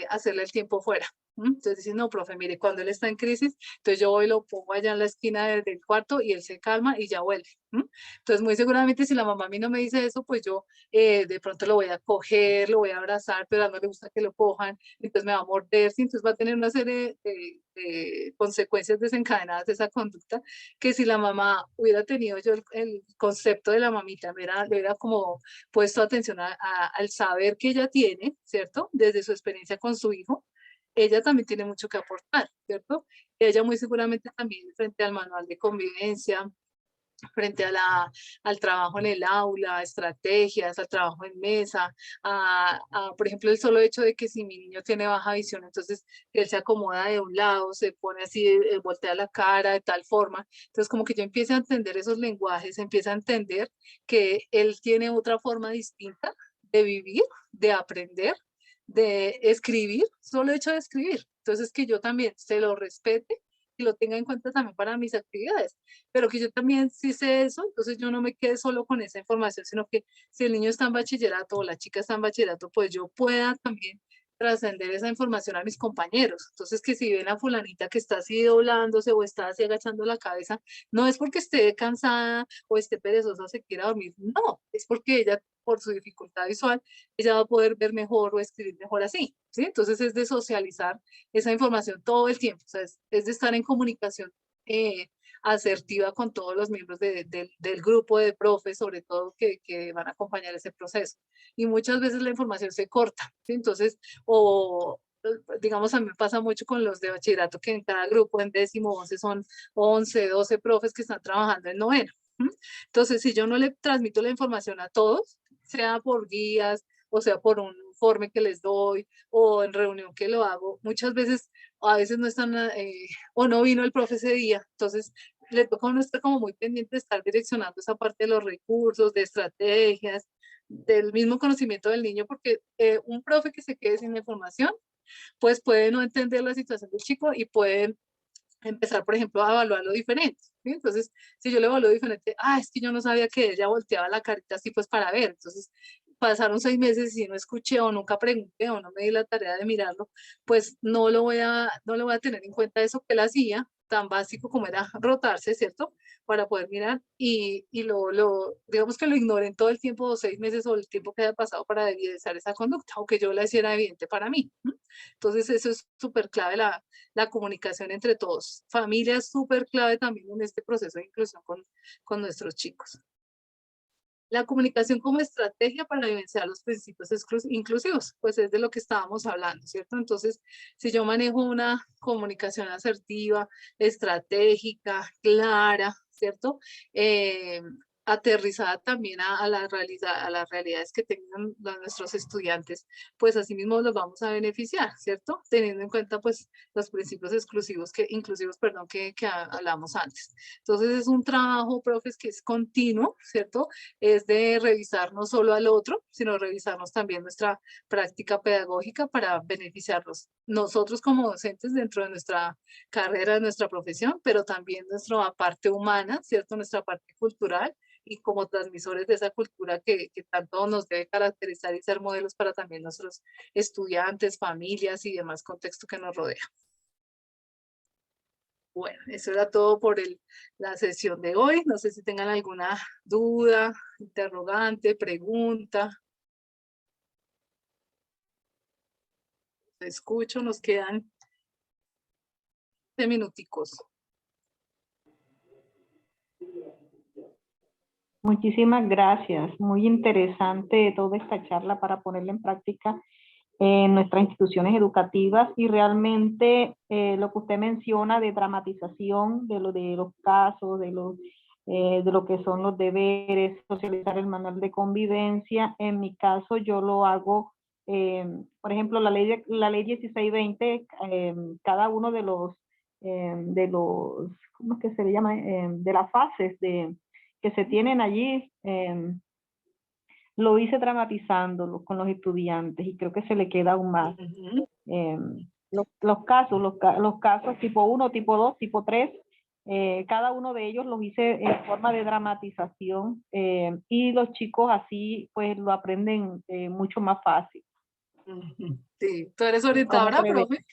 hacerle el tiempo fuera. Entonces dicen, no, profe, mire, cuando él está en crisis, entonces yo voy y lo pongo allá en la esquina del cuarto y él se calma y ya vuelve. Entonces, muy seguramente si la mamá a mí no me dice eso, pues yo de pronto lo voy a coger, lo voy a abrazar, pero a él no le gusta que lo cojan, entonces me va a morder, ¿sí? Entonces va a tener una serie de consecuencias desencadenadas de esa conducta, que si la mamá hubiera tenido yo el concepto de la mamita, le hubiera como puesto atención al saber que ella tiene, ¿cierto? Desde su experiencia con su hijo, ella también tiene mucho que aportar, ¿cierto? Ella muy seguramente también frente al manual de convivencia, frente al trabajo en el aula, estrategias, al trabajo en mesa, por ejemplo, el solo hecho de que si mi niño tiene baja visión, entonces él se acomoda de un lado, se pone así, voltea la cara de tal forma, entonces como que yo empiezo a entender esos lenguajes, empieza a entender que él tiene otra forma distinta de vivir, de aprender, de escribir, solo hecho de escribir, entonces que yo también se lo respete y lo tenga en cuenta también para mis actividades, pero que yo también sí sé eso, entonces yo no me quede solo con esa información, sino que si el niño está en bachillerato o la chica está en bachillerato, pues yo pueda también trascender esa información a mis compañeros. Entonces, que si ven a fulanita que está así doblándose o está así agachando la cabeza, no es porque esté cansada o esté perezosa o se quiera dormir, no, es porque ella, por su dificultad visual, ella va a poder ver mejor o escribir mejor así, ¿sí? Entonces es de socializar esa información todo el tiempo, o sea, es de estar en comunicación asertiva con todos los miembros del grupo de profes, sobre todo que van a acompañar ese proceso. Y muchas veces la información se corta, ¿sí? Entonces, o digamos, a mí me pasa mucho con los de bachillerato, que en cada grupo, en 10º, 11, son 11, 12 profes que están trabajando en noveno. Entonces, si yo no le transmito la información a todos, sea por guías, o sea por un informe que les doy, o en reunión que lo hago, muchas veces, a veces no están, o no vino el profe ese día, entonces le toca a uno estar como muy pendiente de estar direccionando esa parte de los recursos, de estrategias, del mismo conocimiento del niño, porque un profe que se quede sin información, pues puede no entender la situación del chico y pueden empezar, por ejemplo, a evaluarlo diferente, ¿sí? Entonces, si yo le evalúo diferente, es que yo no sabía que ella volteaba la carita así pues para ver, entonces pasaron 6 meses y no escuché o nunca pregunté o no me di la tarea de mirarlo, pues no lo voy a tener en cuenta eso que él hacía, tan básico como era rotarse, ¿cierto? Para poder mirar y digamos que lo ignoren todo el tiempo, o 6 meses o el tiempo que haya pasado para evidenciar esa conducta, o que yo la hiciera evidente para mí. Entonces, eso es súper clave, la comunicación entre todos. Familia es súper clave también en este proceso de inclusión con nuestros chicos. La comunicación como estrategia para vivenciar los principios inclusivos, pues es de lo que estábamos hablando, ¿cierto? Entonces, si yo manejo una comunicación asertiva, estratégica, clara, ¿cierto? Aterrizada también a la realidad, a las realidades que tengan nuestros estudiantes, pues así mismo los vamos a beneficiar, ¿cierto? Teniendo en cuenta pues los principios inclusivos, perdón, que hablamos antes. Entonces es un trabajo, profes, que es continuo, ¿cierto? Es de revisar no solo al otro, sino revisarnos también nuestra práctica pedagógica para beneficiarnos nosotros como docentes dentro de nuestra carrera, de nuestra profesión, pero también nuestra parte humana, ¿cierto? Nuestra parte cultural y como transmisores de esa cultura que tanto nos debe caracterizar y ser modelos para también nuestros estudiantes, familias y demás contexto que nos rodea. Bueno, eso era todo por la sesión de hoy. No sé si tengan alguna duda, interrogante, pregunta. Te escucho, nos quedan 10 minuticos. Muchísimas gracias. Muy interesante toda esta charla para ponerla en práctica en nuestras instituciones educativas y realmente lo que usted menciona de dramatización de los casos, de lo que son los deberes, socializar el manual de convivencia. En mi caso yo lo hago, por ejemplo, la ley 1620, cada uno de los, ¿cómo es que se le llama? De las fases que se tienen allí, lo hice dramatizándolo con los estudiantes y creo que se le queda aún más. Los casos tipo 1, tipo 2, tipo 3, cada uno de ellos los hice en forma de dramatización y los chicos así pues lo aprenden mucho más fácil. Sí, ¿tú eres orientadora, profe?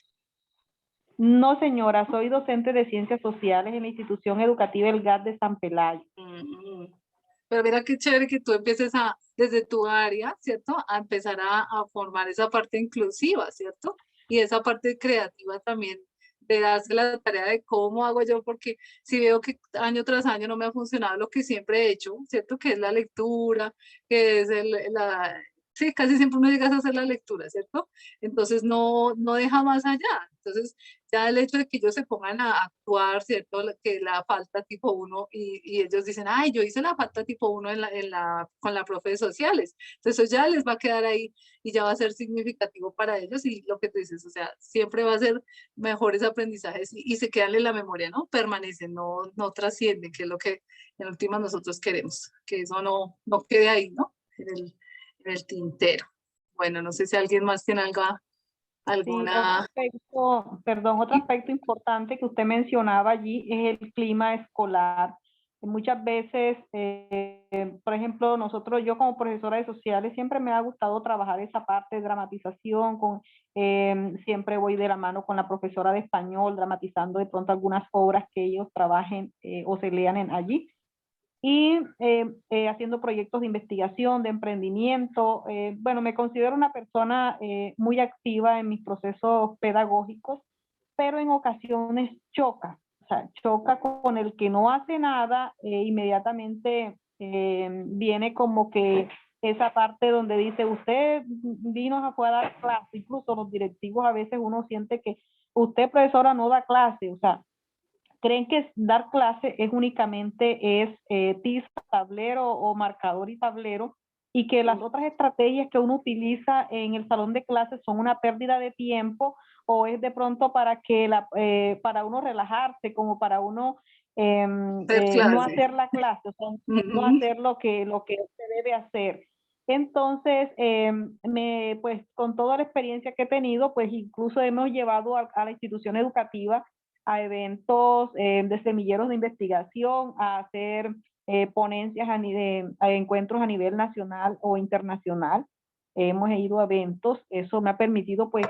No, señora, soy docente de Ciencias Sociales en la institución educativa El GAD de San Pelayo. Pero mira qué chévere que tú empieces desde tu área, ¿cierto? A empezar a formar esa parte inclusiva, ¿cierto? Y esa parte creativa también, de darse la tarea de cómo hago yo, porque si veo que año tras año no me ha funcionado lo que siempre he hecho, ¿cierto? Que es la lectura, que es sí, casi siempre uno llega a hacer la lectura, ¿cierto? Entonces no deja más allá. Entonces, ya el hecho de que ellos se pongan a actuar, ¿cierto? Que la falta tipo uno y ellos dicen, ay, yo hice la falta tipo uno con la profe de sociales. Entonces, eso ya les va a quedar ahí y ya va a ser significativo para ellos y lo que tú dices, o sea, siempre va a ser mejores aprendizajes y se quedan en la memoria, ¿no? Permanecen, no trascienden, que es lo que en última nosotros queremos, que eso no quede ahí, ¿no? En el tintero. Bueno, no sé si alguien más tiene algo, Sí, otro alguna... aspecto, perdón, otro aspecto importante que usted mencionaba allí es el clima escolar. Muchas veces, por ejemplo, yo como profesora de sociales siempre me ha gustado trabajar esa parte de dramatización, siempre voy de la mano con la profesora de español, dramatizando de pronto algunas obras que ellos trabajen o se lean allí y haciendo proyectos de investigación, de emprendimiento. Bueno, me considero una persona muy activa en mis procesos pedagógicos, pero en ocasiones choca, o sea, choca con el que no hace nada, inmediatamente viene como que esa parte donde dice, usted vino a dar clase, incluso los directivos a veces uno siente que usted profesora no da clase, o sea, creen que dar clase es únicamente tiza, tablero o marcador y tablero y que las otras estrategias que uno utiliza en el salón de clases son una pérdida de tiempo o es de pronto para uno relajarse, como para uno Hacer no clase. hacer la clase, o sea, no Ujú. hacer lo que se debe hacer. Entonces, pues con toda la experiencia que he tenido, pues incluso hemos llevado a la institución educativa a eventos de semilleros de investigación, a hacer ponencias a encuentros a nivel nacional o internacional. Hemos ido a eventos, eso me ha permitido pues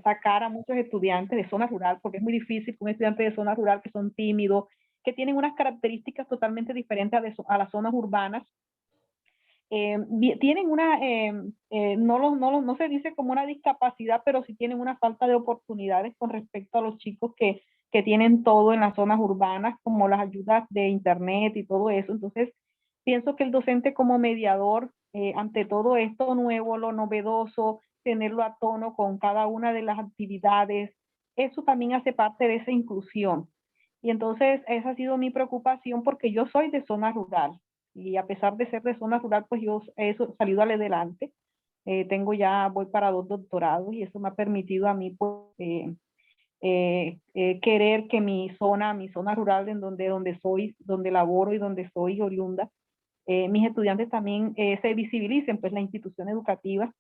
sacar a muchos estudiantes de zona rural, porque es muy difícil que un estudiante de zona rural que son tímidos, que tienen unas características totalmente diferentes a las zonas urbanas, tienen no se dice como una discapacidad, pero sí tienen una falta de oportunidades con respecto a los chicos que tienen todo en las zonas urbanas, como las ayudas de internet y todo eso. Entonces, pienso que el docente como mediador, ante todo esto nuevo, lo novedoso, tenerlo a tono con cada una de las actividades, eso también hace parte de esa inclusión. Y entonces esa ha sido mi preocupación porque yo soy de zona rural y a pesar de ser de zona rural, pues yo he salido adelante. Voy para 2 doctorados y eso me ha permitido a mí pues, querer que mi zona rural en donde soy, donde laboro y donde soy oriunda, mis estudiantes también se visibilicen, pues la institución educativa.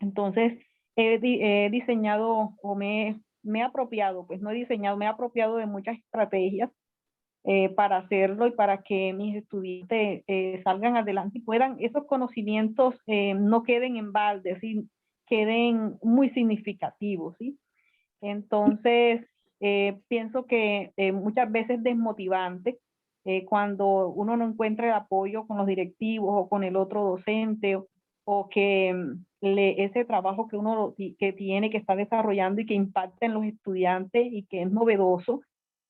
Entonces, he diseñado o me he apropiado, pues no he diseñado, me he apropiado de muchas estrategias para hacerlo y para que mis estudiantes salgan adelante y puedan, esos conocimientos no queden en balde, ¿sí? Queden muy significativos, ¿sí? Entonces, pienso que muchas veces es desmotivante cuando uno no encuentra el apoyo con los directivos o con el otro docente o que ese trabajo que uno que tiene, que está desarrollando y que impacta en los estudiantes y que es novedoso,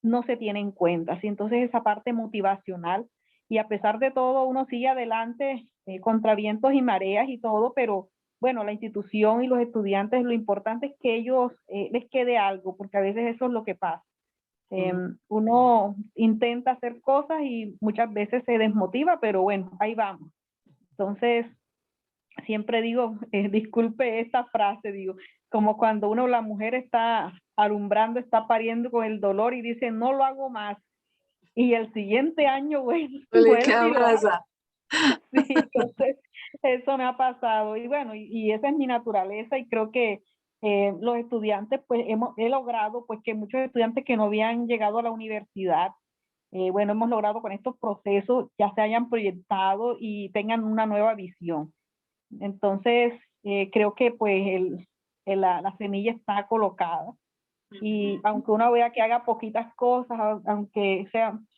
no se tiene en cuenta. ¿Sí? Entonces esa parte motivacional y a pesar de todo uno sigue adelante contra vientos y mareas y todo, pero bueno, la institución y los estudiantes, lo importante es que ellos les quede algo, porque a veces eso es lo que pasa. Uno intenta hacer cosas y muchas veces se desmotiva, pero bueno, ahí vamos. Entonces, siempre digo, disculpe esta frase, digo, como cuando la mujer está alumbrando, está pariendo con el dolor y dice, no lo hago más. Y el siguiente año, bueno, Le vuelve queda y lo hace. brasa. Sí, entonces eso me ha pasado y bueno, y esa es mi naturaleza y creo que los estudiantes, pues he logrado pues que muchos estudiantes que no habían llegado a la universidad, bueno, hemos logrado con estos procesos ya se hayan proyectado y tengan una nueva visión. Entonces, creo que pues la semilla está colocada y aunque uno vea que haga poquitas cosas, aunque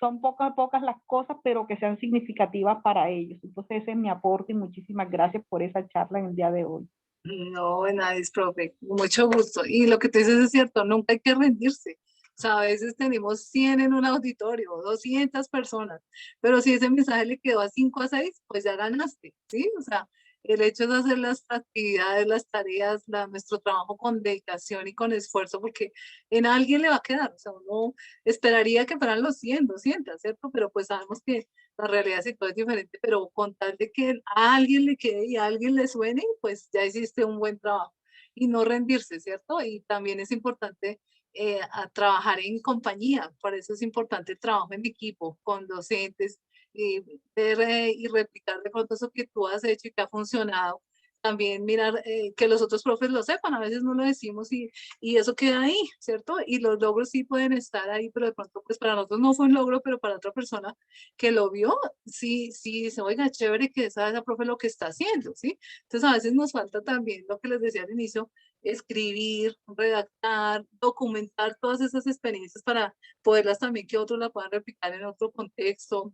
son pocas las cosas, pero que sean significativas para ellos. Entonces ese es mi aporte y muchísimas gracias por esa charla en el día de hoy. No, nadie es profe, con mucho gusto. Y lo que tú dices es cierto, nunca hay que rendirse. O sea, a veces tenemos 100 en un auditorio, 200 personas, pero si ese mensaje le quedó a 5 a 6, pues ya ganaste, ¿sí? O sea, El hecho es hacer las actividades, las tareas, nuestro trabajo con dedicación y con esfuerzo, porque en alguien le va a quedar. O sea, uno esperaría que fueran los 100, 200, ¿cierto? Pero pues sabemos que la realidad sí todo es diferente, pero con tal de que a alguien le quede y a alguien le suene, pues ya hiciste un buen trabajo. Y no rendirse, ¿cierto? Y también es importante a trabajar en compañía, por eso es importante el trabajo en equipo, con docentes, y ver y replicar de pronto eso que tú has hecho y que ha funcionado. También mirar que los otros profes lo sepan, a veces no lo decimos y eso queda ahí, ¿cierto? Y los logros sí pueden estar ahí, pero de pronto pues para nosotros no fue un logro, pero para otra persona que lo vio, sí, sí, dice, oiga, chévere que esa profe lo que está haciendo, ¿sí? Entonces a veces nos falta también lo que les decía al inicio, escribir, redactar, documentar todas esas experiencias para poderlas también que otros la puedan replicar en otro contexto,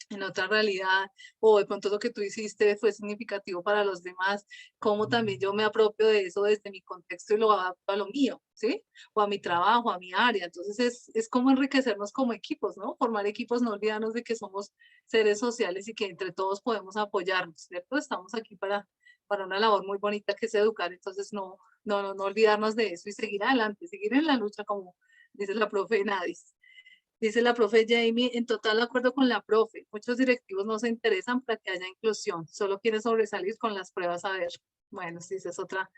en otra realidad, o de pronto lo que tú hiciste fue significativo para los demás, como también yo me apropio de eso desde mi contexto y lo adapto a lo mío, ¿sí? O a mi trabajo, a mi área. Entonces es como enriquecernos como equipos, ¿no? Formar equipos, no olvidarnos de que somos seres sociales y que entre todos podemos apoyarnos, ¿cierto? Estamos aquí para una labor muy bonita que es educar, entonces no olvidarnos de eso y seguir adelante, seguir en la lucha, como dice la profe Nadis. Dice la profe Jamie, en total acuerdo con la profe, muchos directivos no se interesan para que haya inclusión, solo quieren sobresalir con las pruebas a ver. Bueno, sí, esa es otra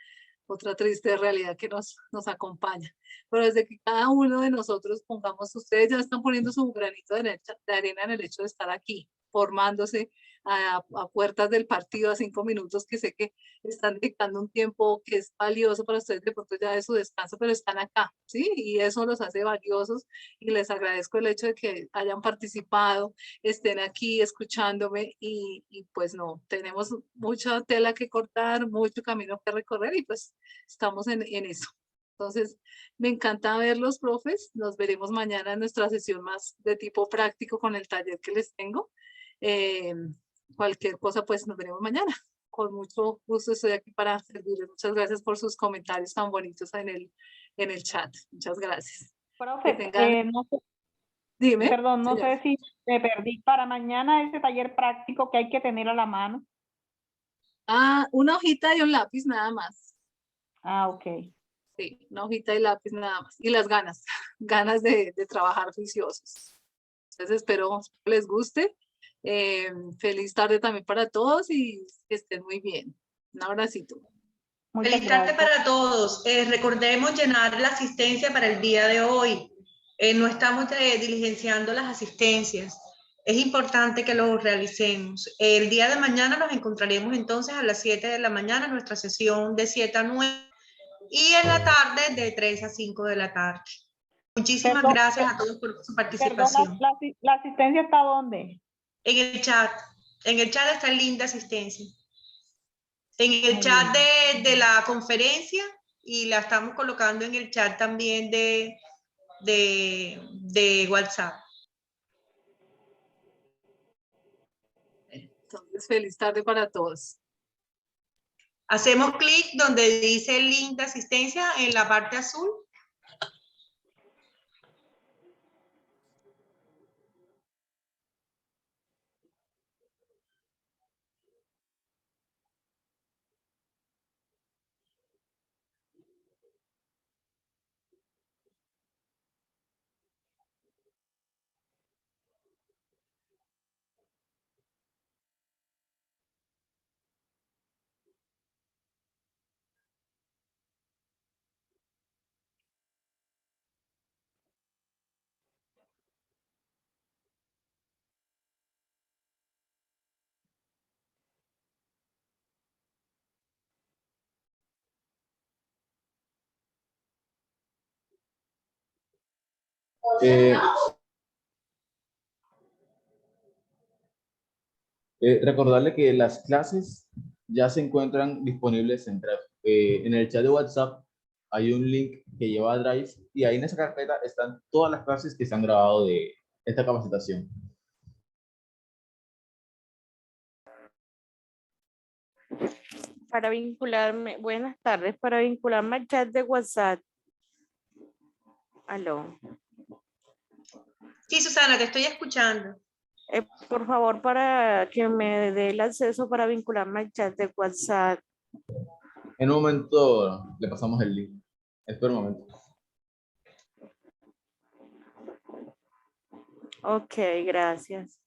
triste realidad que nos acompaña. Pero desde que cada uno de nosotros pongamos, ustedes ya están poniendo su granito de arena en el hecho de estar aquí, formándose a puertas del partido a 5 minutos, que sé que están dictando un tiempo que es valioso para ustedes de pronto ya de su descanso, pero están acá, ¿sí? Y eso los hace valiosos y les agradezco el hecho de que hayan participado, estén aquí escuchándome y pues no, tenemos mucha tela que cortar, mucho camino que recorrer y pues estamos en eso. Entonces, me encanta verlos, profes. Nos veremos mañana en nuestra sesión más de tipo práctico con el taller que les tengo. Eh, Cualquier cosa, pues nos veremos mañana. Con mucho gusto estoy aquí para servirles. Muchas gracias por sus comentarios tan bonitos en el chat. Muchas gracias. Que Profe, tengan, no sé, dime, perdón, no señor. sé si me perdí. Para mañana ese taller práctico que hay que tener a la mano. Ah, una hojita y un lápiz nada más. Ah, ok. Sí, una hojita y lápiz nada más. Y las ganas, ganas de trabajar juiciosos. Entonces espero les guste. Feliz tarde también para todos y que estén muy bien. Un abracito. Muchas Feliz tarde gracias. para todos. Recordemos llenar la asistencia para el día de hoy. No estamos diligenciando las asistencias. Es importante que lo realicemos. El día de mañana nos encontraremos entonces a las 7 de la mañana, nuestra sesión de 7 a 9 y en la tarde de 3 a 5 de la tarde. Muchísimas Perdón, gracias a todos por su perdón, participación. la asistencia está ¿dónde? En el chat está linda asistencia. En el Muy chat bien. de la conferencia y la estamos colocando en el chat también de WhatsApp. Entonces, feliz tarde para todos. Hacemos clic donde dice el link de asistencia en la parte azul. Recordarle que las clases ya se encuentran disponibles en el chat de WhatsApp. Hay un link que lleva a Drive y ahí en esa carpeta están todas las clases que se han grabado de esta capacitación. Para vincularme, buenas tardes, para vincularme al chat de WhatsApp. Aló. Sí, Susana, te estoy escuchando. Por favor, para que me dé el acceso para vincularme al chat de WhatsApp. En un momento le pasamos el link. Espera un momento. Ok, gracias.